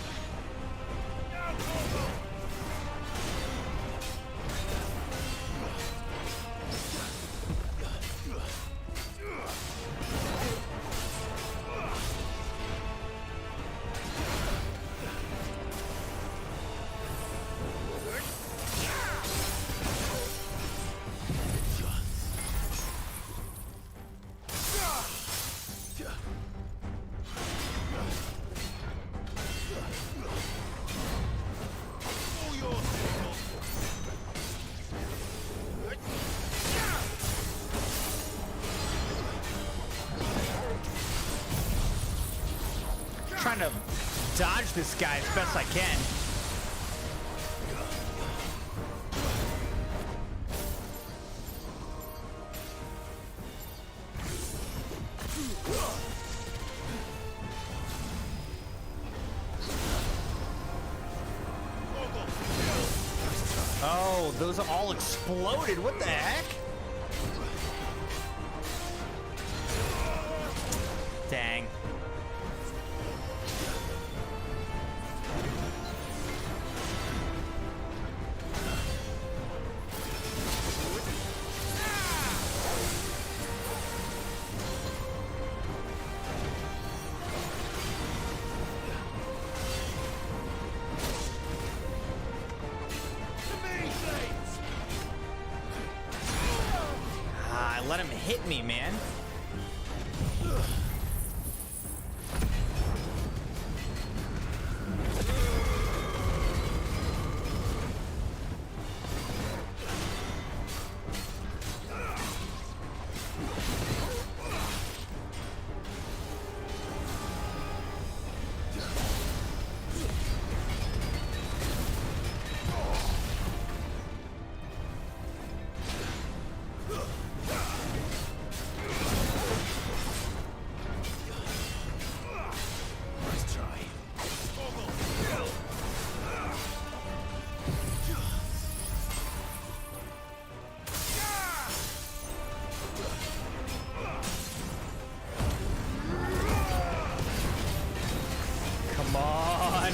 S2: Trying to dodge this guy as best I can. Oh, those all exploded. What the heck? Dang. Let him hit me, man. Come on.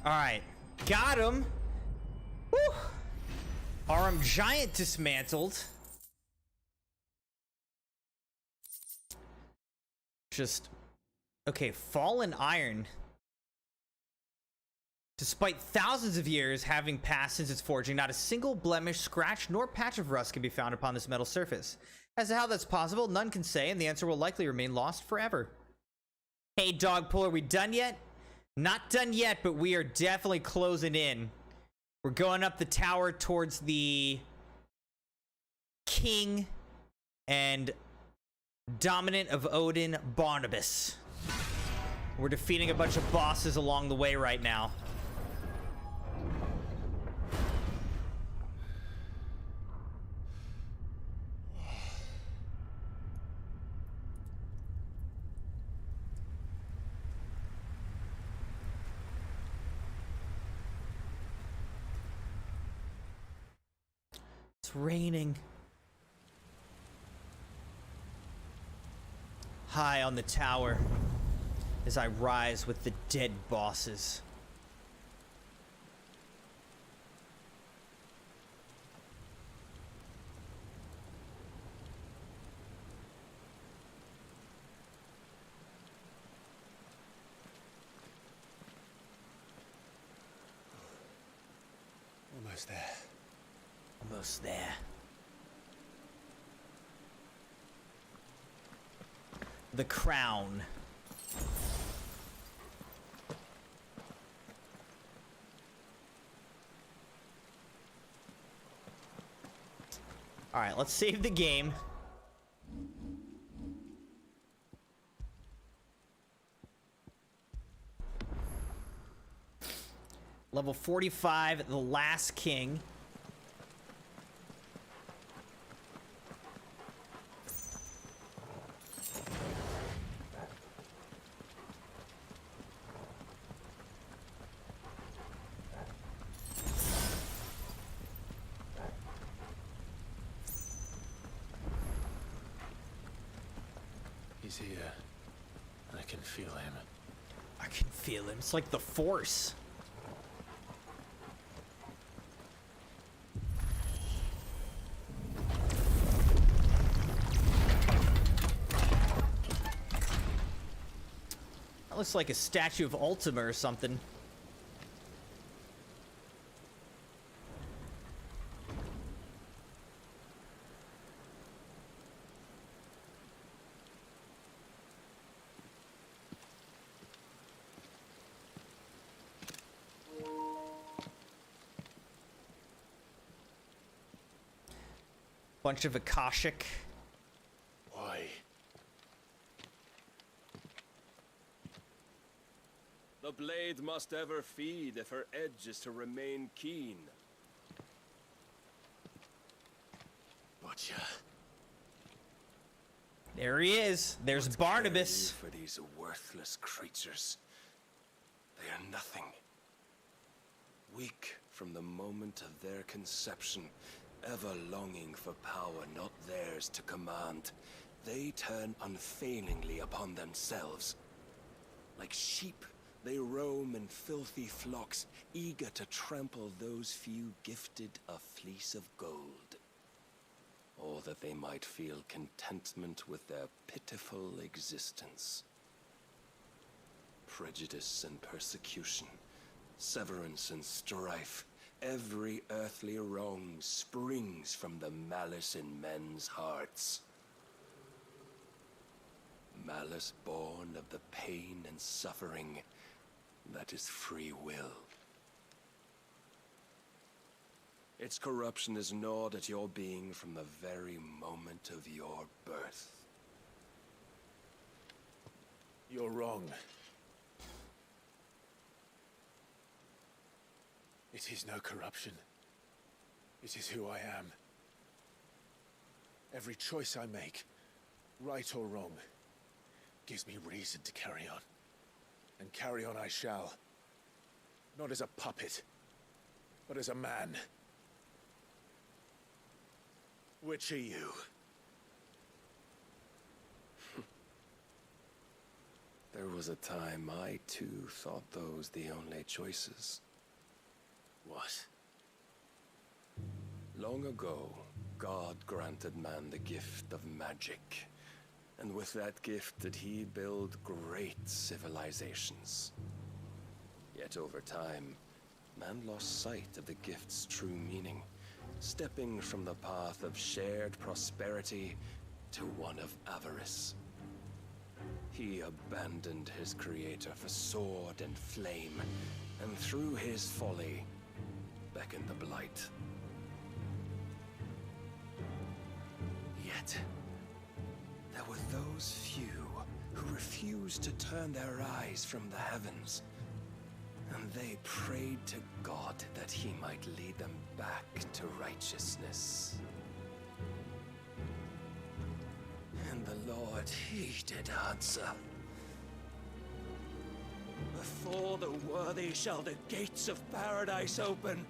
S2: All right, got him. Woo. Arum Giant dismantled. Just okay. Fallen Iron. Despite thousands of years having passed since its forging, not a single blemish, scratch, nor patch of rust can be found upon this metal surface. As to how that's possible, none can say, and the answer will likely remain lost forever. Hey, Dogpull, are we done yet? Not done yet, but we are definitely closing in. We're going up the tower towards the king and dominant of Odin, Barnabas. We're defeating a bunch of bosses along the way right now. It's raining. High on the tower as I rise with the dead bosses.
S14: Almost there.
S2: Almost there. The crown. All right, let's save the game. Level 45, the last king.
S16: He's here. I can feel him.
S2: I can feel him. It's like the Force. That looks like a statue of Ultima or something. Bunch of Akashic.
S16: Why?
S17: The blade must ever feed if her edge is to remain keen.
S16: Butcher.
S2: There he is. There's
S17: What
S2: Barnabas.
S17: care you for these worthless creatures? They are nothing. Weak from the moment of their conception, ever longing for power not theirs to command, they turn unfailingly upon themselves. Like sheep, they roam in filthy flocks, eager to trample those few gifted a fleece of gold. Or that they might feel contentment with their pitiful existence. Prejudice and persecution, severance and strife, every earthly wrong springs from the malice in men's hearts. Malice born of the pain and suffering that is free will. Its corruption is gnawed at your being from the very moment of your birth.
S16: You're wrong. It is no corruption. It is who I am. Every choice I make, right or wrong, gives me reason to carry on. And carry on I shall. Not as a puppet, but as a man. Which are you?
S17: There was a time I too thought those the only choices.
S16: What?
S17: Long ago, God granted man the gift of magic. And with that gift did he build great civilizations. Yet over time, man lost sight of the gift's true meaning, stepping from the path of shared prosperity to one of avarice. He abandoned his creator for sword and flame, and through his folly, beckoned the blight. Yet, there were those few who refused to turn their eyes from the heavens, and they prayed to God that he might lead them back to righteousness. And the Lord, he did answer. Before the worthy shall the gates of paradise open.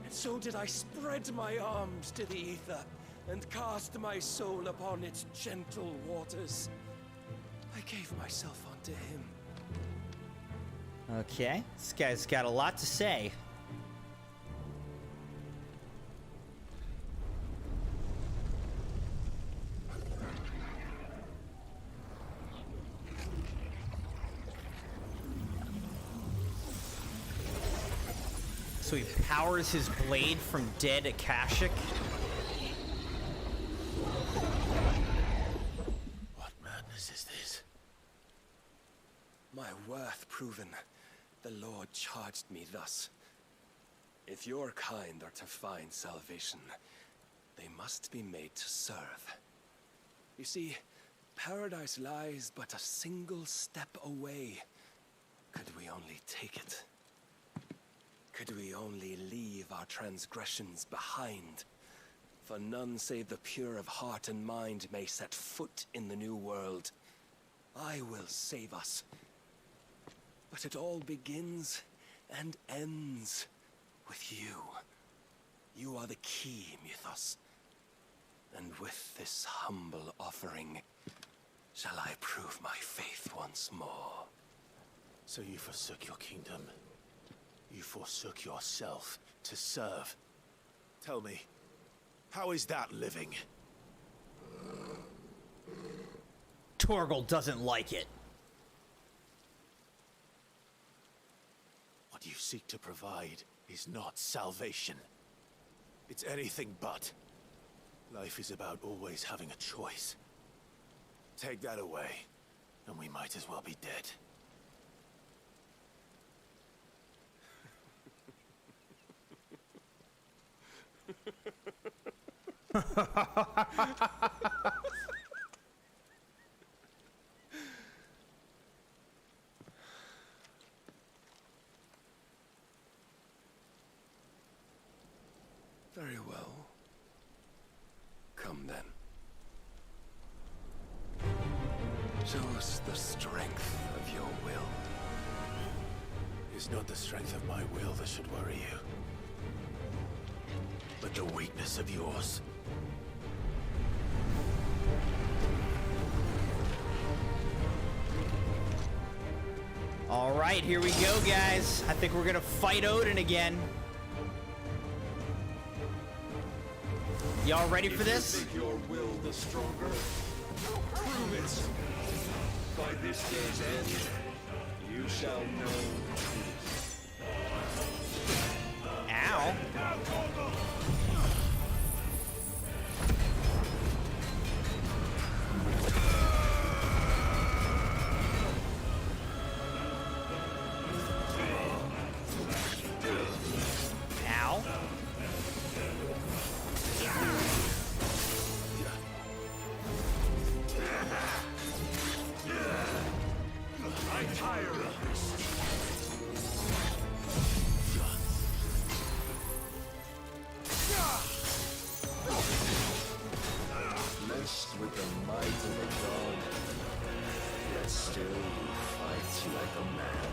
S17: And so did I spread my arms to the ether, and cast my soul upon its gentle waters. I gave myself unto him.
S2: Okay, this guy's got a lot to say. So he powers his blade from dead Akashic.
S18: What madness is this?
S17: My worth proven, the Lord charged me thus. If your kind are to find salvation, they must be made to serve. You see, paradise lies but a single step away. Could we only take it? Could we only leave our transgressions behind? For none save the pure of heart and mind may set foot in the new world. I will save us. But it all begins and ends with you. You are the key, Mythos. And with this humble offering, shall I prove my faith once more.
S18: So you forsook your kingdom. You forsook yourself to serve. Tell me, how is that living?
S2: Torgal doesn't like it.
S18: What you seek to provide is not salvation. It's anything but. Life is about always having a choice. Take that away, and we might as well be dead.
S17: Very well. Come then. Show us the strength of your will.
S18: It's not the strength of my will that should worry you, but the weakness of yours.
S2: All right, here we go, guys. I think we're gonna fight Odin again. Y'all ready for this?
S17: If you make your will the stronger, prove it. By this day's end, you shall know truth.
S2: Ow. Ow.
S17: I'm tired of this. Blessed with the might of a god, yet still you fight like a man.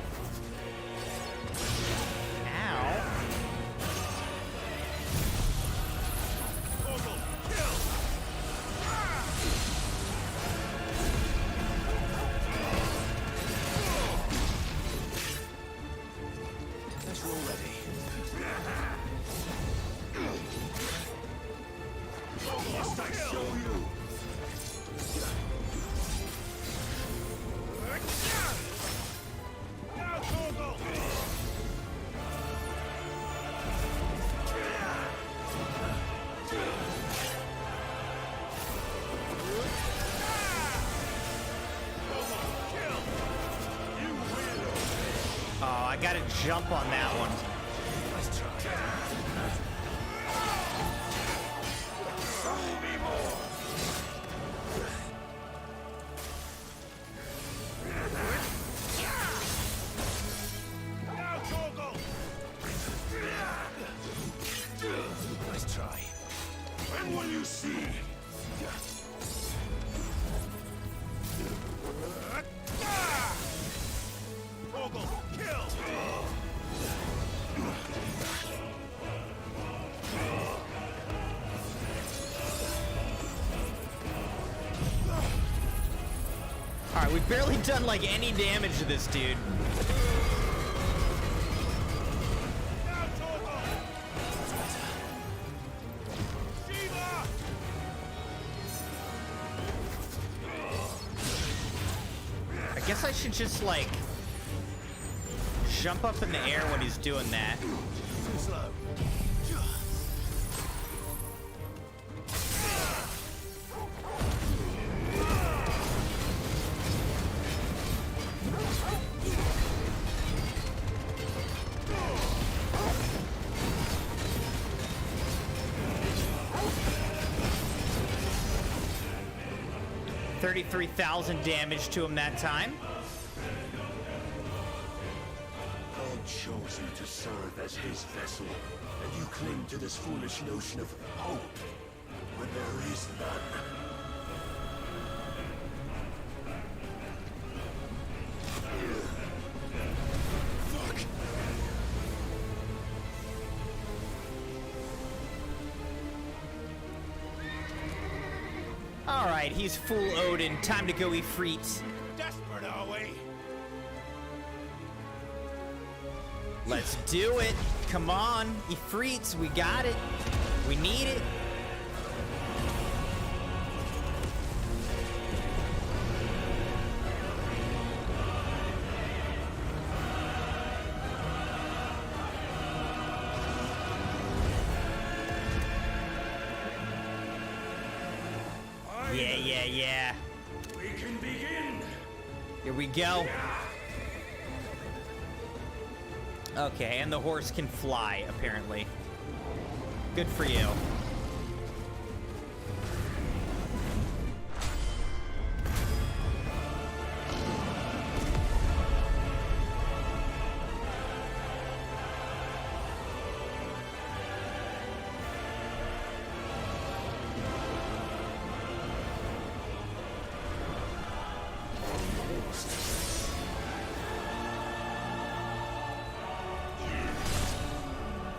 S2: Ow.
S18: Guess we're ready.
S17: Must I show you?
S2: Oh, I gotta jump on that one.
S18: Let's try.
S17: Show me more.
S18: Nice try.
S17: When will you see?
S2: All right, we've barely done like any damage to this dude. I guess I should just like jump up in the air when he's doing that.
S18: slow.
S2: 33,000 damage to him that time.
S17: God chose you to serve as his vessel, and you cling to this foolish notion of hope when there is none.
S18: Fuck!
S2: All right, he's full Odin. Time to go Ifrit.
S18: Desperate, are we?
S2: Let's do it. Come on, Ifrits, we got it. We need it. Yeah.
S17: We can begin.
S2: Here we go. Okay, and the horse can fly, apparently. Good for you.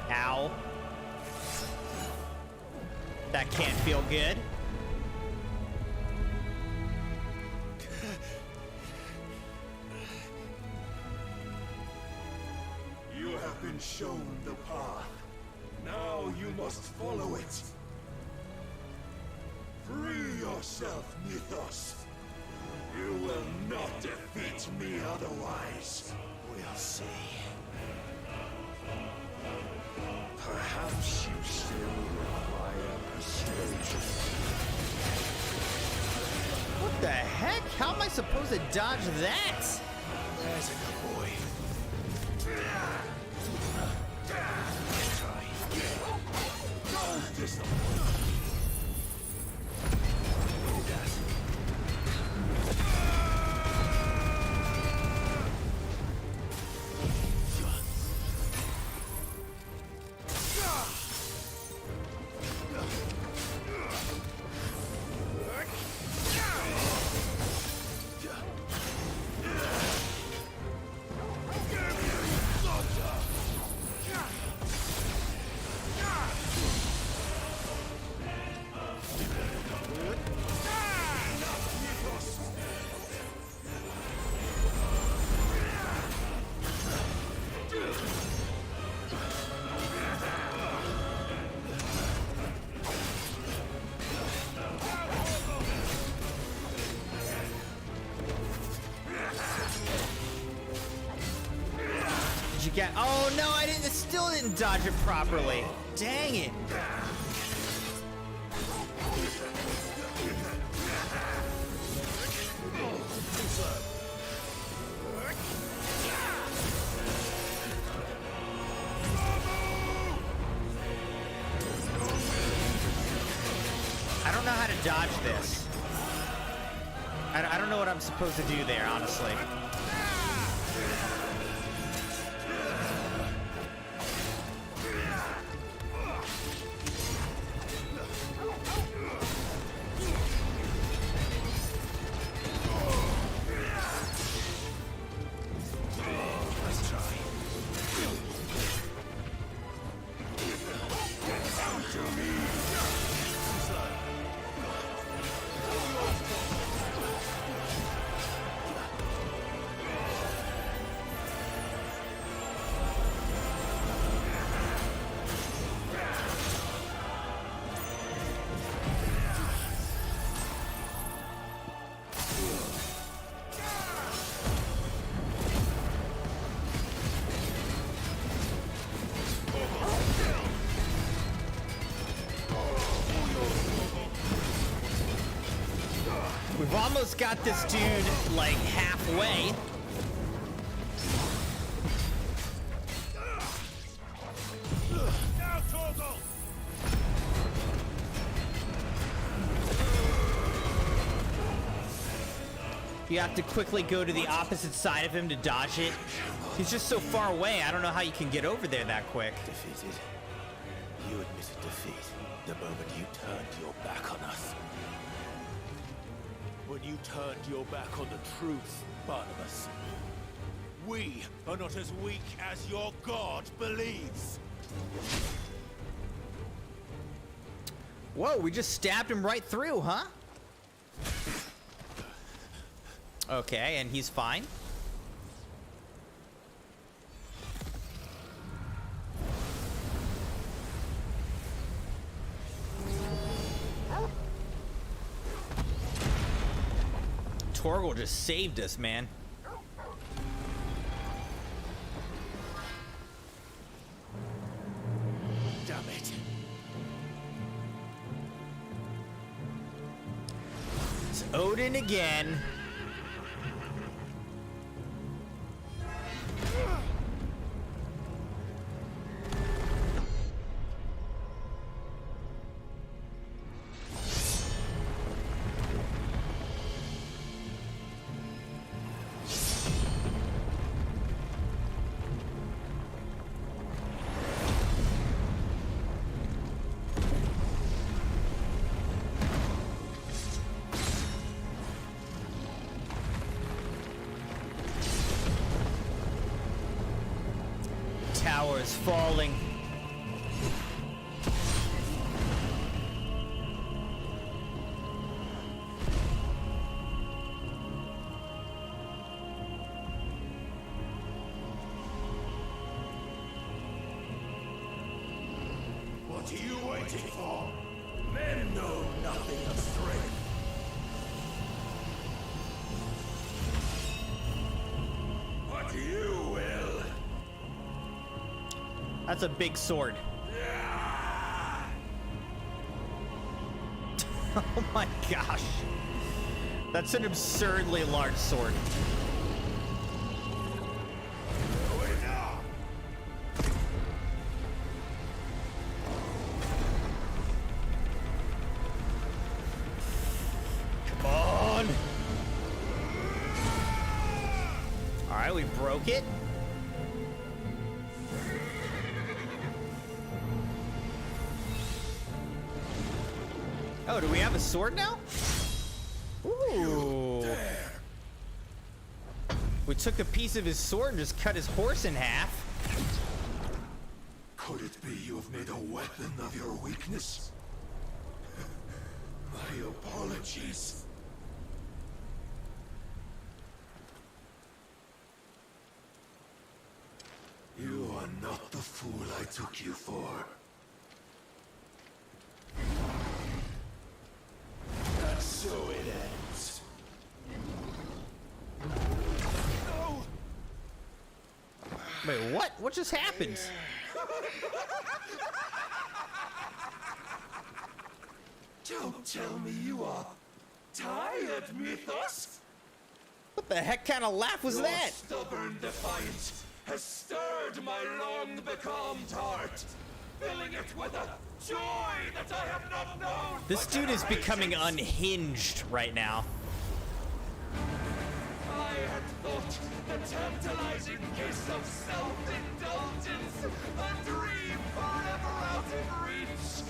S2: Ow. That can't feel good.
S17: You have been shown the path. Now you must follow it. Free yourself, Mythos. You will not defeat me otherwise.
S18: We'll see.
S17: Perhaps you still require persuasion.
S2: What the heck? How am I supposed to dodge that?
S18: There's a good boy.
S17: Don't disappoint.
S2: Oh no, I still didn't dodge it properly. Dang it. I don't know how to dodge this. I don't know what I'm supposed to do there, honestly. almost got this dude, like, halfway.
S18: Now, Torgal!
S2: You have to quickly go to the opposite side of him to dodge it. He's just so far away, I don't know how you can get over there that quick.
S18: Defeated. You admitted defeat the moment you turned your back on us. When you turned your back on the truth, Barnabas. We are not as weak as your god believes.
S2: Whoa, we just stabbed him right through, huh? Okay, and he's fine. Torgal just saved us, man.
S18: Damn it.
S2: It's Odin again. Tower is falling.
S18: What are you waiting for? Men know nothing of strength. What you will.
S2: That's a big sword. Oh my gosh. That's an absurdly large sword. Come on. All right, we broke it. Oh, do we have a sword now? Ooh. We took a piece of his sword and just cut his horse in half.
S18: Could it be you have made a weapon of your weakness? My apologies. You are not the fool I took you for. And so it ends. No!
S2: Wait, what? What just happened?
S18: Don't tell me you are tired, Mythos!
S2: What the heck kind of laugh was that?
S18: Your stubborn defiance has stirred my long-becalmed heart, filling it with a joy that I have not known.
S2: This dude is becoming unhinged right now.
S18: I had thought the tantalizing kiss of self-indulgence, a dream forever out of reach.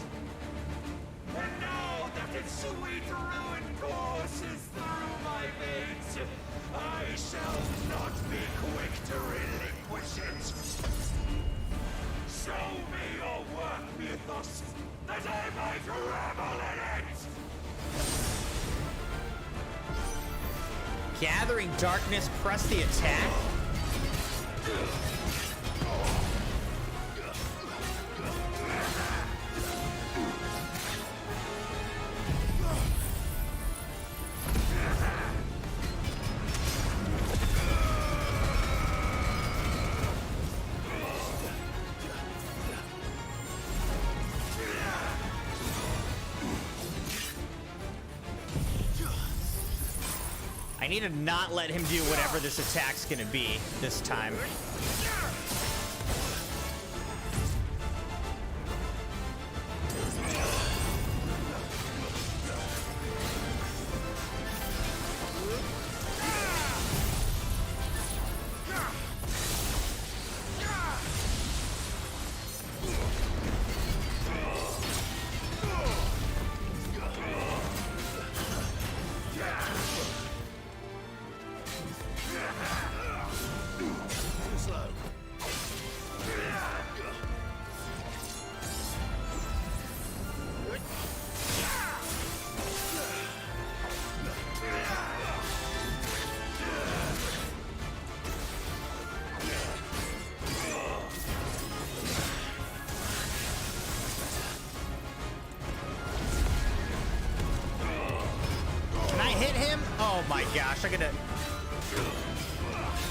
S18: And now that its sweet ruin courses through my veins, I shall not be quick to relinquish it. Show me your work, Mythos, that I might revel in it!
S2: Gathering darkness, press the attack. I need to not let him do whatever this attack's gonna be this time.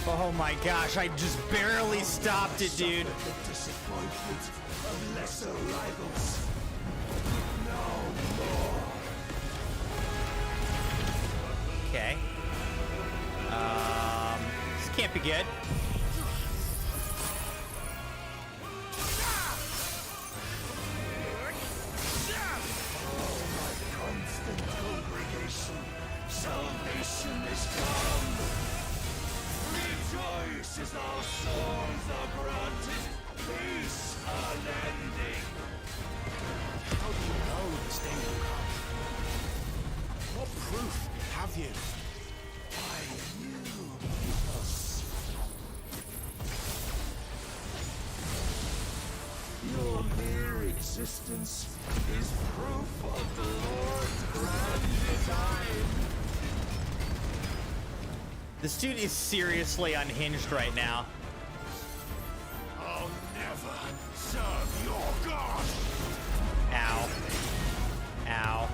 S2: Oh my gosh, I just barely stopped it, dude. Okay. This can't be good.
S15: Salvation is come. Rejoice as our souls are granted peace unending. How do you know this day will come? What proof have you? I knew us. Your mere existence is proof of the Lord's grand design.
S2: This dude is seriously unhinged right now.
S15: I'll never serve your god.
S2: Ow. Ow.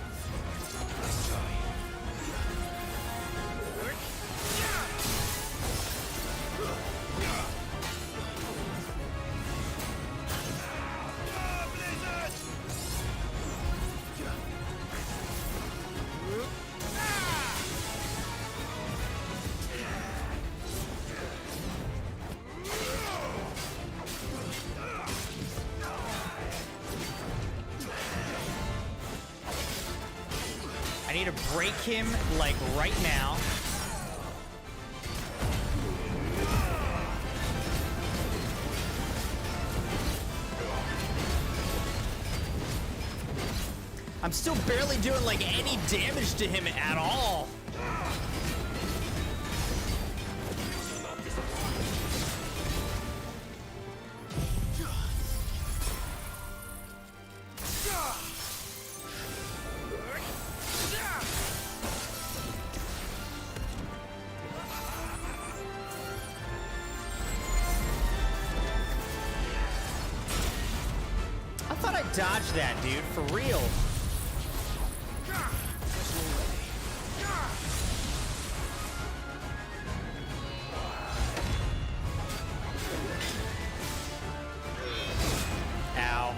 S2: I need to break him, like, right now. I'm still barely doing, like, any damage to him at all. Dodge that, dude, for real. Ow.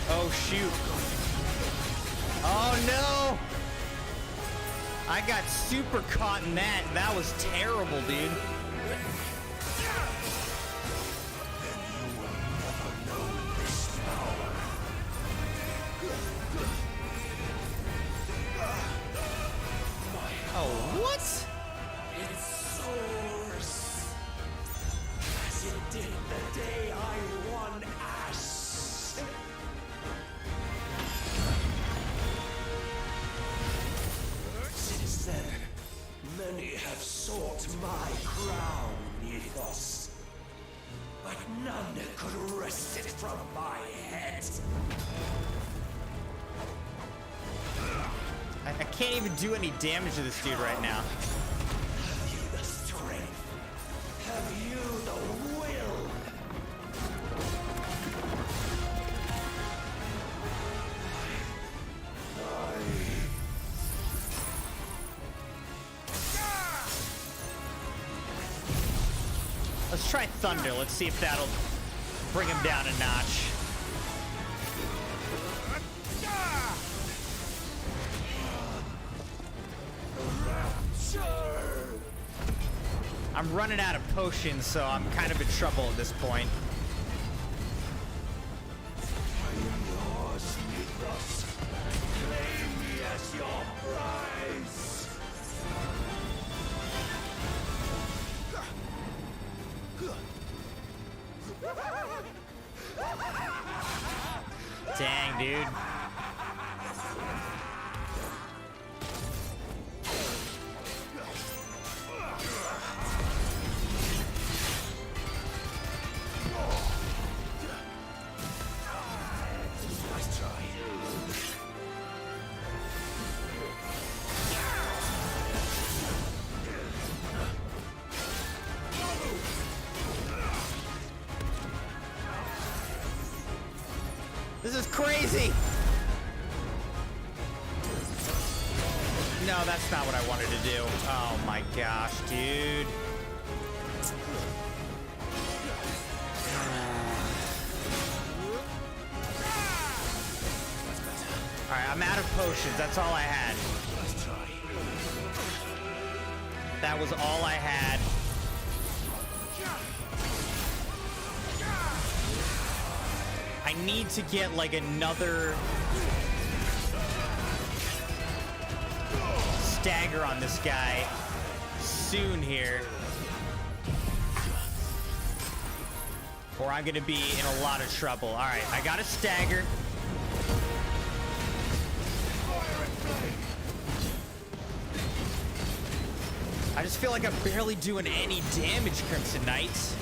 S2: Oh, shoot. Oh, no. I got super caught in that. That was terrible, dude. Do any damage to this dude right now.
S15: Have you the strength? Have you the will?
S2: Let's try Thunder. Let's see if that'll bring him down a notch. I'm running out of potions, so I'm kind of in trouble at this point.
S15: I am yours, Mythos. Claim me as your prize.
S2: Dang, dude.
S15: Nice try.
S2: This is crazy. No, that's not what I wanted to do. Oh my gosh, dude. All right, I'm out of potions. That's all I had. That was all I had. I need to get like another stagger on this guy soon here, or I'm gonna be in a lot of trouble. All right, I got a stagger. I just feel like I'm barely doing any damage, Crimson Knights.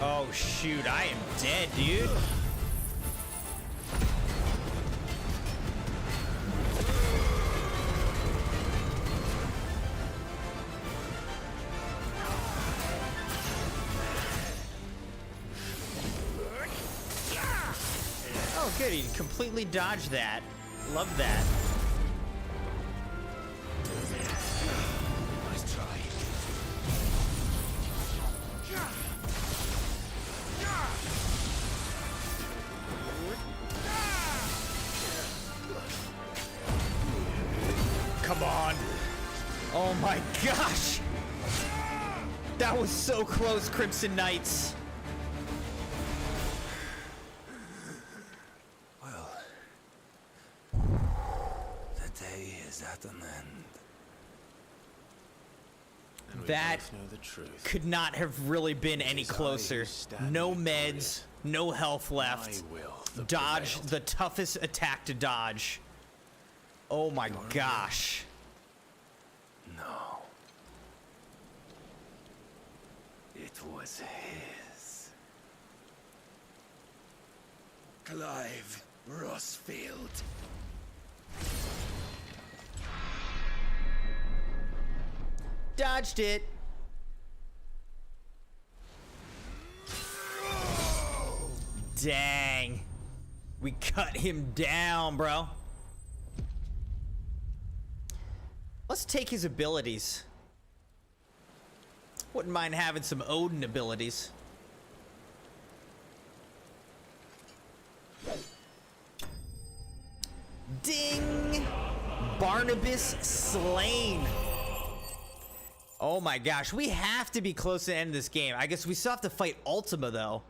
S2: Oh shoot, I am dead, dude. Oh good, he completely dodged that. Love that.
S15: Nice try.
S2: Come on. Oh my gosh. That was so close, Crimson Knights.
S17: Well, the day is at an end.
S2: That could not have really been any closer. No meds, no health left. Dodge, the toughest attack to dodge. Oh my gosh.
S17: No. It was his.
S15: Clive Rossfield.
S2: Dodged it. Dang. We cut him down, bro. Let's take his abilities. Wouldn't mind having some Odin abilities. Ding! Barnabas slain. Oh my gosh, we have to be close to the end of this game. I guess we still have to fight Ultima though.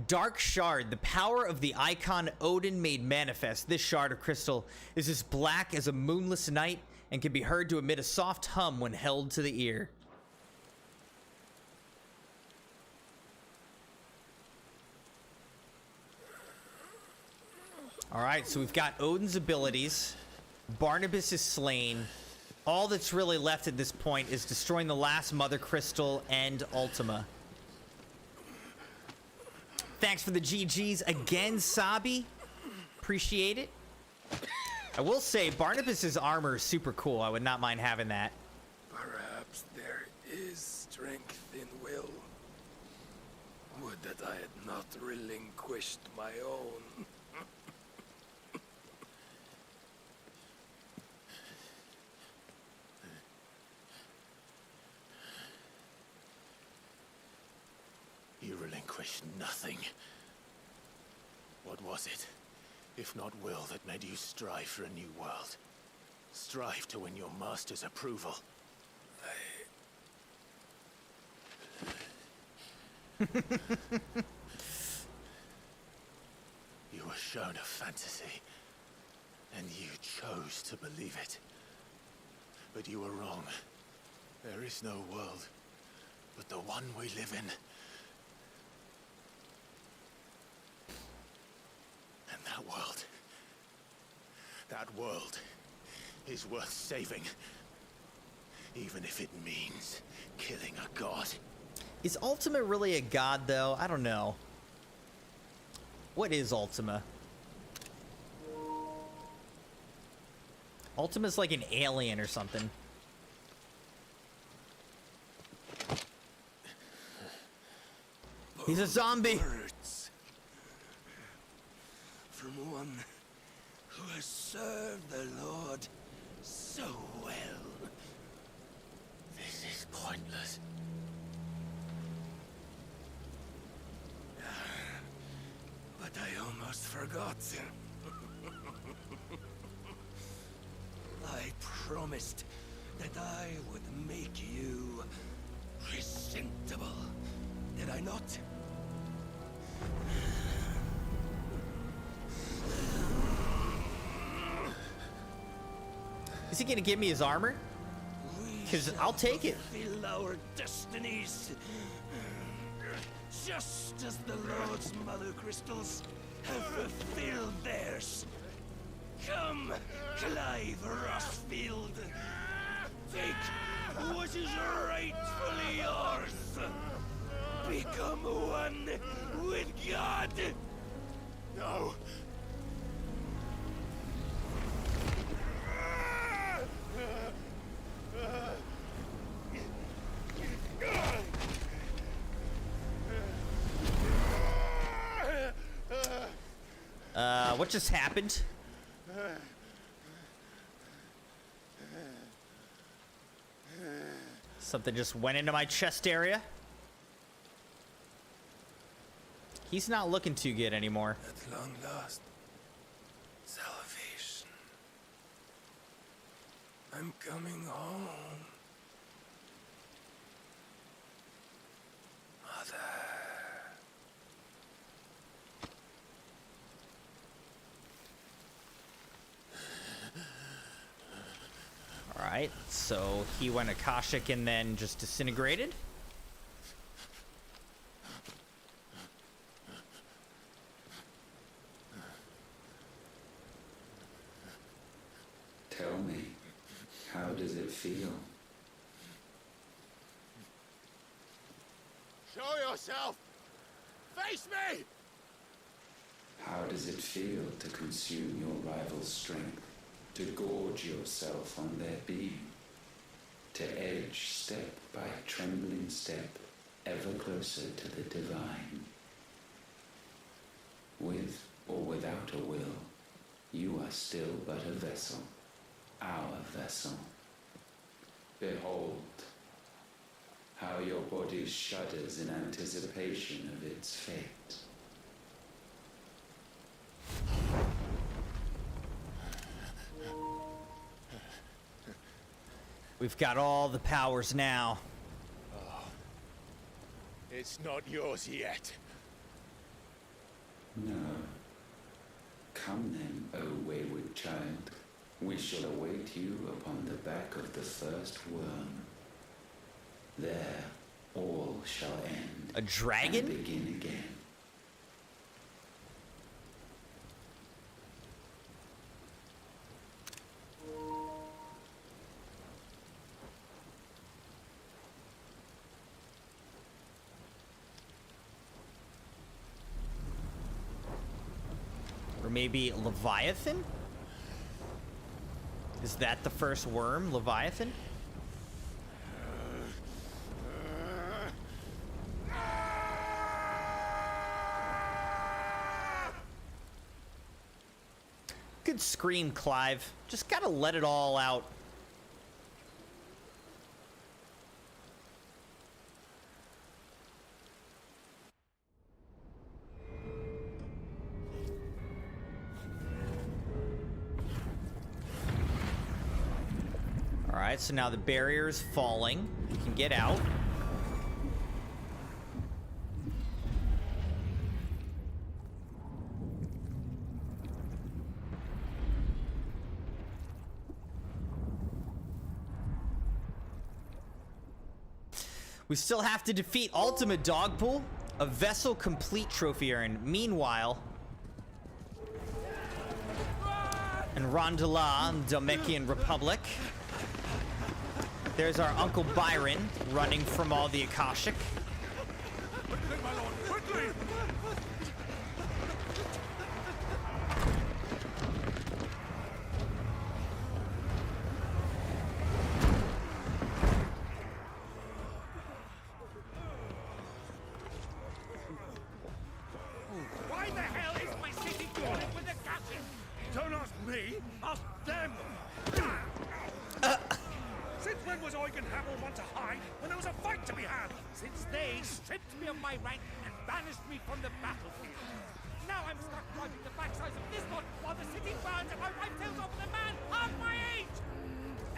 S2: Dark Shard, the power of the icon Odin made manifest. This shard of crystal is as black as a moonless night and can be heard to emit a soft hum when held to the ear. All right, so we've got Odin's abilities. Barnabas is slain. All that's really left at this point is destroying the last Mother Crystal and Ultima. Thanks for the GGs again, Sabi. Appreciate it. I will say, Barnabas's armor is super cool. I would not mind having that.
S17: Perhaps there is strength in will. Would that I had not relinquished my own.
S18: You relinquished nothing. What was it, if not will, that made you strive for a new world? Strive to win your master's approval. You were shown a fantasy, and you chose to believe it. But you were wrong. There is no world but the one we live in. And that world is worth saving. Even if it means killing a god.
S2: Is Ultima really a god, though? I don't know. What is Ultima? Ultima's like an alien or something. He's a zombie.
S17: Words from one who has served the Lord so well.
S18: This is pointless.
S17: But I almost forgot. I promised that I would make you presentable. Did I not?
S2: Is he gonna give me his armor? Because I'll take it.
S17: Fulfill our destinies. Just as the Lord's mother crystals have fulfilled theirs. Come, Clive Rossfield. Take what is rightfully yours. Become one with God.
S18: No.
S2: What just happened? Something just went into my chest area. He's not looking too good anymore.
S17: At long last, salvation. I'm coming home. Mother.
S2: Alright, so he went Akashic and then just disintegrated.
S19: Tell me, how does it feel?
S18: Show yourself! Face me!
S19: How does it feel to consume your rival's strength? To gorge yourself on their beam? To edge step by trembling step ever closer to the divine? With or without a will, you are still but a vessel, our vessel. Behold, how your body shudders in anticipation of its fate.
S2: We've got all the powers now.
S18: Oh, it's not yours yet.
S19: No. Come then, O wayward child. We shall await you upon the back of the first worm. There, all shall end.
S2: A dragon?
S19: And begin again.
S2: Or maybe Leviathan? Is that the first worm, Leviathan? Good scream, Clive. Just gotta let it all out. Alright, so now the barrier's falling. We can get out. We still have to defeat Ultima Dogpool, a Vessel Complete trophy earned. Meanwhile, in Rondela, Dalmekian Republic, there's our Uncle Byron running from all the Akashic.
S15: Why the hell is my city doing it with the Akashic? Don't ask me, ask them! Since when was Eugen Hamel want to hide when there was a fight to be had? Since they stripped me of my rank and banished me from the battlefield. Now I'm stuck driving the backsides of this lot while the city burns and my wife tells off the man half my age!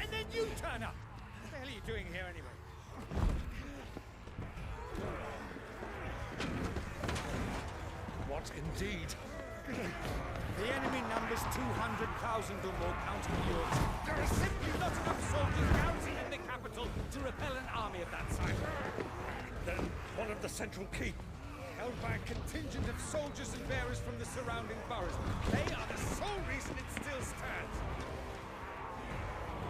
S15: And then you turn up! What the hell are you doing here anyway? What indeed? The enemy numbers 200,000 or more counting yours. There are simply not enough soldiers garrisoned in the capital to repel an army of that size. Then one of the central keep, held by a contingent of soldiers and bearers from the surrounding boroughs. They are the sole reason it still stands.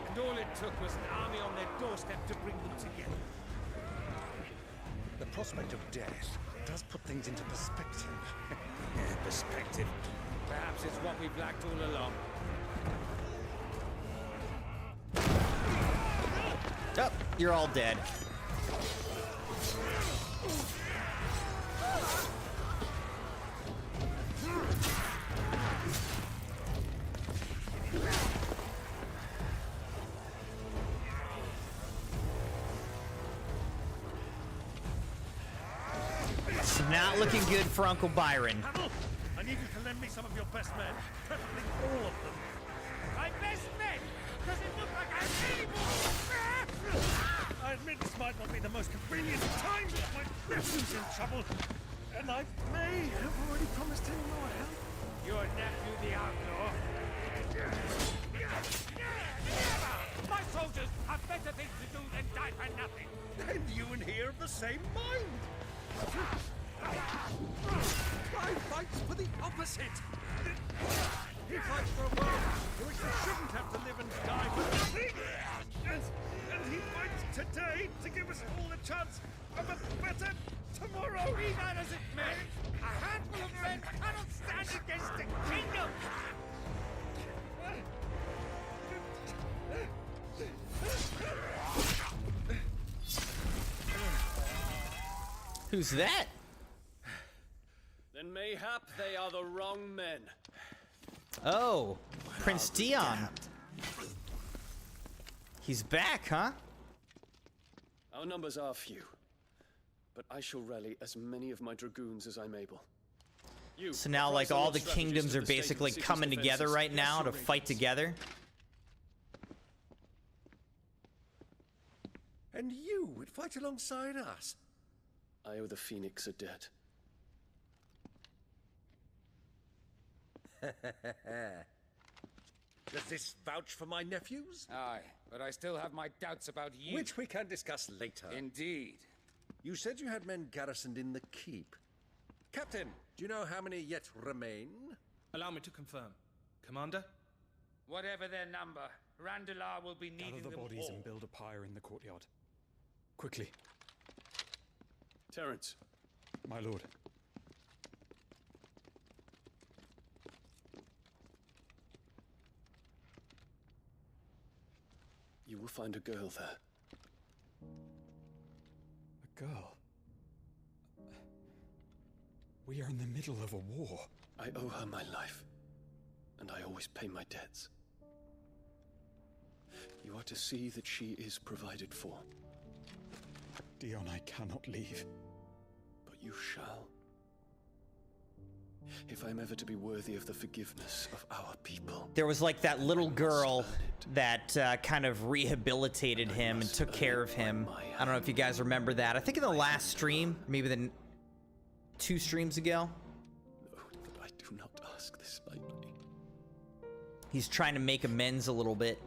S15: And all it took was an army on their doorstep to bring them together. The prospect of death does put things into perspective. Perspective. Perhaps it's what we've lacked all along.
S2: Oh, you're all dead. It's not looking good for Uncle Byron.
S15: Hamel, I need you to lend me some of your best men, preferably all of them. My best men? Does it look like I have any more? I admit this might not be the most convenient time, but my nephew's in trouble, and I may have already promised him more help. Your nephew, the outlaw? My soldiers have better things to do than die for nothing. And you and he are of the same mind. Clive fights for the opposite. He fights for a world in which we shouldn't have to live and die for nothing. And he fights today to give us all a chance of a better tomorrow. Be that as it may, a handful of men cannot stand against a kingdom.
S2: Who's that?
S20: Then mayhap they are the wrong men.
S2: Oh, Prince Dion. He's back, huh?
S20: Our numbers are few, but I shall rally as many of my dragoons as I'm able.
S2: So now, like, all the kingdoms are basically coming together right now to fight together.
S15: And you would fight alongside us?
S20: I owe the Phoenix a debt.
S15: Does this vouch for my nephews?
S21: Aye, but I still have my doubts about you.
S15: Which we can discuss later.
S21: Indeed.
S15: You said you had men garrisoned in the keep. Captain, do you know how many yet remain?
S22: Allow me to confirm. Commander?
S21: Whatever their number, Randalar will be needing
S23: Gather the
S21: them
S23: bodies
S21: all.
S23: and build a pyre in the courtyard. Quickly.
S20: Terence.
S23: My lord.
S20: You will find a girl there.
S23: A girl? We are in the middle of a war.
S20: I owe her my life, and I always pay my debts. You are to see that she is provided for.
S23: Dion, I cannot leave.
S20: But you shall. If I'm ever to be worthy of the forgiveness of our people.
S2: There was like that little girl that kind of rehabilitated him and took care of him. I don't know if you guys remember that. I think in the last stream, maybe the 2 streams ago.
S20: No, but I do not ask this lightly.
S2: He's trying to make amends a little bit.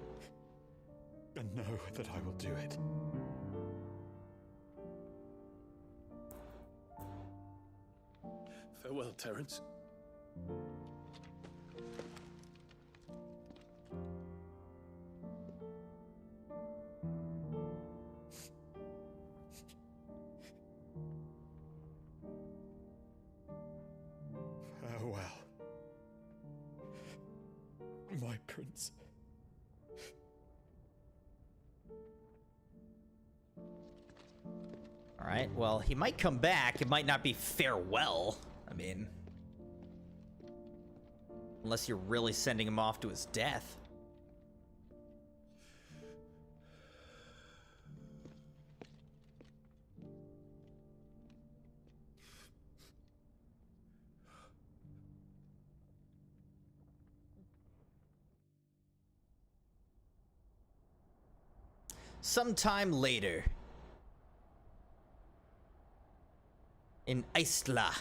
S23: And know that I will do it.
S20: Farewell, Terence.
S23: Farewell, my prince.
S2: All right, well, he might come back. It might not be farewell. I mean, unless you're really sending him off to his death. Sometime later, in Isla.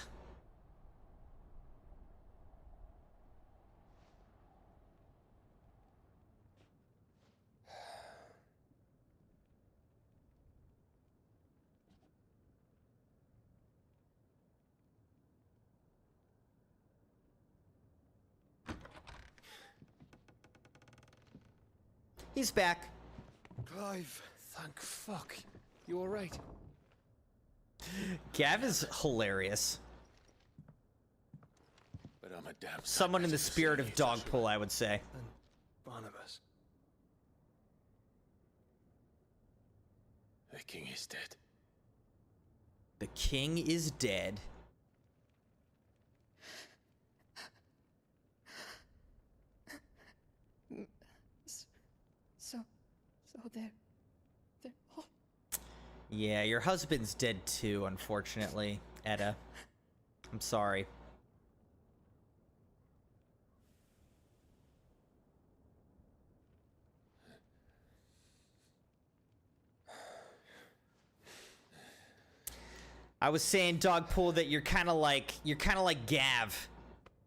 S2: He's back.
S12: Clive, thank fuck. You alright?
S2: Gav is hilarious.
S18: But I'm a damn
S2: Someone in the spirit of Dogpull, I would say.
S12: And Barnabas.
S18: The king is dead.
S2: The king is dead.
S11: So they're all...
S2: Yeah, your husband's dead too, unfortunately, Etta. I'm sorry. I was saying, Dogpull, that you're kind of like Gav,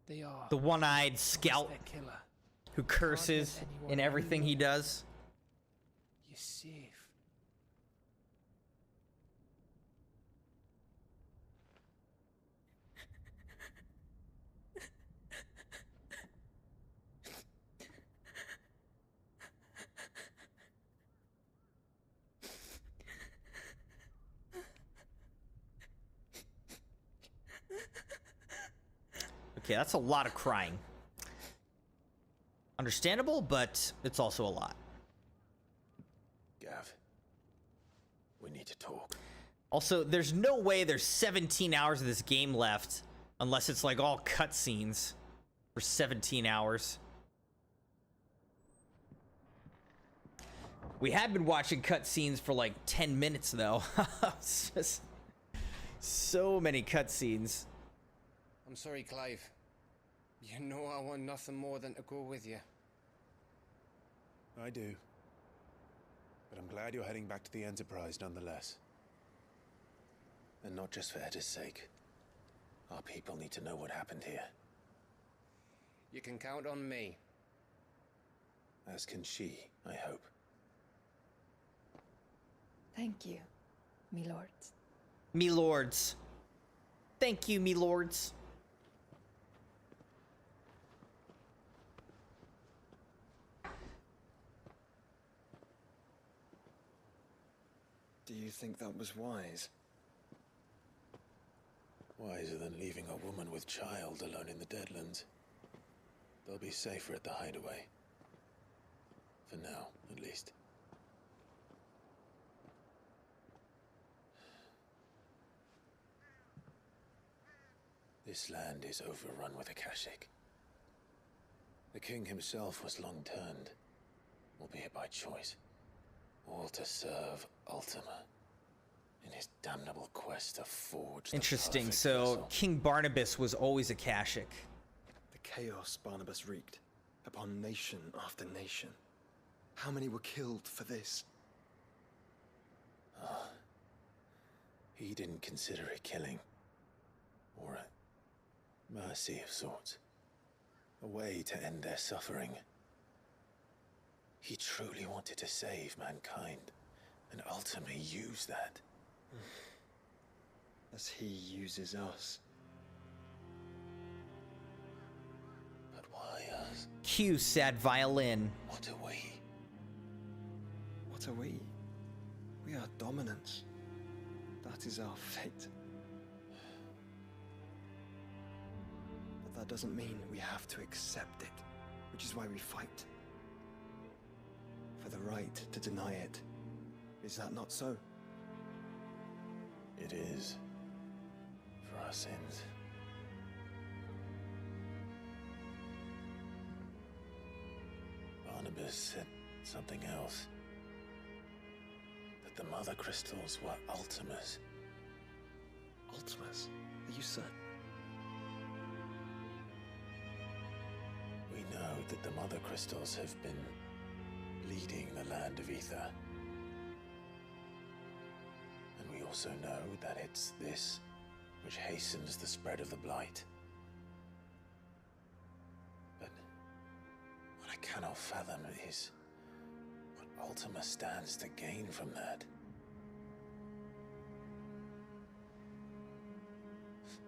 S12: They are.
S2: the one-eyed scout
S12: Their killer.
S2: who curses in everything he does.
S12: You're safe.
S2: Okay, that's a lot of crying. Understandable, but it's also a lot.
S18: Gav, we need to talk.
S2: Also, there's no way there's 17 hours of this game left unless it's like all cutscenes for 17 hours. We have been watching cutscenes for like 10 minutes though. It's just so many cutscenes.
S12: I'm sorry, Clive. You know I want nothing more than to go with you.
S16: I do. But I'm glad you're heading back to the Enterprise nonetheless.
S18: And not just for Etta's sake. Our people need to know what happened here.
S12: You can count on me.
S18: As can she, I hope.
S11: Thank you, me lords.
S2: Me lords. Thank you, me lords.
S12: Do you think that was wise?
S18: Wiser than leaving a woman with child alone in the Deadlands. They'll be safer at the hideaway. For now, at least.
S5: This land is overrun with Akashic. The king himself was long turned, albeit by choice, all to serve Ultima in his damnable quest to forge the
S2: Interesting.
S5: perfect
S2: So
S5: vessel.
S2: King Barnabas was always Akashic.
S9: The chaos Barnabas wreaked upon nation after nation. How many were killed for this?
S5: He didn't consider it killing, or a mercy of sorts. A way to end their suffering. He truly wanted to save mankind, and ultimately used that.
S9: As he uses us.
S5: But why us?
S2: Cue sad violin.
S5: What are we?
S9: What are we? We are dominance. That is our fate. But that doesn't mean we have to accept it, which is why we fight. For the right to deny it. Is that not so?
S5: It is. For our sins. Barnabas said something else. That the Mother Crystals were Ultimas.
S9: Ultimas? Are you certain?
S5: We know that the Mother Crystals have been leading the land of Ether. And we also know that it's this which hastens the spread of the Blight. But what I cannot fathom is what Ultima stands to gain from that.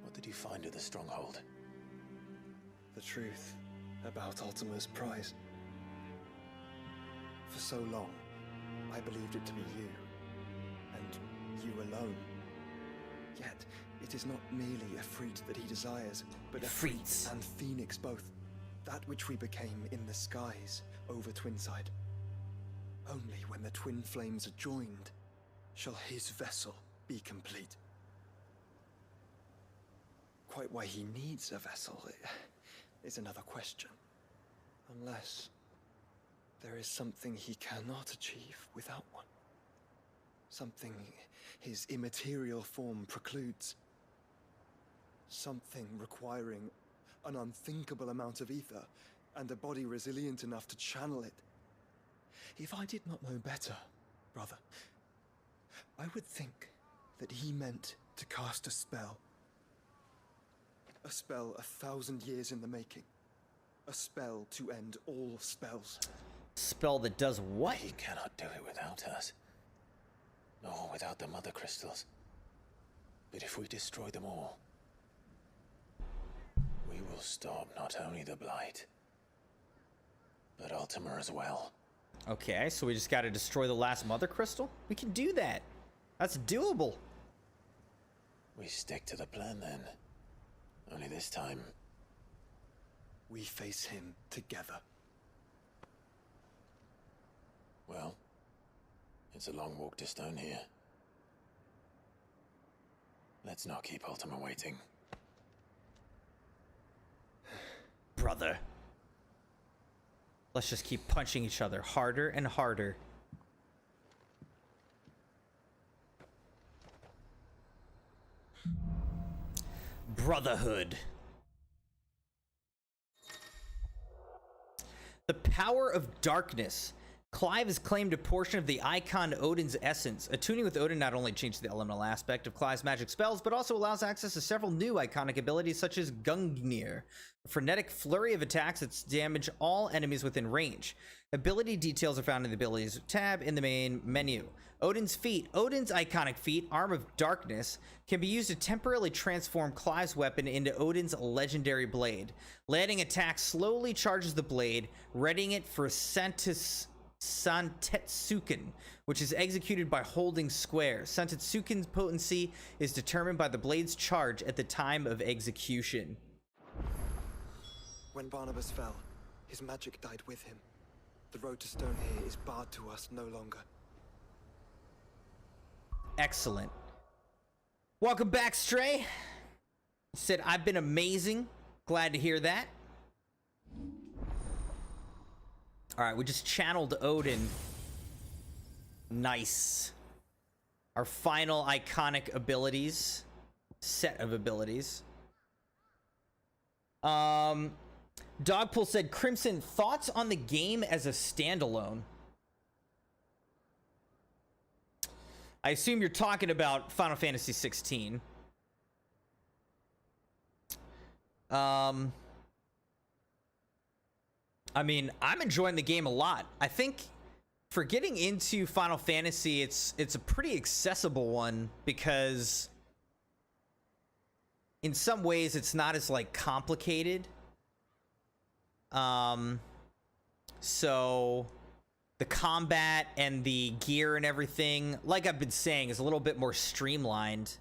S5: What did you find at the Stronghold?
S9: The truth about Ultima's prize. For so long, I believed it to be you, and you alone. Yet, it is not merely a fruit that he desires, but a fruit and phoenix both. That which we became in the skies over Twinside. Only when the twin flames are joined, shall his vessel be complete. Quite why he needs a vessel is another question. Unless there is something he cannot achieve without one. Something his immaterial form precludes. Something requiring an unthinkable amount of ether and a body resilient enough to channel it. If I did not know better, brother, I would think that he meant to cast a spell. A spell 1,000 years in the making. A spell to end all spells.
S2: Spell that does what?
S5: He cannot do it without us. Nor without the Mother Crystals. But if we destroy them all, we will stop not only the Blight, but Ultima as well.
S2: Okay, so we just gotta destroy the last Mother Crystal? We can do that. That's doable.
S5: We stick to the plan then. Only this time,
S9: we face him together.
S5: Well, it's a long walk to Stone here. Let's not keep Ultima waiting.
S2: Brother. Let's just keep punching each other harder and harder. Brotherhood. The power of darkness. Clive has claimed a portion of the icon Odin's essence. Attuning with Odin not only changes the elemental aspect of Clive's magic spells, but also allows access to several new iconic abilities such as Gungnir. A frenetic flurry of attacks that damage all enemies within range. Ability details are found in the abilities tab in the main menu. Odin's feat. Odin's iconic feat, Arm of Darkness, can be used to temporarily transform Clive's weapon into Odin's legendary blade. Landing attack slowly charges the blade, readying it for Santetsuken, which is executed by holding square. Santetsuken's potency is determined by the blade's charge at the time of execution.
S9: When Barnabas fell, his magic died with him. The road to Stone here is barred to us no longer.
S2: Excellent. Welcome back, Stray. Said, I've been amazing. Glad to hear that. All right, we just channeled Odin. Nice. Our final iconic abilities. Set of abilities. Dogpool said, Crimson, thoughts on the game as a standalone? I assume you're talking about Final Fantasy XVI. I mean, I'm enjoying the game a lot. I think for getting into Final Fantasy, it's a pretty accessible one because in some ways it's not as like complicated. So the combat and the gear and everything, like I've been saying, is a little bit more streamlined.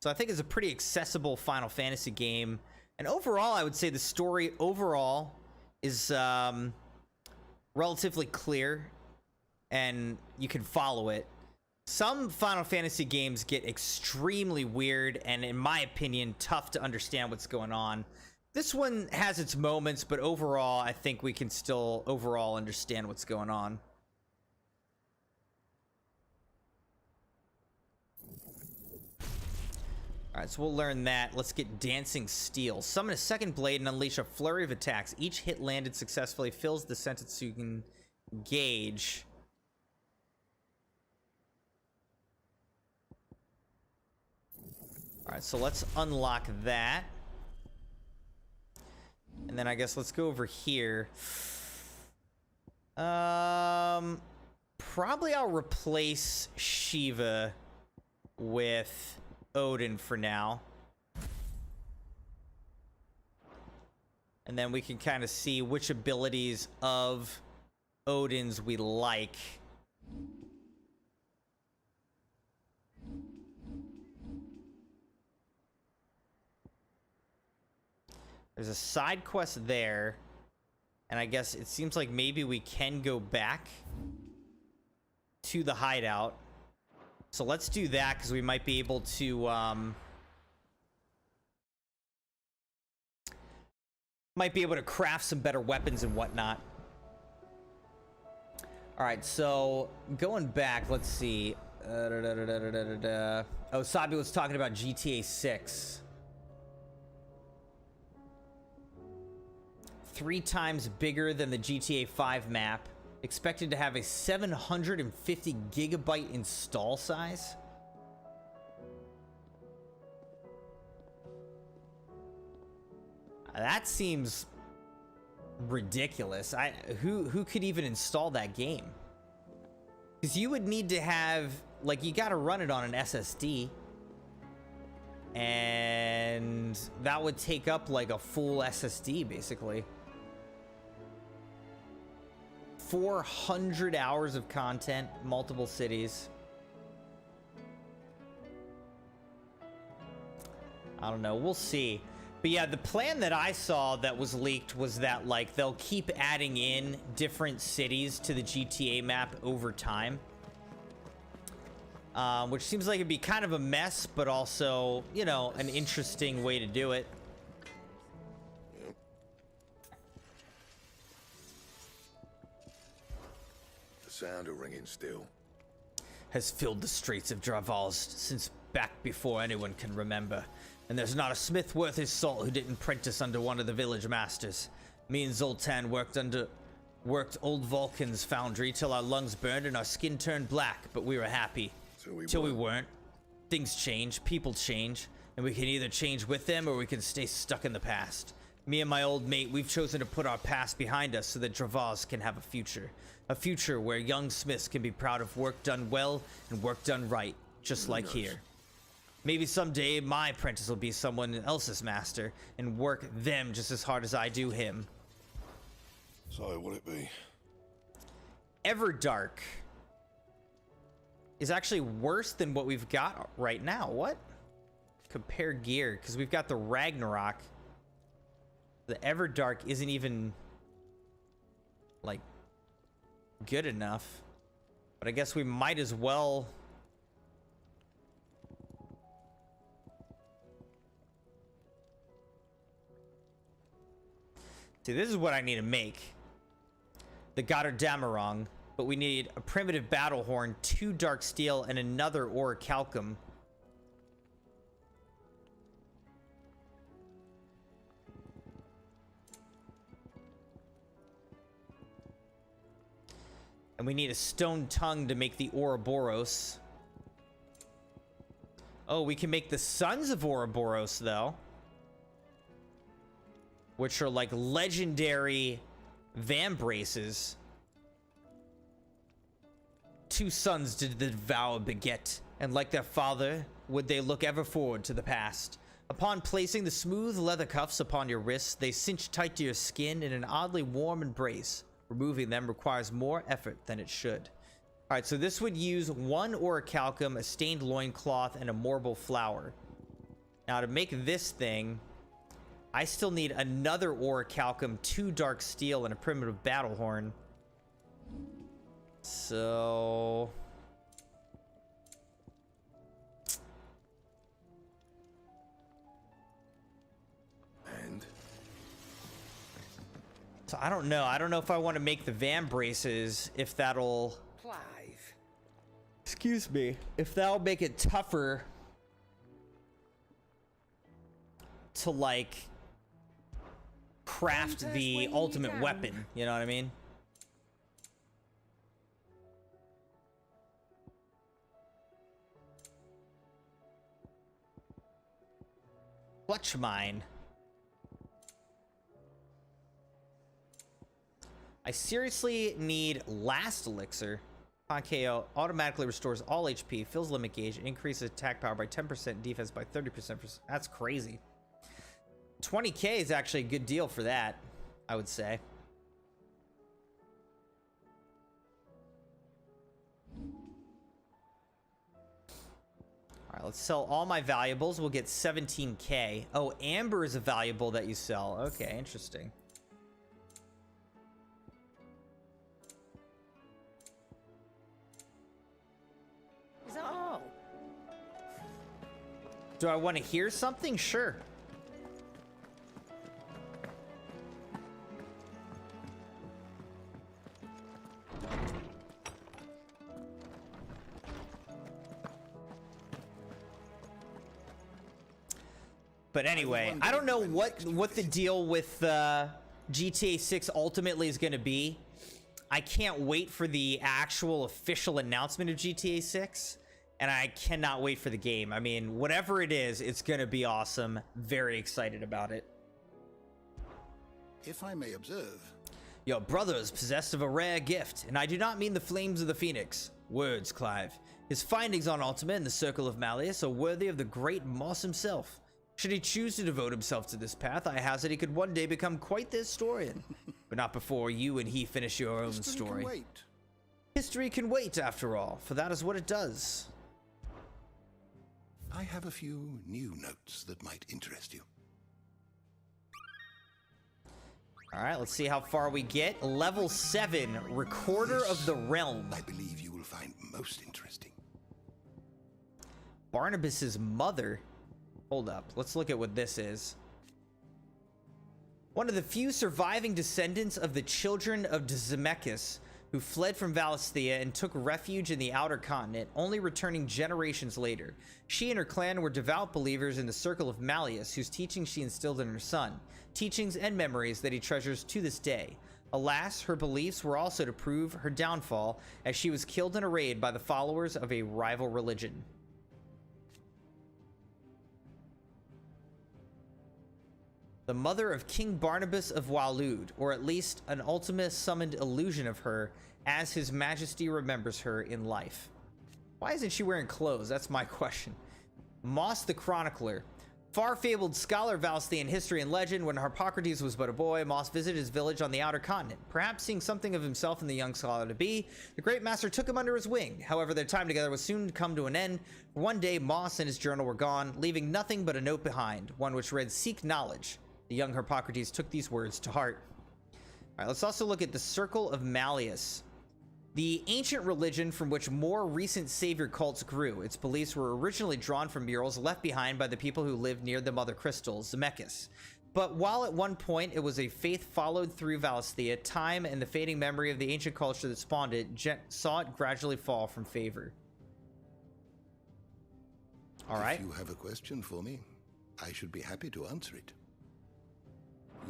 S2: So I think it's a pretty accessible Final Fantasy game. And overall, I would say the story overall is relatively clear and you can follow it. Some Final Fantasy games get extremely weird and, in my opinion, tough to understand what's going on. This one has its moments, but overall, I think we can still overall understand what's going on. Alright, so we'll learn that. Let's get Dancing Steel. Summon a second blade and unleash a flurry of attacks. Each hit landed successfully fills the Sentetsuken gauge. Alright, so let's unlock that. And then I guess let's go over here. Probably I'll replace Shiva with Odin for now. And then we can kind of see which abilities of Odin's we like. There's a side quest there. And I guess it seems like maybe we can go back to the hideout. So let's do that because we might be able to craft some better weapons and whatnot. All right, so going back, let's see. Oh, Sabi was talking about GTA 6. 3 times bigger than the GTA 5 map. Expected to have a 750 gigabyte install size. That seems ridiculous. Who could even install that game? Because you would need to have, like, you got to run it on an SSD. And that would take up like a full SSD basically. 400 hours of content, multiple cities. I don't know, we'll see. But yeah, the plan that I saw that was leaked was that like they'll keep adding in different cities to the GTA map over time. Which seems like it'd be kind of a mess, but also, you know, an interesting way to do it.
S1: Sound of ringing steel
S2: has filled the streets of Draval's since back before anyone can remember, and there's not a smith worth his salt who didn't prentice under one of the village masters. Me and Zoltan worked old Vulcan's foundry till our lungs burned and our skin turned black, but we were happy till we weren't. Things change, people change, and we can either change with them or we can stay stuck in the past. Me and my old mate, we've chosen to put our past behind us so that Dravaz can have a future. A future where young smiths can be proud of work done well and work done right, just like here. Maybe someday my apprentice will be someone else's master and work them just as hard as I do him.
S1: So, will it be?
S2: Everdark is actually worse than what we've got right now. What? Compare gear, because we've got the Ragnarok. The Everdark isn't even like good enough, but I guess we might as well See, this is what I need to make. The Goddardammerung, but we need a primitive battle horn, 2 dark steel, and another orichalcum. And we need a stone tongue to make the Ouroboros. Oh, we can make the Sons of Ouroboros, though. Which are like legendary vambraces. 2 sons did the vow beget, and like their father, would they look ever forward to the past. Upon placing the smooth leather cuffs upon your wrists, they cinch tight to your skin in an oddly warm embrace. Removing them requires more effort than it should. All right, so this would use 1 orichalcum, a stained loincloth, and a marble flower. Now to make this thing, I still need another orichalcum, 2 dark steel, and a primitive battle horn. So... So I don't know. I don't know if I want to make the vambraces, if that'll...
S12: Clive.
S2: Excuse me. If that'll make it tougher to, like, craft the ultimate weapon. You know what I mean? Clutch mine. I seriously need last elixir. KO automatically restores all HP, fills limit gauge, and increases attack power by 10%, defense by 30%. That's crazy. 20k is actually a good deal for that, I would say. All right, let's sell all my valuables. We'll get 17k. Oh, amber is a valuable that you sell. Okay, interesting.
S12: Is that all?
S2: Do I want to hear something? Sure. But anyway, I don't know what the deal with GTA 6 ultimately is going to be. I can't wait for the actual official announcement of GTA 6, and I cannot wait for the game. I mean, whatever it is, it's going to be awesome. Very excited about it.
S10: If I may observe.
S2: Your brother is possessed of a rare gift, and I do not mean the flames of the Phoenix. Words, Clive. His findings on Ultima and the Circle of Malleus are worthy of the great Moss himself. Should he choose to devote himself to this path, I hazard he could one day become quite the historian. But not before you and he finish your own story.
S10: History can wait.
S2: History can wait, after all, for that is what it does.
S10: I have a few new notes that might interest you.
S2: All right, let's see how far we get. Level 7, Recorder of the Realm.
S10: I believe you will find most interesting.
S2: Barnabas's mother. Hold up, let's look at what this is. One of the few surviving descendants of the children of Zemeckis, who fled from Valisthea and took refuge in the outer continent, only returning generations later. She and her clan were devout believers in the Circle of Malleus, whose teachings she instilled in her son, teachings and memories that he treasures to this day. Alas, her beliefs were also to prove her downfall, as she was killed in a raid by the followers of a rival religion. The mother of King Barnabas of Waloed, or at least an Ultima summoned illusion of her, as his majesty remembers her in life. Why isn't she wearing clothes? That's my question. Moss the Chronicler. Far-fabled scholar of Valisthean history and legend, when Harpocrates was but a boy, Moss visited his village on the outer continent. Perhaps seeing something of himself in the young scholar-to-be, the great master took him under his wing. However, their time together was soon to come to an end. One day, Moss and his journal were gone, leaving nothing but a note behind, one which read, "Seek knowledge." The young Harpocrates took these words to heart. All right, let's also look at the Circle of Malleus. The ancient religion from which more recent savior cults grew. Its beliefs were originally drawn from murals left behind by the people who lived near the mother crystal, Zemeckis. But while at one point it was a faith followed through Valisthea, time and the fading memory of the ancient culture that spawned it saw it gradually fall from favor. All right.
S10: If you have a question for me, I should be happy to answer it.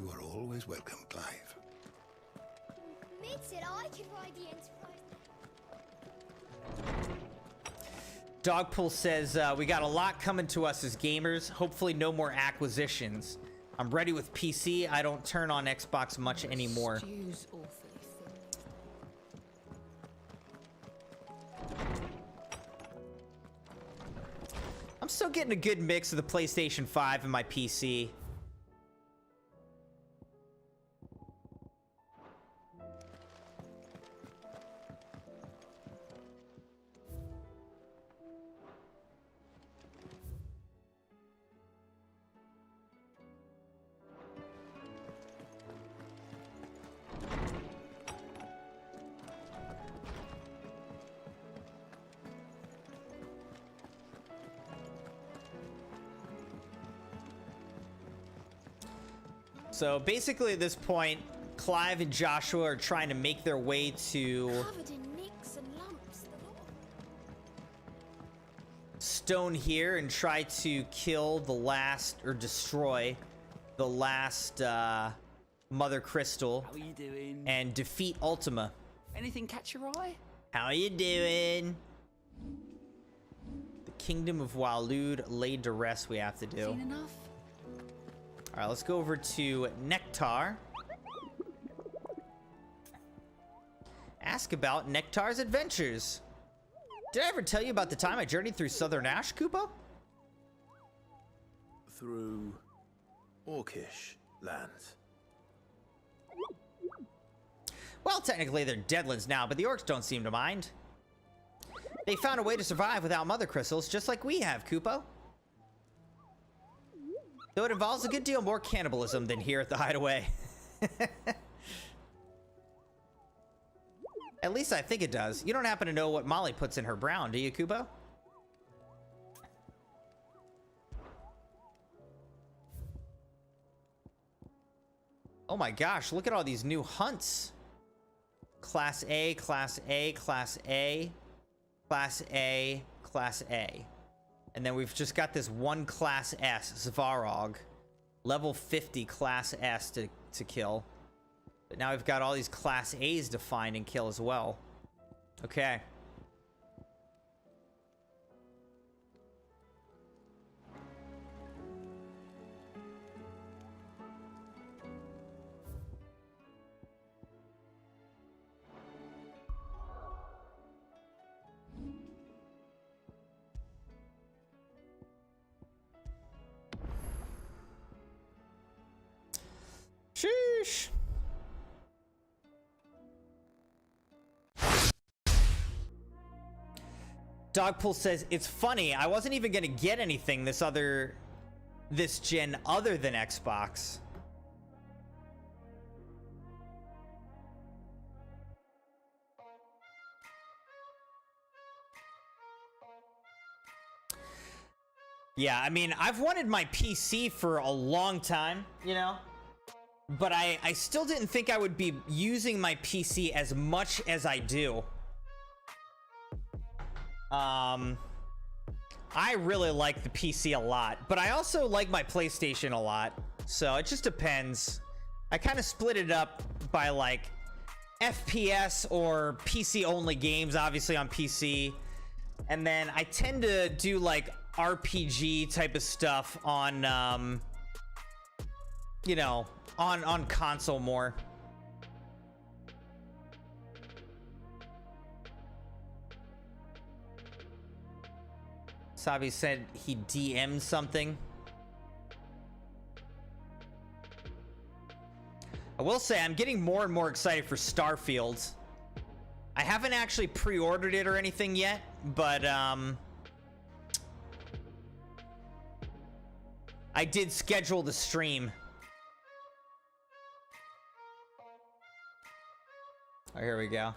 S10: You are always welcome, Clive.
S3: Mid said I could ride the Enterprise.
S2: Dogpool says, we got a lot coming to us as gamers. Hopefully no more acquisitions. I'm ready with PC. I don't turn on Xbox much anymore. I'm still getting a good mix of the PlayStation 5 and my PC. So basically at this point, Clive and Joshua are trying to make their way to
S3: Covered in nicks and lumps.
S2: Stone here and try to kill the last, or destroy the last Mother Crystal.
S4: How are you doing?
S2: And defeat Ultima.
S4: Anything catch your eye?
S2: How you doing? The Kingdom of Waloed laid to rest we have to do.
S4: Seen enough?
S2: All right, let's go over to Nectar. Ask about Nectar's adventures. Did I ever tell you about the time I journeyed through Southern Ash, Kupo?
S5: Through Orcish lands.
S2: Well, technically they're Deadlands now, but the orcs don't seem to mind. They found a way to survive without mother crystals, just like we have, Kupo. Though it involves a good deal more cannibalism than here at the Hideaway. At least I think it does. You don't happen to know what Molly puts in her brown, do you, Kubo? Oh my gosh, look at all these new hunts. Class A, Class A, Class A, Class A, Class A. And then we've just got this one Class S, Svarog. Level 50 Class S to kill. But now we've got all these Class A's to find and kill as well. Okay. Sheesh. Dogpool says, it's funny, I wasn't even gonna get anything this gen other than Xbox. Yeah, I mean, I've wanted my PC for a long time, you know? But I still didn't think I would be using my PC as much as I do. I really like the PC a lot, but I also like my PlayStation a lot. So it just depends. I kind of split it up by like FPS or PC only games, obviously on PC. And then I tend to do like RPG type of stuff on, you know, on console more. Sabi said he DM'd something. I will say I'm getting more and more excited for Starfield. I haven't actually pre-ordered it or anything yet, but I did schedule the stream. Oh, here we go.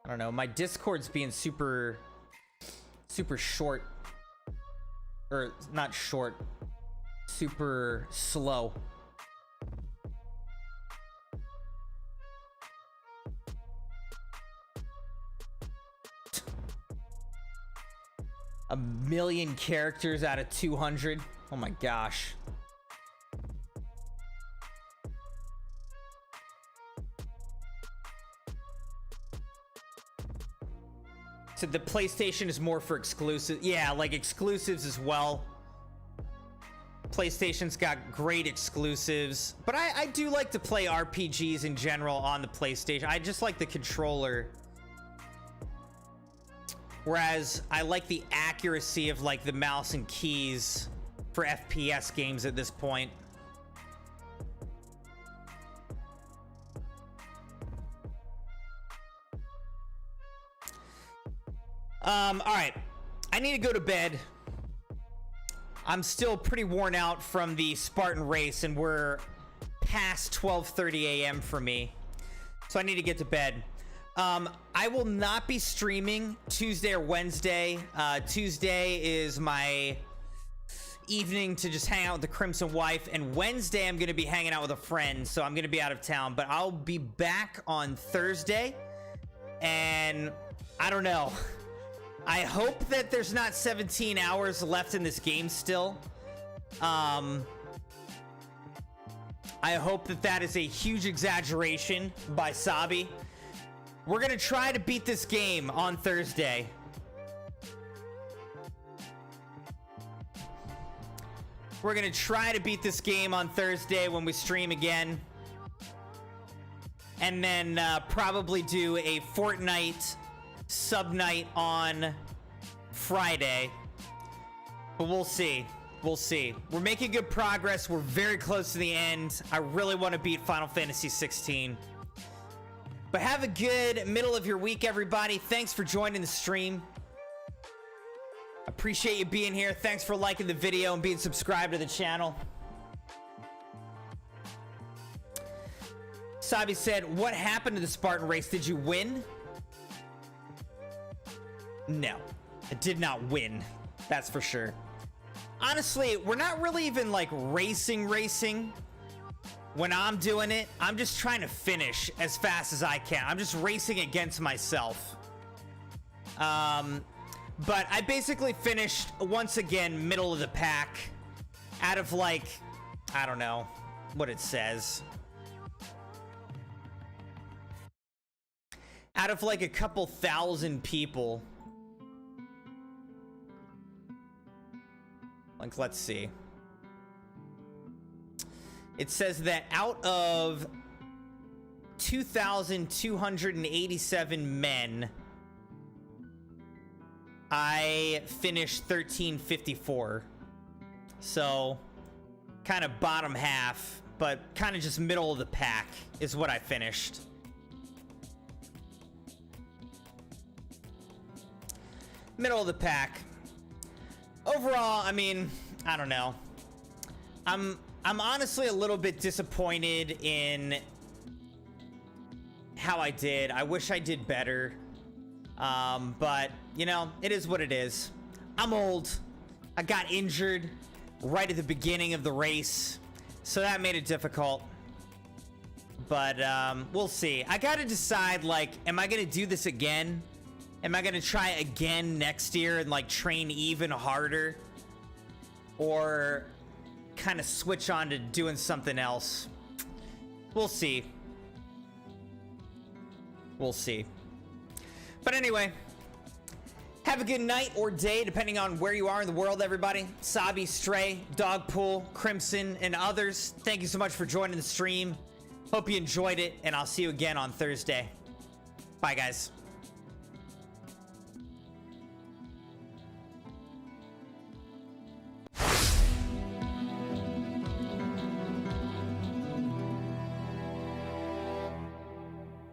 S2: I don't know, my Discord's being super short. Or not short, super slow. A million characters out of 200. Oh my gosh. So the PlayStation is more for exclusives. Yeah, like exclusives as well. PlayStation's got great exclusives, but I do like to play RPGs in general on the PlayStation. I just like the controller. Whereas I like the accuracy of like the mouse and keys for FPS games at this point. All right, I need to go to bed. I'm still pretty worn out from the Spartan race, and we're past 12:30 a.m. for me, so I need to get to bed. I will not be streaming Tuesday or Wednesday. Tuesday is my evening to just hang out with the Crimson wife, and Wednesday I'm going to be hanging out with a friend, so I'm going to be out of town, but I'll be back on Thursday, and I don't know. I hope that there's not 17 hours left in this game still. I hope that that is a huge exaggeration by Sabi. We're gonna try to beat this game on Thursday. We're gonna try to beat this game on Thursday when we stream again. And then probably do a Fortnite sub night on Friday. But we'll see. We'll see. We're making good progress. We're very close to the end. I really want to beat Final Fantasy XVI. But have a good middle of your week, everybody. Thanks for joining the stream. Appreciate you being here. Thanks for liking the video and being subscribed to the channel. Sabi said, what happened to the Spartan race? Did you win? No, I did not win. That's for sure. Honestly, we're not really even like racing. When I'm doing it, I'm just trying to finish as fast as I can. I'm just racing against myself. But I basically finished once again middle of the pack out of like, I don't know what it says. Out of like a couple thousand people. Like, let's see. It says that out of 2,287 men, I finished 1354. So, kind of bottom half, but kind of just middle of the pack is what I finished. Middle of the pack. Overall, I mean, I don't know. I'm honestly a little bit disappointed in how I did. I wish I did better. But, you know, it is what it is. I'm old. I got injured right at the beginning of the race, so that made it difficult. But, we'll see. I gotta decide, like, am I gonna do this again? Am I gonna try again next year and, like, train even harder? Or kind of switch on to doing something else? We'll see. We'll see. But anyway, have a good night or day, depending on where you are in the world, everybody. Sabi, Stray, Dogpool, Crimson, and others, thank you so much for joining the stream. Hope you enjoyed it, and I'll see you again on Thursday. Bye, guys.